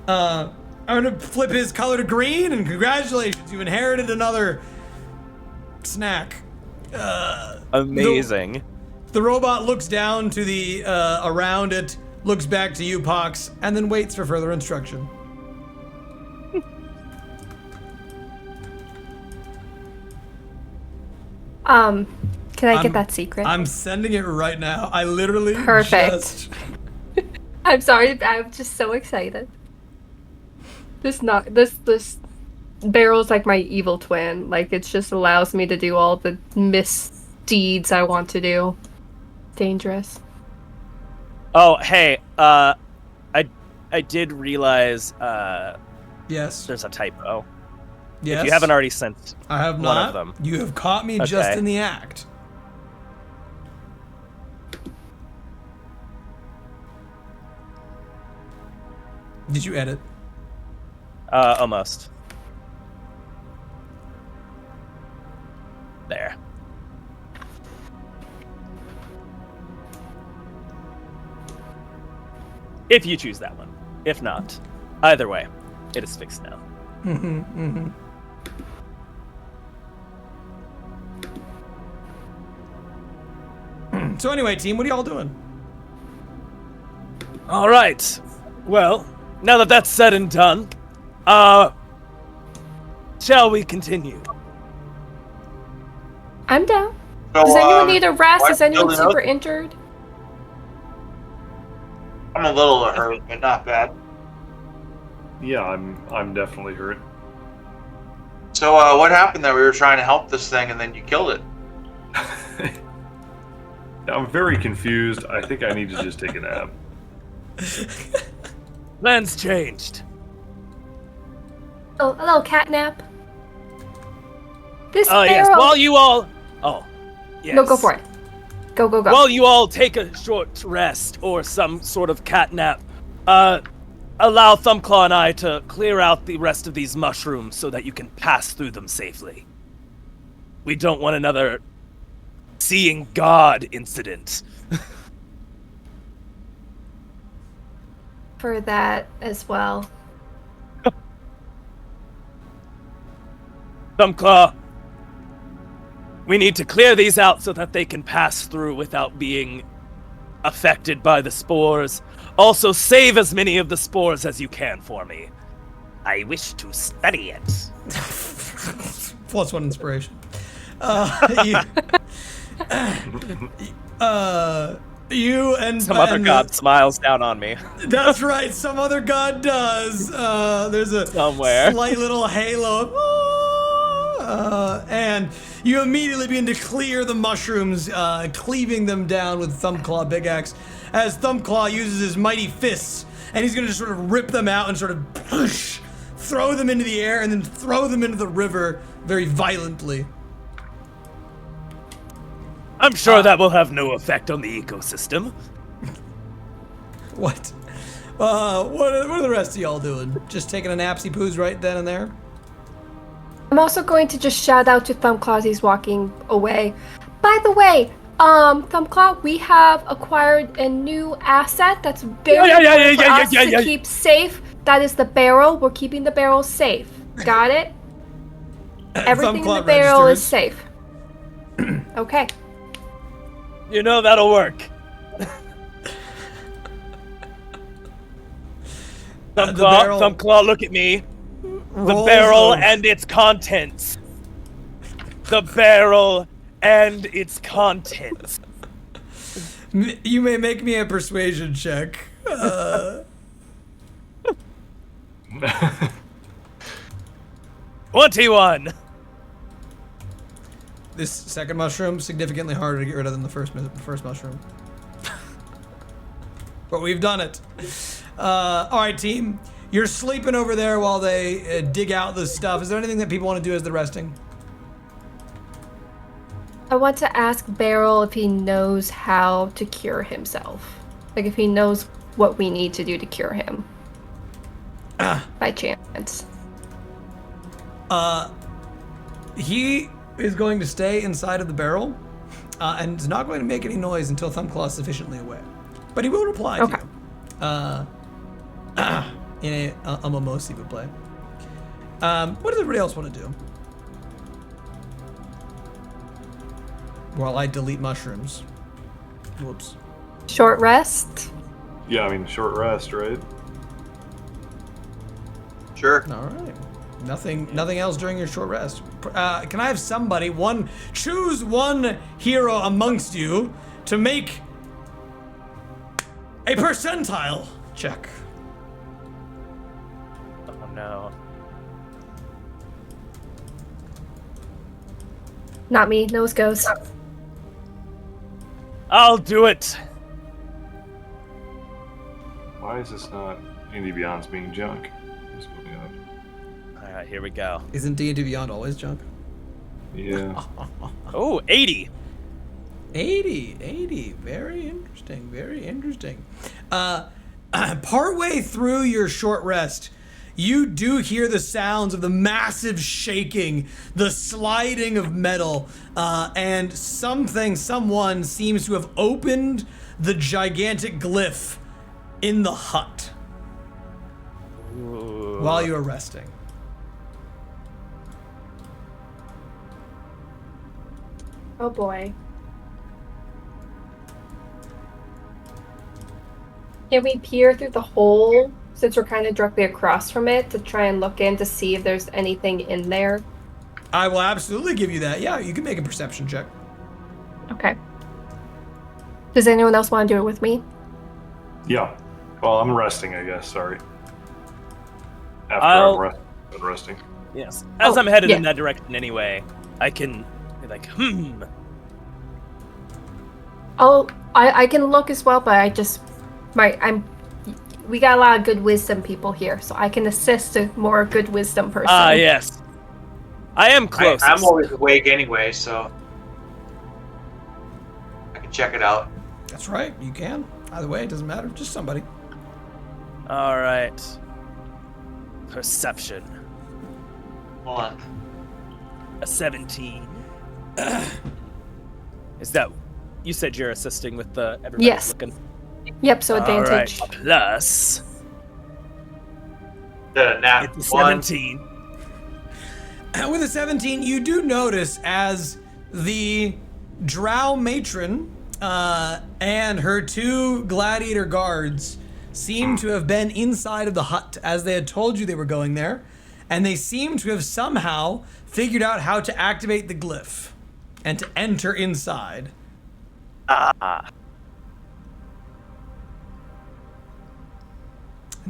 I'm gonna flip his color to green, and congratulations, you inherited another snack. Amazing. The robot looks down to the around it, looks back to you, Pox, and then waits for further instruction. Can I get that secret? I'm sending it right now. I literally Perfect. just... I'm sorry, I'm just so excited. This Barrel's like my evil twin. Like, it just allows me to do all the misdeeds I want to do. Dangerous. Oh, hey, I did realize Yes. there's a typo. Yes. If you haven't already sent I have one not. of them. You have caught me just Okay. in the act. Did you edit? Almost. There. If you choose that one. If not, either way, it is fixed now. So anyway, team, what are y'all doing? All right. Well, now that that's said and done, shall we continue? I'm down. So, Does anyone need a rest? why Is anyone building super up? injured? I'm a little hurt, but not bad. Yeah, I'm definitely hurt. So, what happened there? We were trying to help this thing, and then you killed it. I'm very confused. I think I need to just take a nap. Plans changed. Oh, a little cat nap. This Yes. barrel. While you all. Oh. Yes. No, go for it. Go, go, go. While you all take a short rest or some sort of cat nap, allow Thumbclaw and I to clear out the rest of these mushrooms so that you can pass through them safely. We don't want another seeing God incident. For that as well. Thumbclaw, we need to clear these out so that they can pass through without being affected by the spores. Also, save as many of the spores as you can for me. I wish to study it. +1 inspiration. You and Some other god smiles down on me. That's right. Some other god does. There's a Somewhere. slight little halo of, and you immediately begin to clear the mushrooms, cleaving them down with Thumbclaw Big Axe, as Thumbclaw uses his mighty fists, and he's gonna just sort of rip them out and sort of push, throw them into the air, and then throw them into the river very violently. I'm sure that will have no effect on the ecosystem. What? What are the rest of y'all doing? Just taking a napsy poos right then and there? I'm also going to just shout out to Thumbclaw as he's walking away. By the way, Thumbclaw, we have acquired a new asset that's very important for us to keep safe. That is the barrel. We're keeping the barrel safe. Got it? Everything in the Thumbclaw barrel is registers. safe. Okay. You know that'll work. Thumbclaw, look at me. The barrel and its contents. The barrel and its contents. You may make me a persuasion check. 21. This second mushroom, significantly harder to get rid of than the first mushroom. But we've done it. All right, team. You're sleeping over there while they dig out the stuff. Is there anything that people want to do as they're resting? I want to ask Beryl if he knows how to cure himself. Like, if he knows what we need to do to cure him. By chance. He is going to stay inside of the barrel and is not going to make any noise until Thumbclaw is sufficiently aware. But he will reply to you. In a mimosa would play. What does everybody else want to do? While I delete mushrooms. Whoops. Short rest? Yeah, I mean, short rest, right? Sure. All right. Nothing else during your short rest. Can I have somebody, choose one hero amongst you to make a percentile check? Oh no. Not me. Nose goes. I'll do it. Why is this not Indie Beyond's being junk? What's going on? Alright, here we go. Isn't D&D Beyond always junk? Yeah. Oh, 80. 80. Very interesting. Very interesting. Partway through your short rest, you do hear the sounds of the massive shaking, the sliding of metal, and someone seems to have opened the gigantic glyph in the hut while you are resting. Oh boy. Can we peer through the hole, since we're kind of directly across from it, to try and look in to see if there's anything in there? I will absolutely give you that. Yeah, you can make a perception check. Okay. Does anyone else want to do it with me? Yeah. Well, I'm resting, I guess. Sorry. After I'm resting. Yes. As Oh, I'm headed yeah. in that direction anyway, I can be like, I can look as well, but we got a lot of good wisdom people here, so I can assist a more good wisdom person. Ah, yes. I am close. I'm always awake anyway, so I can check it out. That's right, you can. Either way, it doesn't matter. Just somebody. All right. Perception. Hold on. A 17. Is that... You said you're assisting with the... Everybody's Yes. looking. Yep, so All right. advantage. Plus... The nat It's a 1. 17. With a 17, you do notice as the drow matron and her 2 gladiator guards seem to have been inside of the hut as they had told you they were going there, and they seem to have somehow figured out how to activate the glyph and to enter inside. Ah.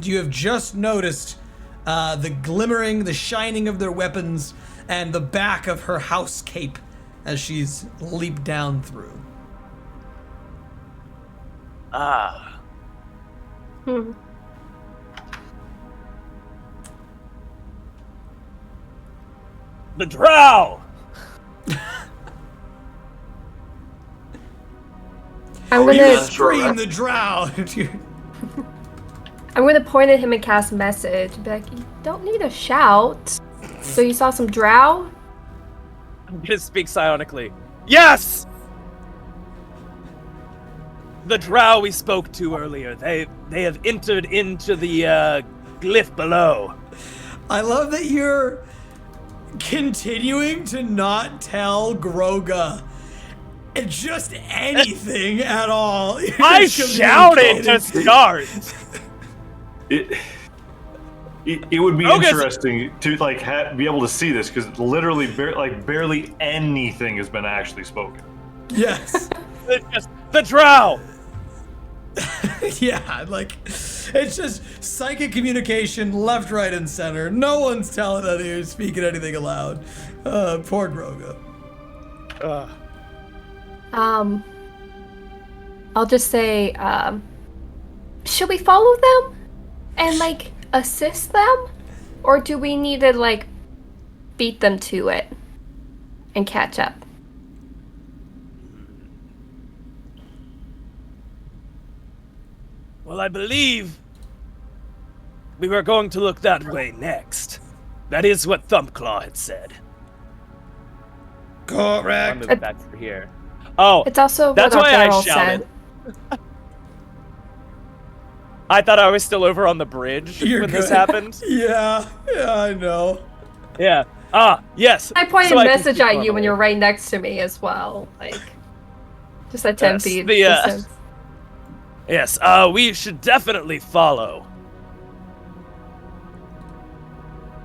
You have just noticed the glimmering, the shining of their weapons, and the back of her house cape as she's leaped down through. Ah. Hmm. The drow! I'm you gonna done? Scream the drow! I'm gonna point at him and cast message. Be like, you don't need a shout. So you saw some drow? I'm gonna speak psionically. Yes! The drow we spoke to earlier, they have entered into the glyph below. I love that you're continuing to not tell Ghroga just anything at all. You're I just shouted to communicating. start! It would be Roga's- interesting to be able to see this because literally barely anything has been actually spoken. Yes. The drow! Yeah, like, it's just psychic communication left, right, and center. No one's telling any or speaking anything aloud. Poor Ghroga. I'll just say, should we follow them and assist them, or do we need to beat them to it and catch up? Well, I believe we were going to look that way next. That is what Thumpclaw had said. I'll Correct. move back through here. Oh, It's also that's what our why I barrel shouted. said. I thought I was still over on the bridge You're when this good. happened. Yeah, I know. Yeah. Ah, yes. I pointed So a can message speak at you when normally. you're right next to me as well. Just at 10 Yes, feet the, distance. Yes, we should definitely follow.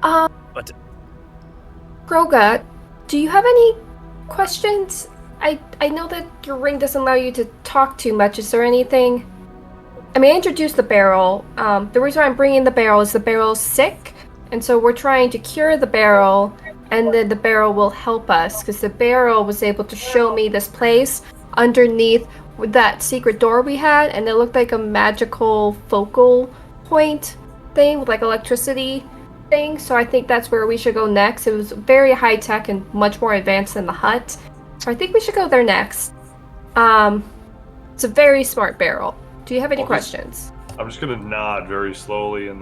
But Ghroga, do you have any questions? I know that your ring doesn't allow you to talk too much. Is there anything? I mean, I introduced the barrel. The reason I'm bringing the barrel is the barrel's sick, and so we're trying to cure the barrel, and then the barrel will help us, because the barrel was able to show me this place underneath that secret door we had, and it looked like a magical focal point thing with electricity thing, so I think that's where we should go next. It was very high tech and much more advanced than the hut, so I think we should go there next. It's a very smart barrel. Do you have any Okay. questions? I'm just gonna nod very slowly and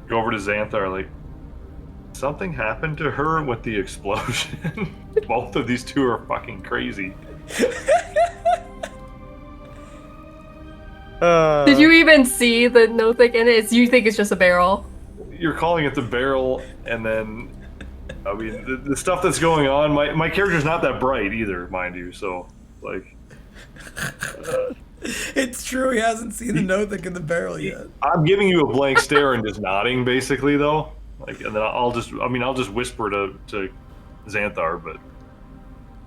go over to Xanthar. Something happened to her with the explosion. Both of these two are fucking crazy. Did you even see the Nothic in it? You think it's just a barrel? You're calling it the barrel, and then I mean the stuff that's going on. My character's not that bright either, mind you. So It's true. He hasn't seen the Nothic in the barrel yet. I'm giving you a blank stare and just nodding, basically, though. Like, and then I'll just whisper to Xanthar, but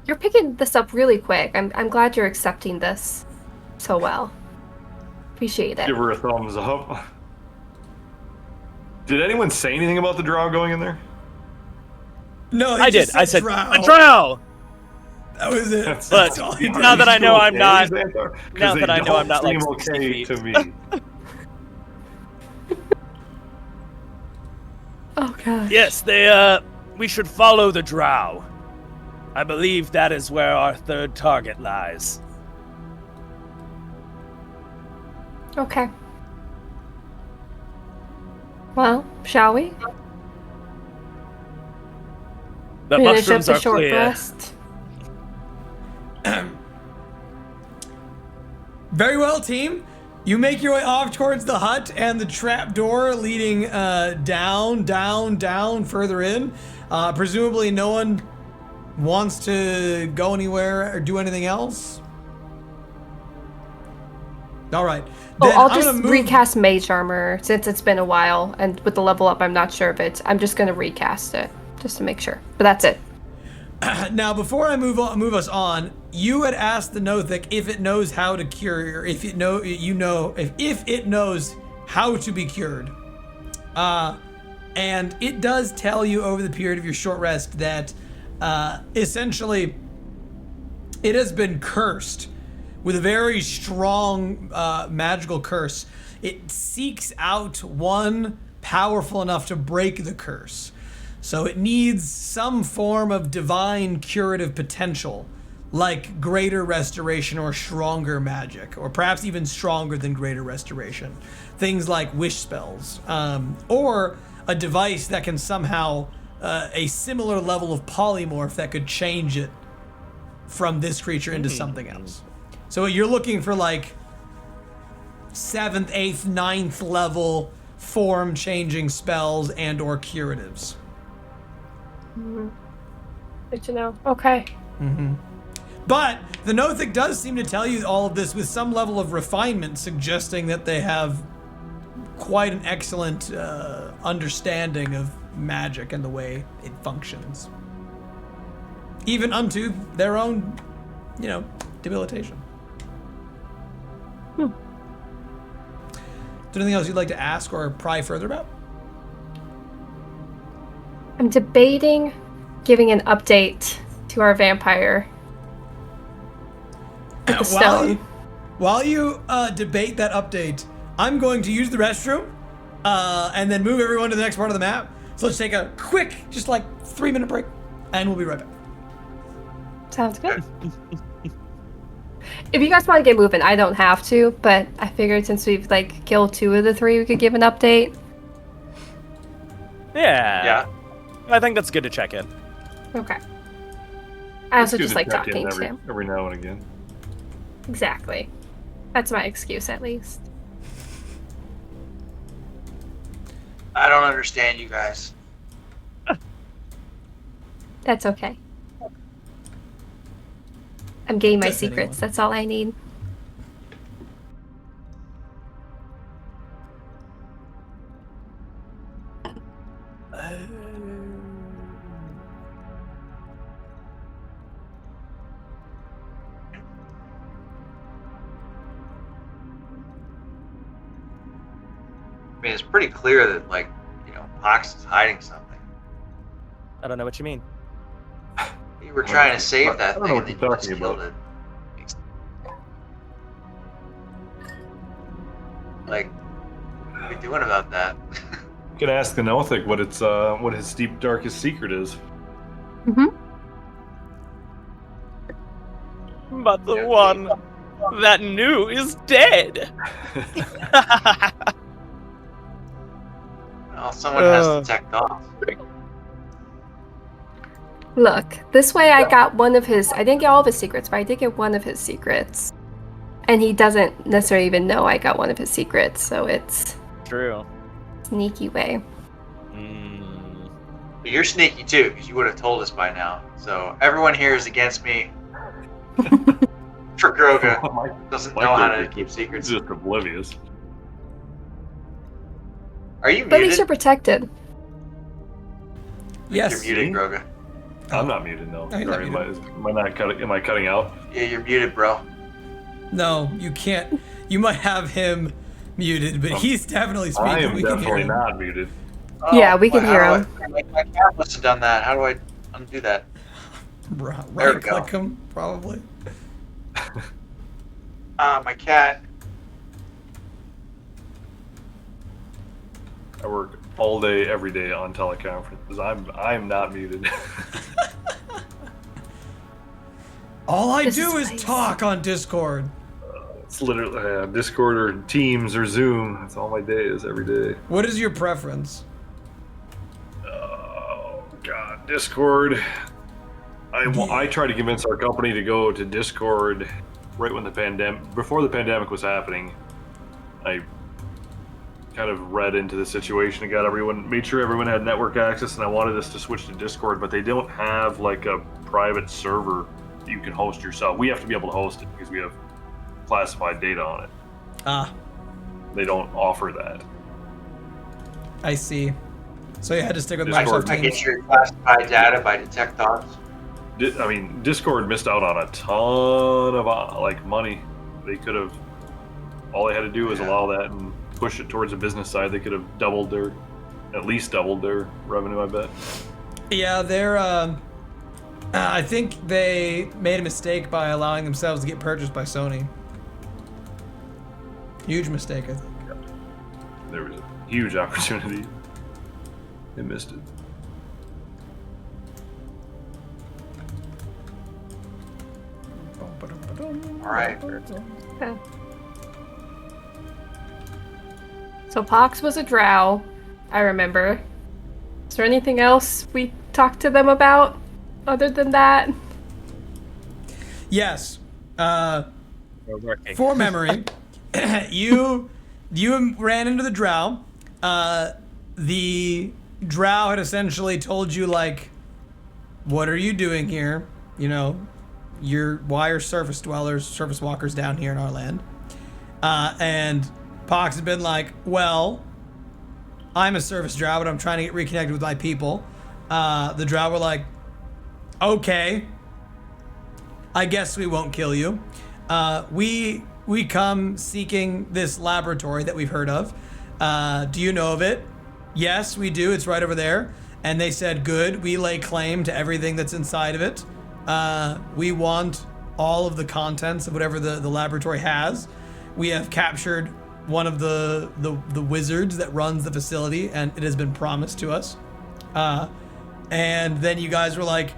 You're picking this up really quick. I'm glad you're accepting this so well. Appreciate it. give her a thumbs up. Did anyone say anything about the drow going in there? No, he I just did. I said, drow. a drow! That was it. But That's all he did. now that I know I'm not- Xanthar? 'Cause now they that I know I'm not, don't like, seem 60 okay feet. to me. Oh god. Yes, we should follow the drow. I believe that is where our third target lies. Okay. Well, shall we? The Finish up mushrooms the are short clear. rest. Very well, team. You make your way off towards the hut and the trap door leading down, further in. Presumably no one wants to go anywhere or do anything else. All right. Oh, Then I'll I'm just gonna move- recast Mage Armor since it's been a while, and with the level up, I'm not sure if it's. I'm just gonna recast it just to make sure. But that's it. Now, before I move us on, you had asked the Nothic if it knows how to cure, or if it if it knows how to be cured. And it does tell you over the period of your short rest that essentially it has been cursed with a very strong magical curse. It seeks out one powerful enough to break the curse. So it needs some form of divine curative potential, like greater restoration or stronger magic, or perhaps even stronger than greater restoration. Things like wish spells, or a device that can somehow, a similar level of polymorph that could change it from this creature into something else. So you're looking for like 7th, 8th, 9th level form changing spells and or curatives. Good to know. Okay. But the Nothic does seem to tell you all of this with some level of refinement, suggesting that they have quite an excellent understanding of magic and the way it functions. Even unto their own, debilitation. Is there anything else you'd like to ask or pry further about? I'm debating giving an update to our vampire. With the stone. While you debate that update, I'm going to use the restroom and then move everyone to the next part of the map. So let's take a quick, just like 3-minute break, and we'll be right back. Sounds good. If you guys want to get moving, I don't have to, but I figured since we've killed 2 of the 3, we could give an update. Yeah. I think that's good to check in. Okay. I also It's just good like to check in talking to him. every now and again. Exactly. That's my excuse, at least. I don't understand you guys. That's okay. I'm getting my Does secrets. anyone? That's all I need. I mean, it's pretty clear that, Pox is hiding something. I don't know what you mean. You were trying to save that I don't thing know and what then you're you just talking killed about. it. What are you doing about that? You can ask the Nothic what his deep darkest secret is. But the Yeah, one that knew is dead. Well, someone has to tech off. Look, this way I got one of his. I didn't get all of his secrets, but I did get one of his secrets. And he doesn't necessarily even know I got one of his secrets, so it's True. sneaky way. But you're sneaky too, because you would have told us by now. So everyone here is against me. For Ghroga. Mike Doesn't know how to Ghroga keep is secrets. just oblivious. Are you But at least muted? you're protected. Yes. You're muted, Me? Ghroga. I'm not muted, no. No, he's not Or muted. am I not cutting? Am I cutting out? Yeah, you're muted, bro. No, you can't. You might have him muted, but he's definitely speaking. I am We can hear definitely him. not muted. Yeah, we can how hear do him. My cat must have done that. How do I undo that? There we Right go. click him, probably. My cat. I work all day, every day on teleconferences. I'm not muted. All I This do is is nice. talk on Discord. It's literally Discord or Teams or Zoom. That's all my day is every day. What is your preference? Oh God, Discord. I tried to convince our company to go to Discord right when before the pandemic was happening. I kind of read into the situation and made sure everyone had network access, and I wanted us to switch to Discord, but they don't have like a private server that you can host yourself. We have to be able to host it because we have classified data on it. Ah, They don't offer that. I see. So you had to stick with Discord. Microsoft I Teams. get your classified data by Detect Thoughts. Discord missed out on a ton of money. They could have. All they had to do was allow that and push it towards the business side. They could have at least doubled their revenue. I bet. Yeah, they're. I think they made a mistake by allowing themselves to get purchased by Sony. Huge mistake, I think. There was a huge opportunity. They missed it. All right. Okay. So Pox was a drow, I remember. Is there anything else we talked to them about other than that? Yes. We're working. For memory, you ran into the drow. The drow had essentially told you, like, what are you doing here? You know, why are surface dwellers, surface walkers down here in our land? And Pox has been like, well, I'm a surface drow, but I'm trying to get reconnected with my people. The drow were like, okay, I guess we won't kill you. We come seeking this laboratory that we've heard of. Do you know of it? Yes, we do. It's right over there. And they said, good. We lay claim to everything that's inside of it. We want all of the contents of whatever the laboratory has. We have captured one of the wizards that runs the facility, and it has been promised to us. And then you guys were like,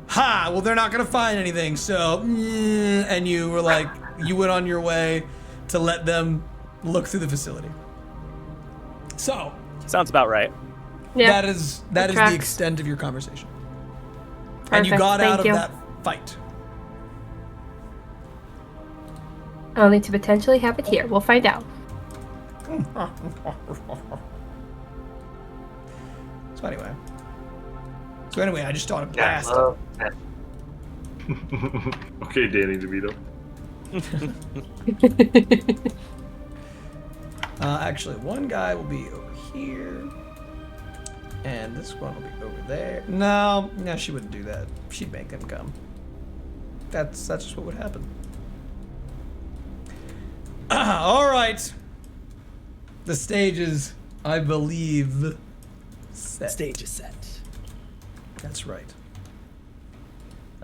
ha, well, they're not going to find anything. So, and you were like, you went on your way to let them look through the facility. So, Sounds about right. that is the tracks. extent of your conversation. And you Perfect, got out thank of you. that fight. Only to potentially have it here. We'll find out. So anyway, I just thought of Yeah, blast. love that. Okay, Danny DeVito. Actually, one guy will be over here, and this one will be over there. No, she wouldn't do that. She'd make them come. That's just what would happen. All right. The stage is, I believe, set. Stage is set. That's right.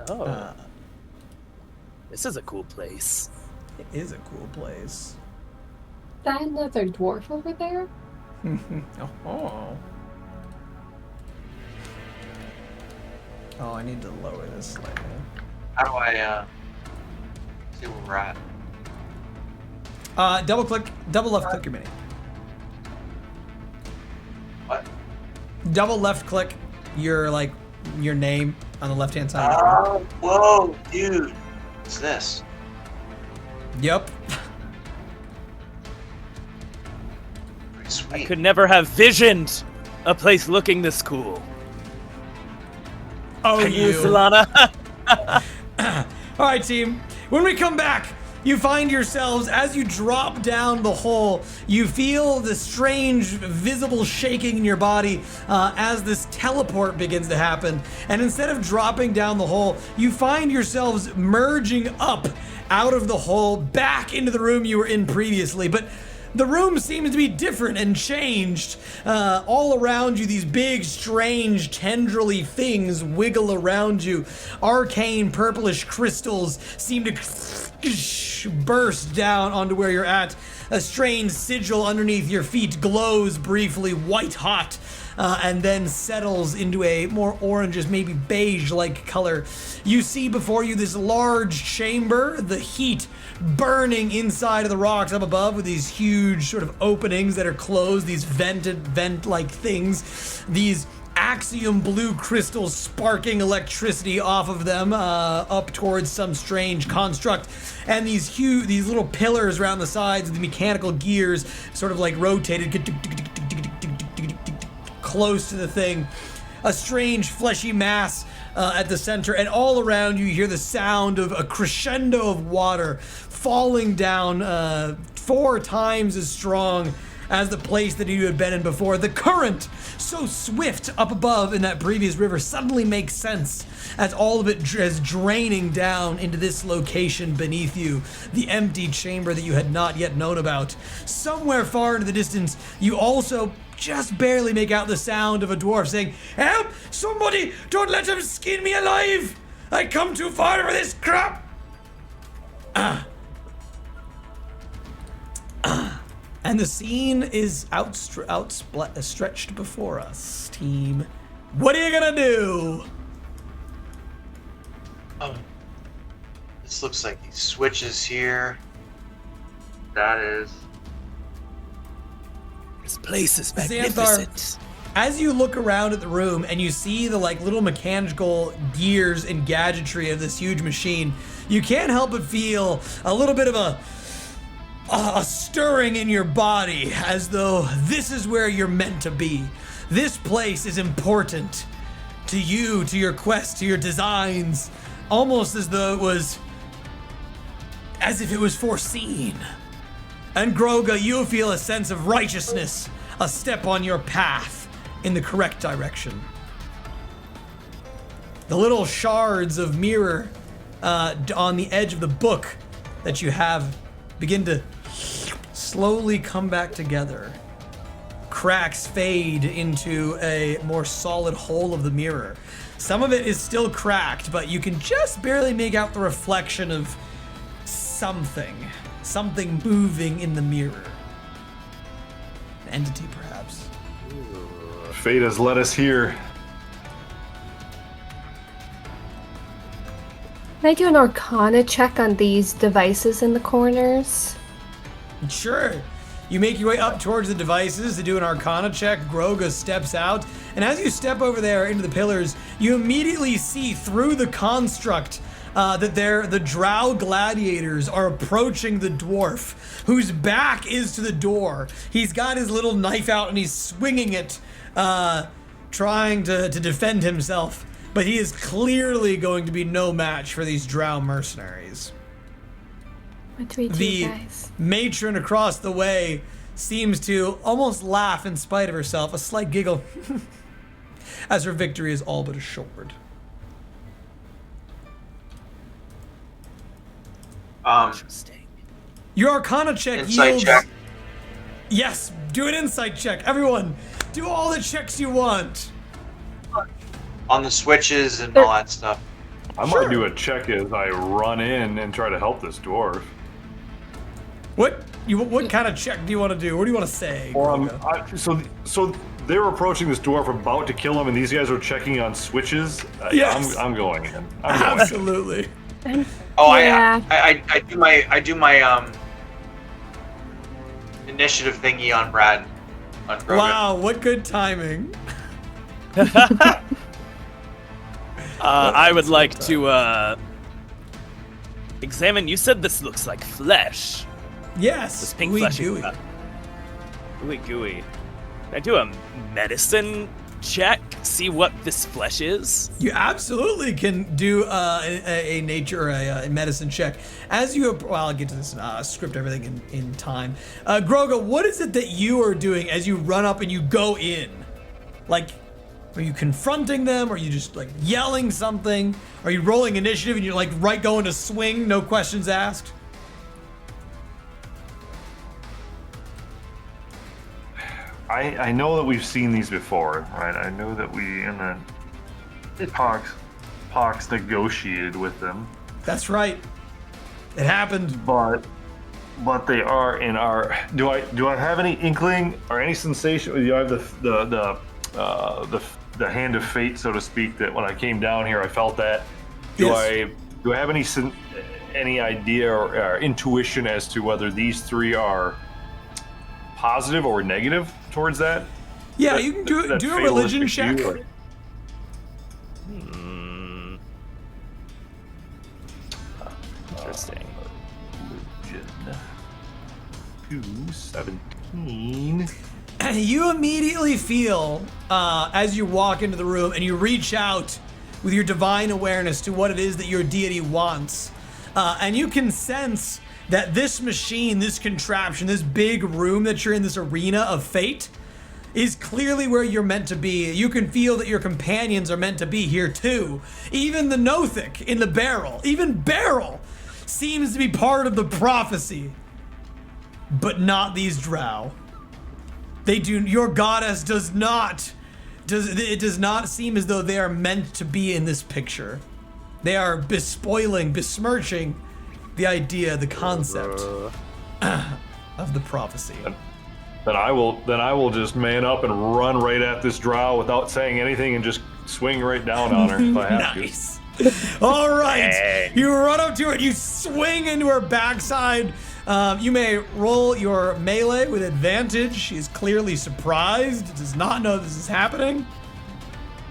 Oh, this is a cool place. It is a cool place. That another dwarf over there? Oh. Oh, I need to lower this slightly. How do I see where we're at? Double left click your mini. What? Double left click your name on the left hand side. Of the Oh, whoa, dude. What's this? screen. Yep. Pretty sweet. Could never have visioned a place looking this cool. Oh, Can you, you. Solana? All right, team. When we come back, you find yourselves, as you drop down the hole, you feel the strange visible shaking in your body as this teleport begins to happen. And instead of dropping down the hole, you find yourselves merging up out of the hole back into the room you were in previously. But the room seems to be different and changed. All around you, these big, strange, tendrily things wiggle around you. Arcane, purplish crystals seem to burst down onto where you're at. A strange sigil underneath your feet glows briefly, white hot, and then settles into a more orangish, maybe beige-like color. You see before you this large chamber, the heat burning inside of the rocks up above with these huge sort of openings that are closed, these vent-like things, these axiom blue crystals sparking electricity off of them up towards some strange construct, and these little pillars around the sides of the mechanical gears sort of like rotated close to the thing. A strange fleshy mass at the center, and all around you hear the sound of a crescendo of water falling down 4 times as strong as the place that you had been in before. The current, so swift up above in that previous river, suddenly makes sense as all of it is draining down into this location beneath you, the empty chamber that you had not yet known about. Somewhere far into the distance, you also just barely make out the sound of a dwarf saying, "Help! Somebody! Don't let him skin me alive! I come too far for this crap!" And the scene is outstretched before us, team. What are you gonna do? This looks like these switches here. That is. This place is Xanthar, magnificent. as you look around at the room and you see the like little mechanical gears and gadgetry of this huge machine, you can't help but feel a little bit of a stirring in your body, as though this is where you're meant to be. This place is important to you, to your quest, to your designs, almost as though it was, as if it was foreseen. And Ghroga, you feel a sense of righteousness, a step on your path in the correct direction. The little shards of mirror on the edge of the book that you have begin to slowly come back together. Cracks fade into a more solid hole of the mirror. Some of it is still cracked, but you can just barely make out the reflection of something moving in the mirror. An entity, perhaps. Fate has led us here. Can I do an Arcana check on these devices in the corners? Sure. You make your way up towards the devices to do an Arcana check. Ghroga steps out, and as you step over there into the pillars, you immediately see through the construct that the drow gladiators are approaching the dwarf, whose back is to the door. He's got his little knife out and he's swinging it, trying to defend himself. But he is clearly going to be no match for these drow mercenaries. What do we do, The guys? matron across the way seems to almost laugh in spite of herself, a slight giggle, as her victory is all but assured. Interesting. Your Arcana check Insight yields... check. Yes, do an insight check. Everyone, do all the checks you want. On the switches and all that stuff. I Sure. might do a check as I run in and try to help this dwarf. What kind of check do you want to do? What do you want to say? Ghroga? So they were approaching this dwarf, about to kill him, and these guys are checking on switches. Yes. I'm going in. I'm going in. Absolutely. Oh, Yeah. I do my initiative thingy on Brad. On Ghroga. Wow, what good timing. I would like to examine. You said this looks like flesh. Yes, This pink gooey fleshy gooey. Gooey gooey. Can I do a medicine check, see what this flesh is? You absolutely can do a nature or a medicine check. As you, well, I'll get to this script everything in time. Ghroga, what is it that you are doing as you run up and you go in? Like, are you confronting them? Are you just like yelling something? Are you rolling initiative and you're like right going to swing, no questions asked? I know that we've seen these before, right? I know that we in the Pox negotiated with them. That's right. It happened. But they are in our. Do I have any inkling or any sensation? Do I have the hand of fate, so to speak, that when I came down here I felt that? Do I have any idea or intuition as to whether these three are positive or negative towards that? Yeah, you can do a religion check. Interesting. Religion. 17. You immediately feel, as you walk into the room and you reach out with your divine awareness to what it is that your deity wants, and you can sense that this machine, this contraption, this big room that you're in, this arena of fate, is clearly where you're meant to be. You can feel that your companions are meant to be here too. Even the Nothic in the barrel, even Beryl, seems to be part of the prophecy, but not these drow. They do. Your goddess does not seem as though they are meant to be in this picture. They are besmirching the idea, the concept of the prophecy. Then I will just man up and run right at this drow without saying anything and just swing right down on her if I have Nice. All right. You run up to her. You swing into her backside. You may roll your melee with advantage. She's clearly surprised. Does not know this is happening.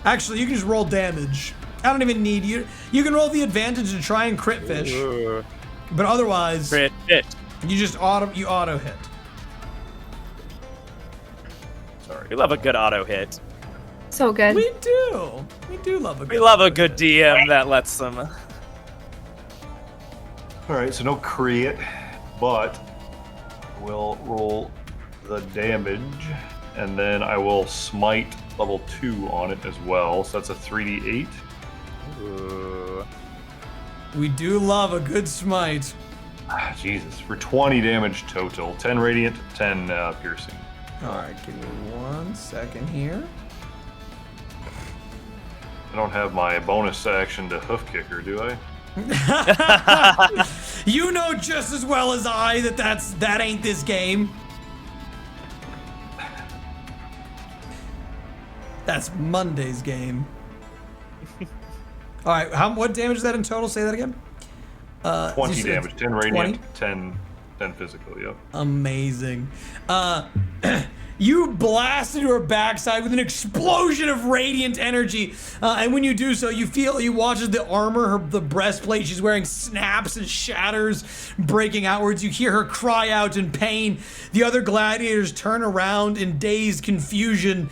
Actually, you can just roll damage. I don't even need you. You can roll the advantage to try and crit fish. But otherwise, Crit hit. you just auto hit. Sorry. We love a good auto hit. So good. We do. We do love a good We love a good DM that lets them. All right, so no crit, but we'll roll the damage, and then I will smite level 2 on it as well. So that's a 3d8. We do love a good smite. Jesus, for 20 damage total. 10 radiant, 10 piercing. All right, give me 1 second here. I don't have my bonus action to hoof kicker, do I? You know just as well as I that ain't this game. That's Monday's game. All right, what damage is that in total? Say that again. 20 damage, 10 radiant, 20? 10 physical, yep. Amazing. You blast into her backside with an explosion of radiant energy, and when you do so, you watch as the armor, the breastplate she's wearing snaps and shatters, breaking outwards. You hear her cry out in pain. The other gladiators turn around in dazed confusion,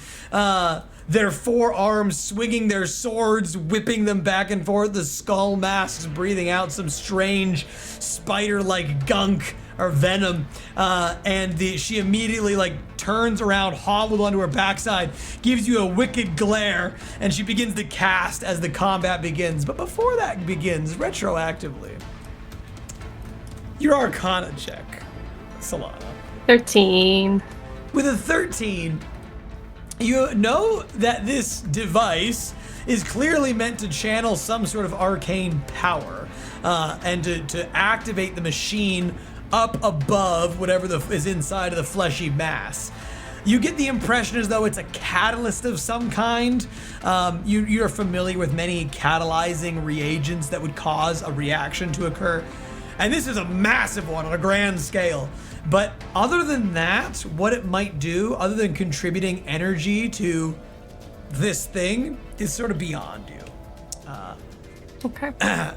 their forearms swinging their swords, whipping them back and forth, the skull masks breathing out some strange spider-like gunk or venom, and she immediately turns around, hobbled onto her backside, gives you a wicked glare, and she begins to cast as the combat begins. But before that begins, retroactively, your Arcana check, Solana. 13. With a 13, you know that this device is clearly meant to channel some sort of arcane power, and to activate the machine up above whatever is inside of the fleshy mass. You get the impression as though it's a catalyst of some kind. You're familiar with many catalyzing reagents that would cause a reaction to occur. And this is a massive one on a grand scale. But other than that, what it might do, other than contributing energy to this thing, is sort of beyond you. Okay.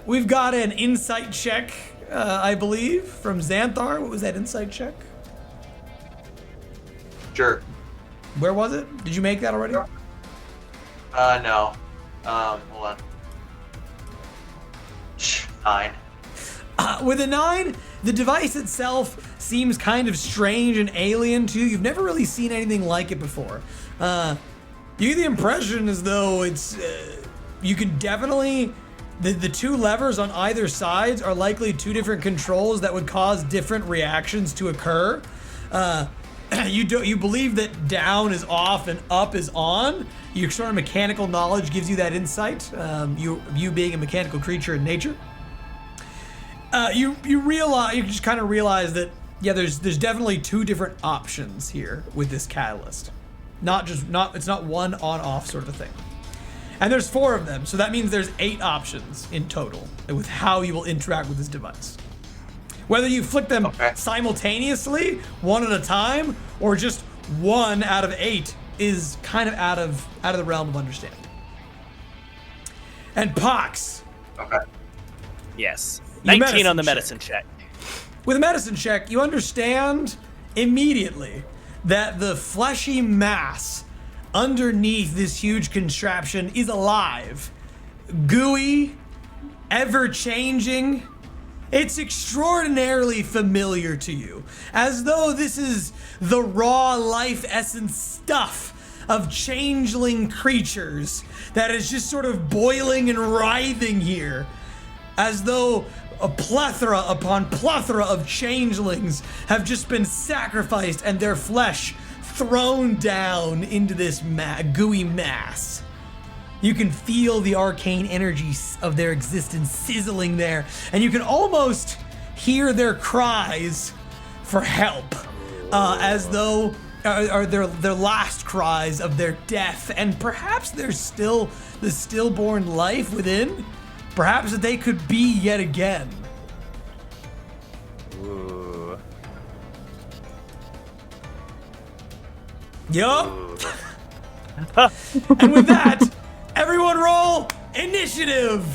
We've got an insight check, I believe, from Xanthar. What was that insight check? Sure. Where was it? Did you make that already? No. Hold on. 9. With a 9, the device itself seems kind of strange and alien to you. You've never really seen anything like it before. You get the impression as though it's, you can definitely, the 2 levers on either side are likely 2 different controls that would cause different reactions to occur. You believe that down is off and up is on. Your sort of mechanical knowledge gives you that insight. You being a mechanical creature in nature. You just kind of realize that there's definitely 2 different options here with this catalyst. It's not one on-off sort of a thing. And there's 4 of them, so that means there's 8 options in total with how you will interact with this device. Whether you flick them simultaneously, one at a time, or just 1 out of 8 is kind of out of the realm of understanding. And Pox. Okay. Yes. 19 on the medicine check. With a medicine check, you understand immediately that the fleshy mass underneath this huge contraption is alive, gooey, ever-changing. It's extraordinarily familiar to you, as though this is the raw life essence stuff of changeling creatures that is just sort of boiling and writhing here, as though a plethora upon plethora of changelings have just been sacrificed and their flesh thrown down into this gooey mass. You can feel the arcane energy of their existence sizzling there, and you can almost hear their cries for help, as though are their last cries of their death, and perhaps there's still the stillborn life within. Perhaps that they could be yet again. Ooh. Yup. And with that, everyone roll initiative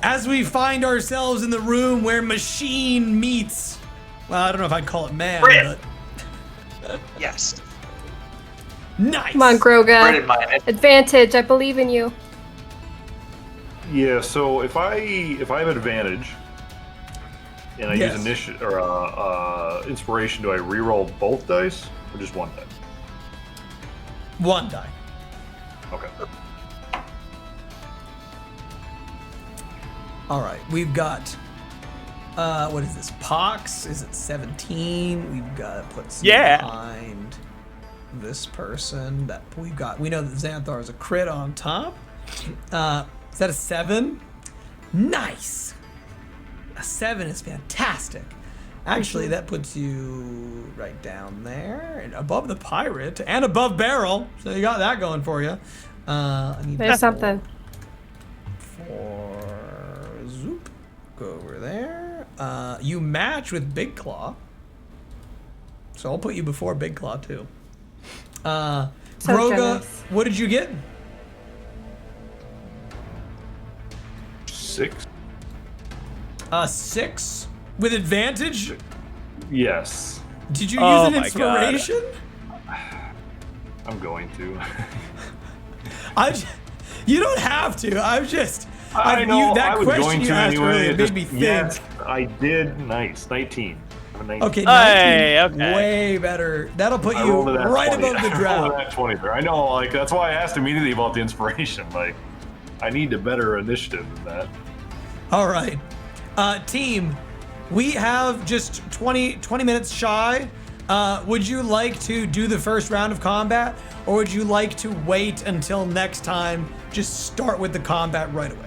as we find ourselves in the room where machine meets, well, I don't know if I'd call it man, but Yes. nice. Come on, Ghroga. Credit mine. Advantage. I believe in you. Yeah, so if I have advantage and I Yes. use initiative or inspiration, do I reroll both dice or just one die? 1 die. Okay. All right, we've got, what is this? Pox is at 17. We've got to put some behind this person. We know that Xanthar is a crit on top. Is that a 7? Nice. A 7 is fantastic. Actually, that puts you right down there and above the pirate and above barrel. So you got that going for you. I need There's something. Zoop. Go over there. You match with Big Claw. So I'll put you before Big Claw too. Ghroga, generous. what did you get? 6? 6 with advantage? Yes. Did you Oh use an my God. inspiration? I'm going to. You don't have to. I know. That I was question going you to asked anyway. earlier It made me just- think. yes, I did. Nice. 19. I have a 19. Okay, 19. Hey, okay. Way better. That'll put I you rolled a nat right 20. above the I rolled ground. a nat 20 there. I know. Like that's why I asked immediately about the inspiration. Like, I need a better initiative than that. All right. Team, we have just 20 minutes shy. Would you like to do the first round of combat, or would you like to wait until next time? Just start with the combat right away.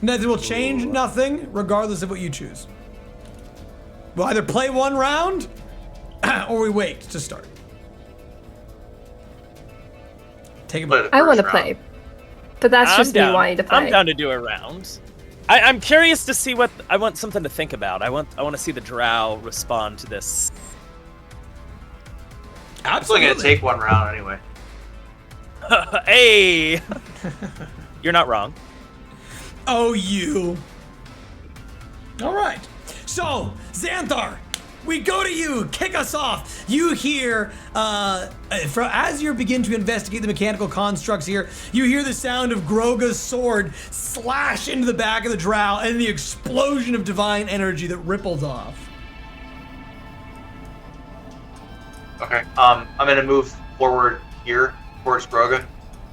Nothing will change nothing, regardless of what you choose. We'll either play one round, or we wait to start. Take a vote. I want to play. But that's just me wanting to play. I'm down to do a round. I'm curious to see what I want. Something to think about. I want to see the drow respond to this. I'm still gonna take 1 round anyway. Hey, you're not wrong. Oh, you. All right. So, Xanthar, we go to you. Kick us off. You hear, as you begin to investigate the mechanical constructs here, you hear the sound of Ghroga's sword slash into the back of the drow and the explosion of divine energy that ripples off. Okay. I'm gonna move forward here towards Ghroga.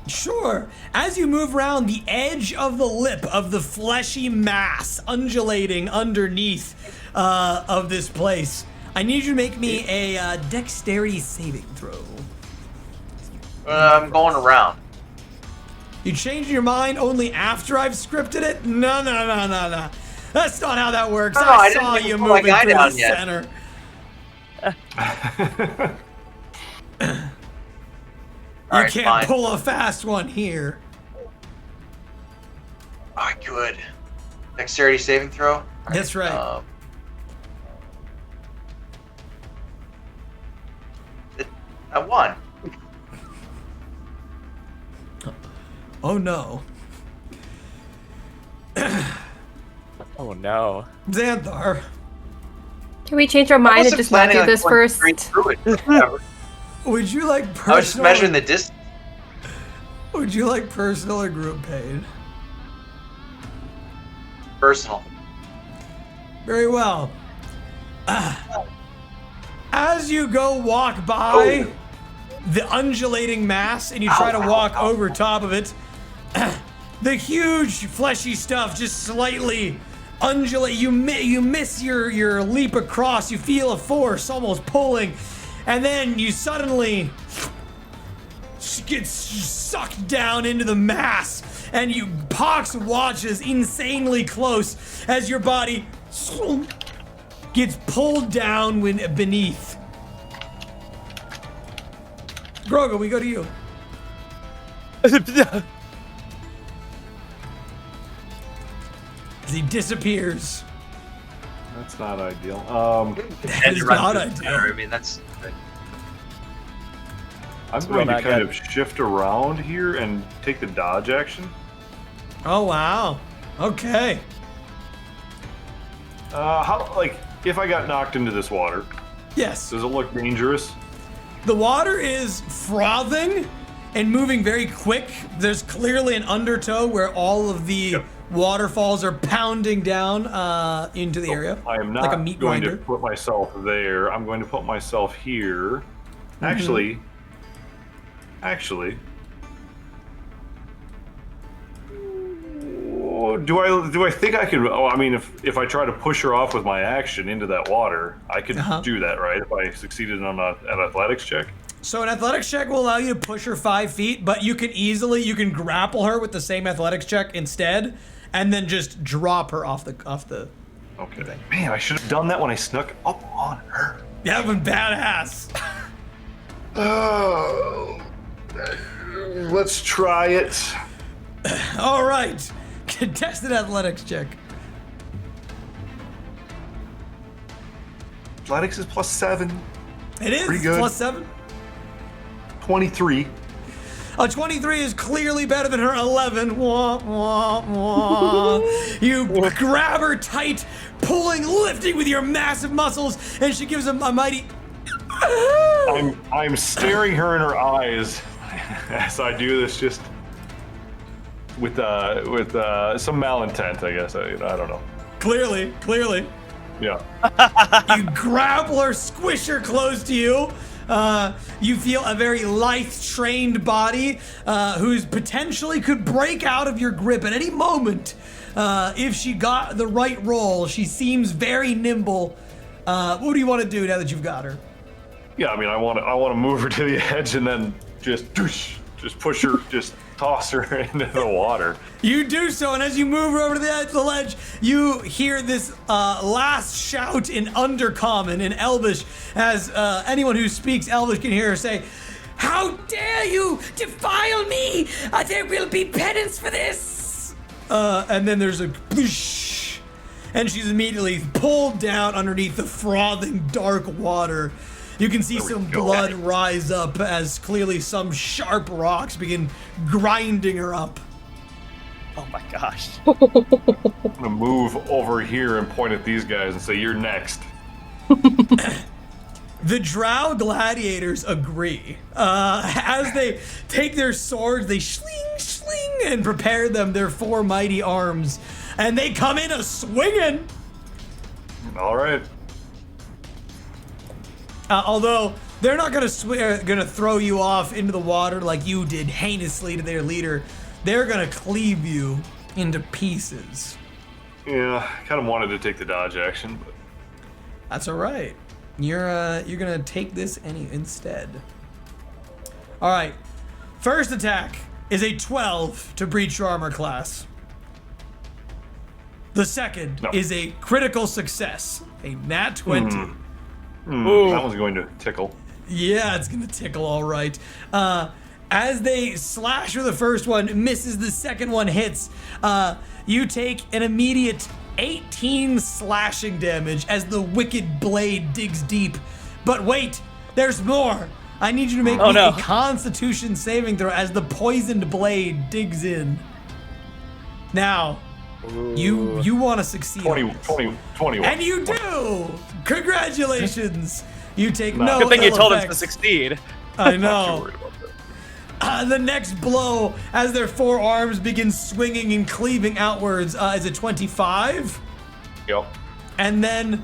Sure. As you move around the edge of the lip of the fleshy mass undulating underneath of this place, I need you to make me a dexterity saving throw. I'm going around. You changed your mind only after I've scripted it? No. That's not how that works. No, I I saw didn't you even put my moving guy through the down yet. center. You Alright, can't fine. pull a fast one here. I could. Dexterity saving throw? That's right. I won. Oh no. Oh no. Xanthar, Can we change our mind and just not do this first? would you like I was just personal? measuring the distance. Would you like personal or group paid? Personal. Very well. As you go walk by the undulating mass and you try to walk over top of it, the huge fleshy stuff just slightly undulate. You miss your leap across. You feel a force almost pulling, and then you suddenly get sucked down into the mass, and Pox watches insanely close as your body gets pulled down beneath. Ghroga, we go to you. As he disappears. That's not ideal. That is not ideal. I mean, that's. I'm going to kind of shift around here and take the dodge action. Oh wow. Okay. If I got knocked into this water, Yes. does it look dangerous? The water is frothing and moving very quick. There's clearly an undertow where all of the waterfalls are pounding down into the area. I am not like a meat going grinder. to put myself there. I'm going to put myself here. Mm-hmm. Actually. Do I think I could? Oh, I mean, if I try to push her off with my action into that water, I could do that, right? If I succeeded on an athletics check. So an athletics check will allow you to push her 5 feet, but you can grapple her with the same athletics check instead, and then just drop her off the. Okay. Man, I should have done that when I snuck up on her. That would been badass. Oh, let's try it. All right, contested athletics check. Athletics is +7. It is Pretty good. +7. 23. A 23 is clearly better than her 11. Wah, wah, wah. You grab her tight, lifting with your massive muscles, and she gives a mighty. I'm staring her in her eyes as I do this, just with some malintent, I guess. I don't know. Clearly. Yeah. You grapple her, squish her close to you. You feel a very lithe, trained body who's potentially could break out of your grip at any moment if she got the right roll. She seems very nimble. What do you want to do now that you've got her? Yeah, I mean, I want to move her to the edge and then just push her, just toss her into the water. You do so, and as you move her over to the edge of the ledge, you hear this last shout in Undercommon, in Elvish, as anyone who speaks Elvish can hear her say, "How dare you defile me! There will be penance for this!" And then there's a whoosh, and she's immediately pulled down underneath the frothing dark water. You can see some blood rise up as clearly some sharp rocks begin grinding her up. Oh my gosh. I'm gonna move over here and point at these guys and say, "You're next." The Drow gladiators agree. As they take their swords, they sling, and prepare their 4 mighty arms. And they come in a-swinging. All right. Although, they're not gonna throw you off into the water like you did heinously to their leader. They're gonna cleave you into pieces. Yeah, kind of wanted to take the dodge action, but That's all right. You're gonna take this instead. All right. First attack is a 12 to breach your armor class. The second is a critical success, a nat 20. that one's going to tickle. Yeah, it's gonna tickle all right. As they slash with the first one, misses, the second one hits. You take an immediate 18 slashing damage as the wicked blade digs deep. But wait, there's more. I need you to make a Constitution saving throw as the poisoned blade digs in. Now, you want to succeed. 21. And you do! Congratulations! You take no Good thing you ill told us effects. to succeed. I Not too know. worried about that. The next blow, as their 4 arms begin swinging and cleaving outwards, is a 25. Yep. And then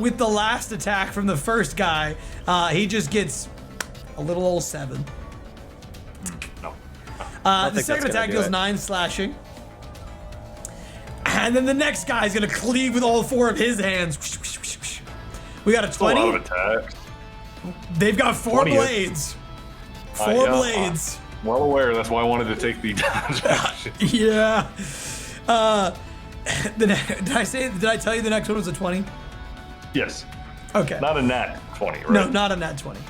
with the last attack from the first guy, he just gets a little old 7. No. The second attack deals 9 slashing. And then the next guy's gonna cleave with all 4 of his hands. We got a 20. A lot of attacks. They've got 4 20 blades. 4 yeah, blades. Well aware. That's why I wanted to take the dodge action. Yeah. Did I tell you the next one was a 20? Yes. Okay. Not a nat 20, right? No, not a nat 20.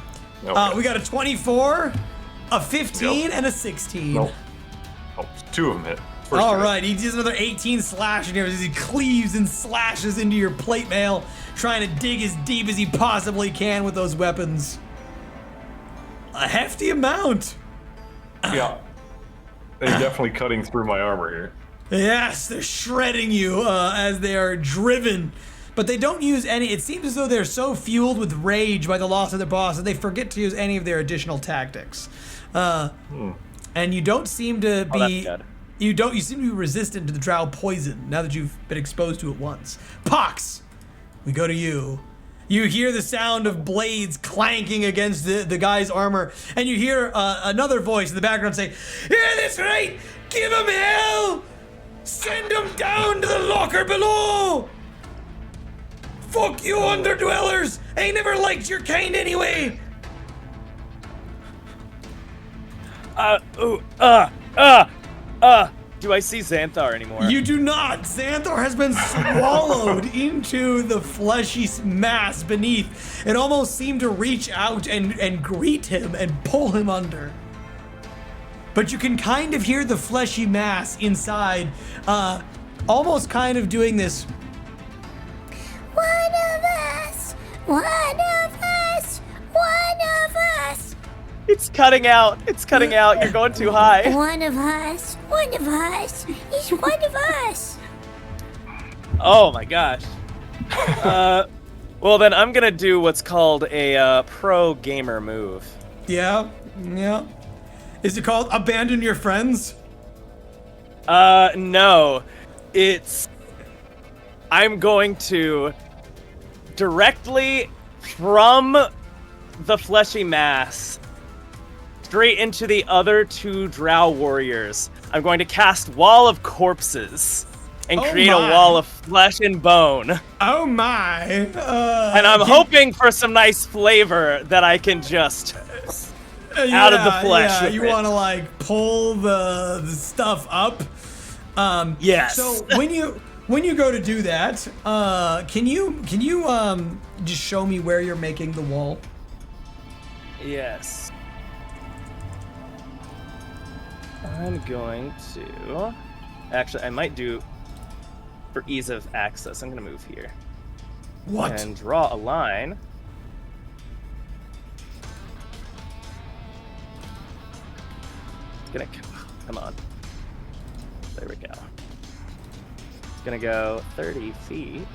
Okay. We got a 24, a 15, and a 16. Nope. Oh, 2 of them hit. First All two hit. right, he does another 18 slashing as he cleaves and slashes into your plate mail, trying to dig as deep as he possibly can with those weapons. A hefty amount. Yeah. They're definitely cutting through my armor here. Yes, they're shredding you as they are driven. But they don't use any. It seems as though they're so fueled with rage by the loss of their boss that they forget to use any of their additional tactics. And you don't seem to be. That's good. You seem to be resistant to the drow poison now that you've been exposed to it once. Pox, we go to you. You hear the sound of blades clanking against the guy's armor, and you hear another voice in the background say, "Hear this right? Give him hell! Send him down to the locker below! Fuck you, underdwellers! I never liked your kind anyway!" Do I see Xanthar anymore? You do not! Xanthar has been swallowed into the fleshy mass beneath. It almost seemed to reach out and greet him and pull him under. But you can kind of hear the fleshy mass inside, almost kind of doing this. One of us! One of us! One of us! It's cutting out. It's cutting out. You're going too high. One of us! One of us! He's one of us! Oh my gosh. Well then I'm gonna do what's called a pro gamer move. Yeah? Is it called Abandon Your Friends? No. I'm going to directly from the fleshy mass straight into the other 2 drow warriors. I'm going to cast Wall of Corpses and create a wall of flesh and bone. Oh my! And I'm hoping for some nice flavor that I can just out of the flesh. Yeah, with you it. want to like pull the stuff up. Yes. So when you go to do that, can you just show me where you're making the wall? Yes. I'm going to... Actually, I might do... For ease of access, I'm going to move here. What? And draw a line. It's gonna... Come on. There we go. It's gonna go 30 feet.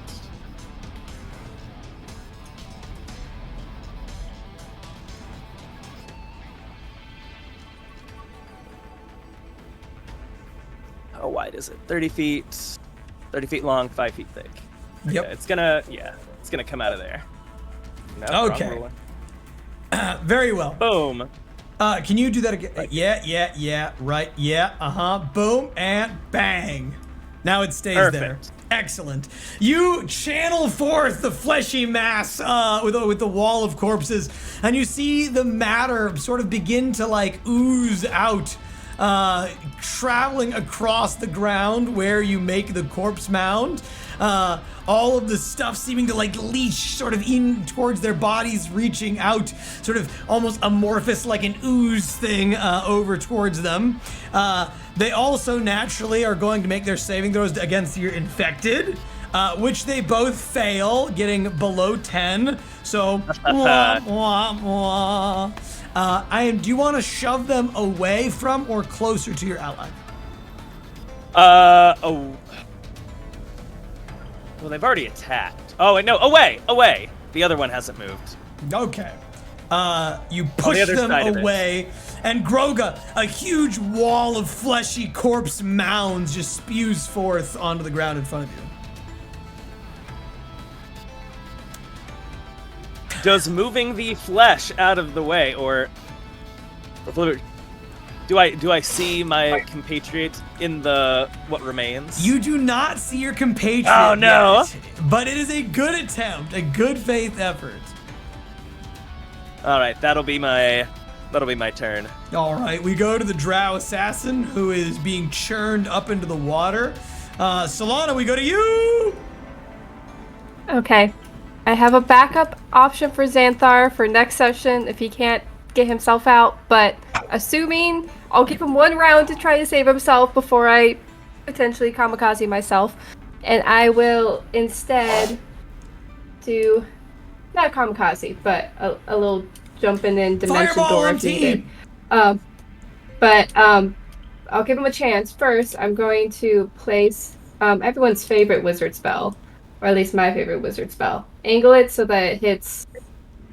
how wide is it? 30 feet. 30 feet long, 5 feet thick. Yep. Okay, it's gonna come out of there. No, Okay. wrong ruler. Very well. Boom. Can you do that again? Yeah, right, boom, and bang. Now it stays there. Perfect. Excellent. You channel forth the fleshy mass with the wall of corpses, and you see the matter sort of begin to like ooze out, traveling across the ground where you make the corpse mound. All of the stuff seeming to like leach sort of in towards their bodies, reaching out, sort of almost amorphous like an ooze thing over towards them. They also naturally are going to make their saving throws against your infected, which they both fail, getting below 10. So, wah, wah, wah. Do you want to shove them away from or closer to your ally? Oh. Well, they've already attacked. Oh, wait, no, away. The other one hasn't moved. Okay. You push other them side of it. away, and Ghroga, a huge wall of fleshy corpse mounds just spews forth onto the ground in front of you. Does moving the flesh out of the way, or do I see my compatriot in the what remains? You do not see your compatriot Oh, no. yet, but it is a good attempt, a good faith effort. All right, that'll be my turn. All right, we go to the drow assassin who is being churned up into the water. Solana, we go to you. Okay. I have a backup option for Xanthar for next session if he can't get himself out, but assuming I'll give him one round to try to save himself before I potentially kamikaze myself, and I will instead do not kamikaze, but a little jumping in dimension Fireball door on if needed. I'll give him a chance. First, I'm going to place everyone's favorite wizard spell, or at least my favorite wizard spell. Angle it so that it hits.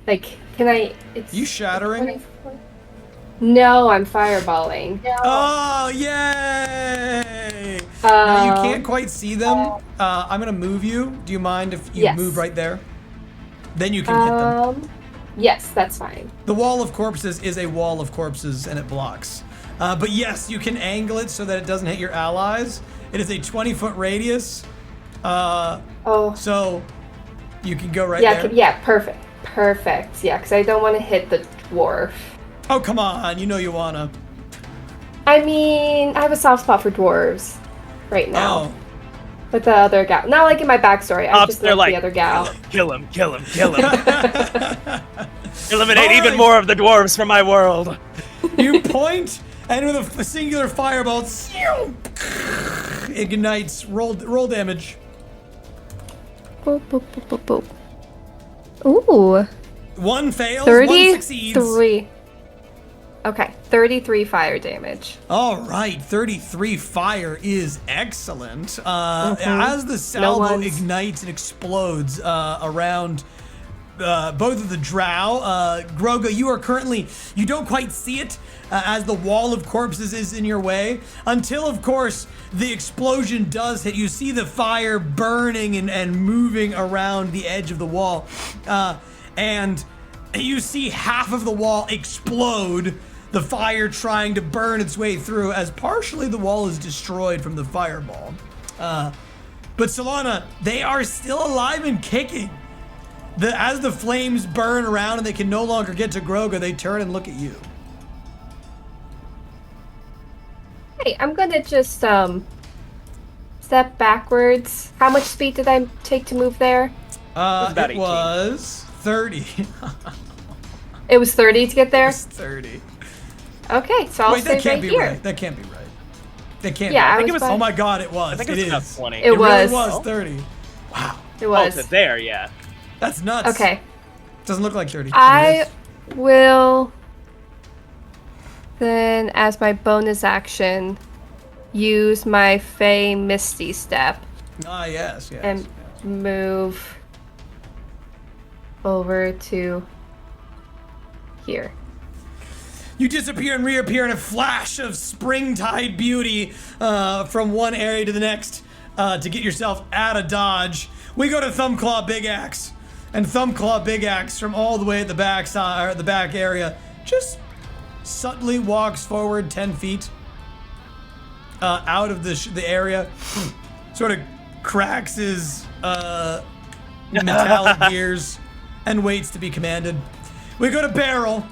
Like, can I? It's You shattering? No, I'm fireballing. Oh, yay! Now you can't quite see them. I'm gonna move you. Do you mind if you Yes. move right there? Then you can hit them. Yes, that's fine. The wall of corpses is a wall of corpses and it blocks. But yes, you can angle it so that it doesn't hit your allies. It is a 20-foot radius. So you can go right there. Yeah, perfect. Perfect. Yeah, because I don't want to hit the dwarf. Oh, come on. You know you wanna. I mean, I have a soft spot for dwarves right now. Oh. But the other gal, not like in my backstory. I just They're like the other gal. Kill him. Eliminate even more of the dwarves from my world. You point, and with a singular fireball, ignites. Roll damage. Boop, boop, boop, boop, boop. Ooh. One fails, one succeeds. 33. Okay, 33 fire damage. All right, 33 fire is excellent. As the salvo ignites and explodes around both of the drow, Ghroga, you don't quite see it as the wall of corpses is in your way, until, of course, the explosion does hit. You see the fire burning and moving around the edge of the wall, and you see half of the wall explode, the fire trying to burn its way through as partially the wall is destroyed from the fireball. But Solana, they are still alive and kicking. As the flames burn around and they can no longer get to Ghroga, they turn and look at you. Hey, I'm gonna just step backwards. How much speed did I take to move there? about It 18. was 30. It was 30 to get there? It's 30. Okay, so I'll Wait, stay that can't right be here. right. That can't be right. That can't Yeah, be. I think it was- Oh my god, it was. I think It it's about is. 20. It was. Really was 30. Wow. It was. Oh, to there, yeah. That's nuts. Okay. Doesn't look like 30. I will then, as my bonus action, use my Fey Misty Step Yes. and move over to here. You disappear and reappear in a flash of springtide beauty from one area to the next to get yourself out of dodge. We go to Thumbclaw Big Axe, and Thumbclaw Big Axe from all the way at the back side, or the back area, just subtly walks forward 10 feet out of the area, sort of cracks his metallic gears, and waits to be commanded. We go to Barrel,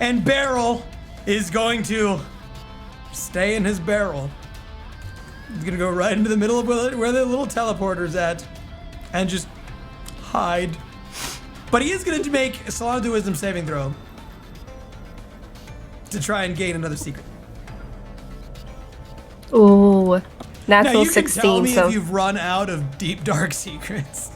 and Barrel is going to stay in his barrel. He's gonna go right into the middle of where the little teleporter's at, and just hide. But he is gonna make Solana do a wisdom saving throw to try and gain another secret. Ooh, natural Now you can 16. tell me So if you've run out of deep dark secrets.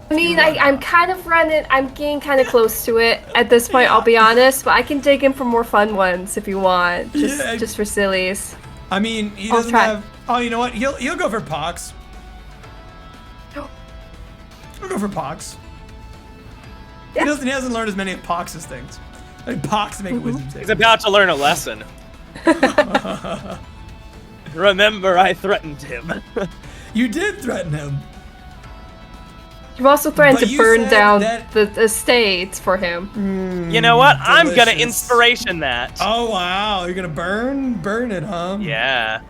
I mean, I'm kind of running. I'm getting kind of close to it at this point. I'll be honest, but I can dig in for more fun ones if you want, just for sillies. I mean, he I'll doesn't try. have. Oh, you know what? He'll go for Pox. He'll go for Pox. Yeah. He hasn't learned as many of Pox's things. I mean, Pox make a wisdom He's save. about to learn a lesson. Remember, I threatened him. You did threaten him. You also threatened But to you burn said down that- the estates for him. You know what? I'm gonna delicious. inspiration that. Oh wow, you're gonna burn it, huh? Yeah.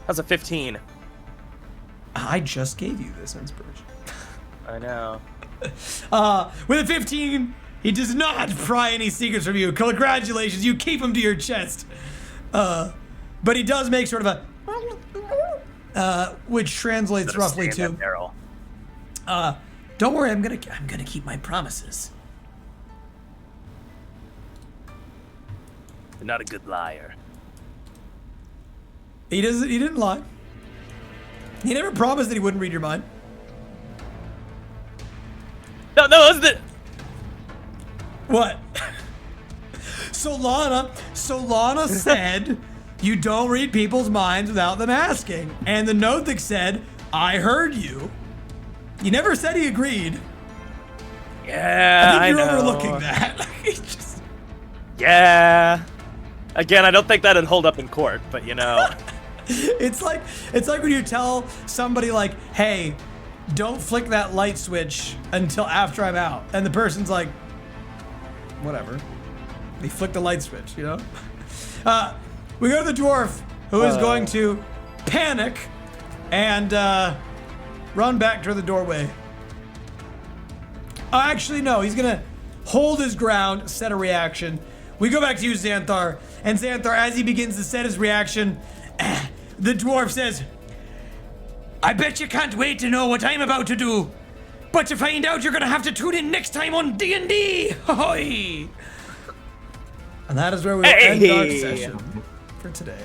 How's a 15? I just gave you this inspiration. I know. With a 15, he does not pry any secrets from you. Congratulations, you keep him to your chest. But he does make sort of a, which translates roughly Stay in that to, barrel. don't worry, I'm gonna keep my promises. You're not a good liar. He didn't lie. He never promised that he wouldn't read your mind. No, that's the. What? Solana said you don't read people's minds without them asking. And the Nothic said, I heard you. You never said he agreed. Yeah, I think you're know. overlooking that. He just- Yeah. Again, I don't think that'd hold up in court, but you know. it's like when you tell somebody like, hey, don't flick that light switch until after I'm out. And the person's like, whatever. They flick the light switch, you know? We go to the dwarf, who is going to panic and run back to the doorway. Actually, no, he's gonna hold his ground, set a reaction. We go back to you, Xanthar. And Xanthar, as he begins to set his reaction, the dwarf says, I bet you can't wait to know what I'm about to do. But to find out, you're gonna have to tune in next time on D&D. Hoy! And that is where we will end our session for today.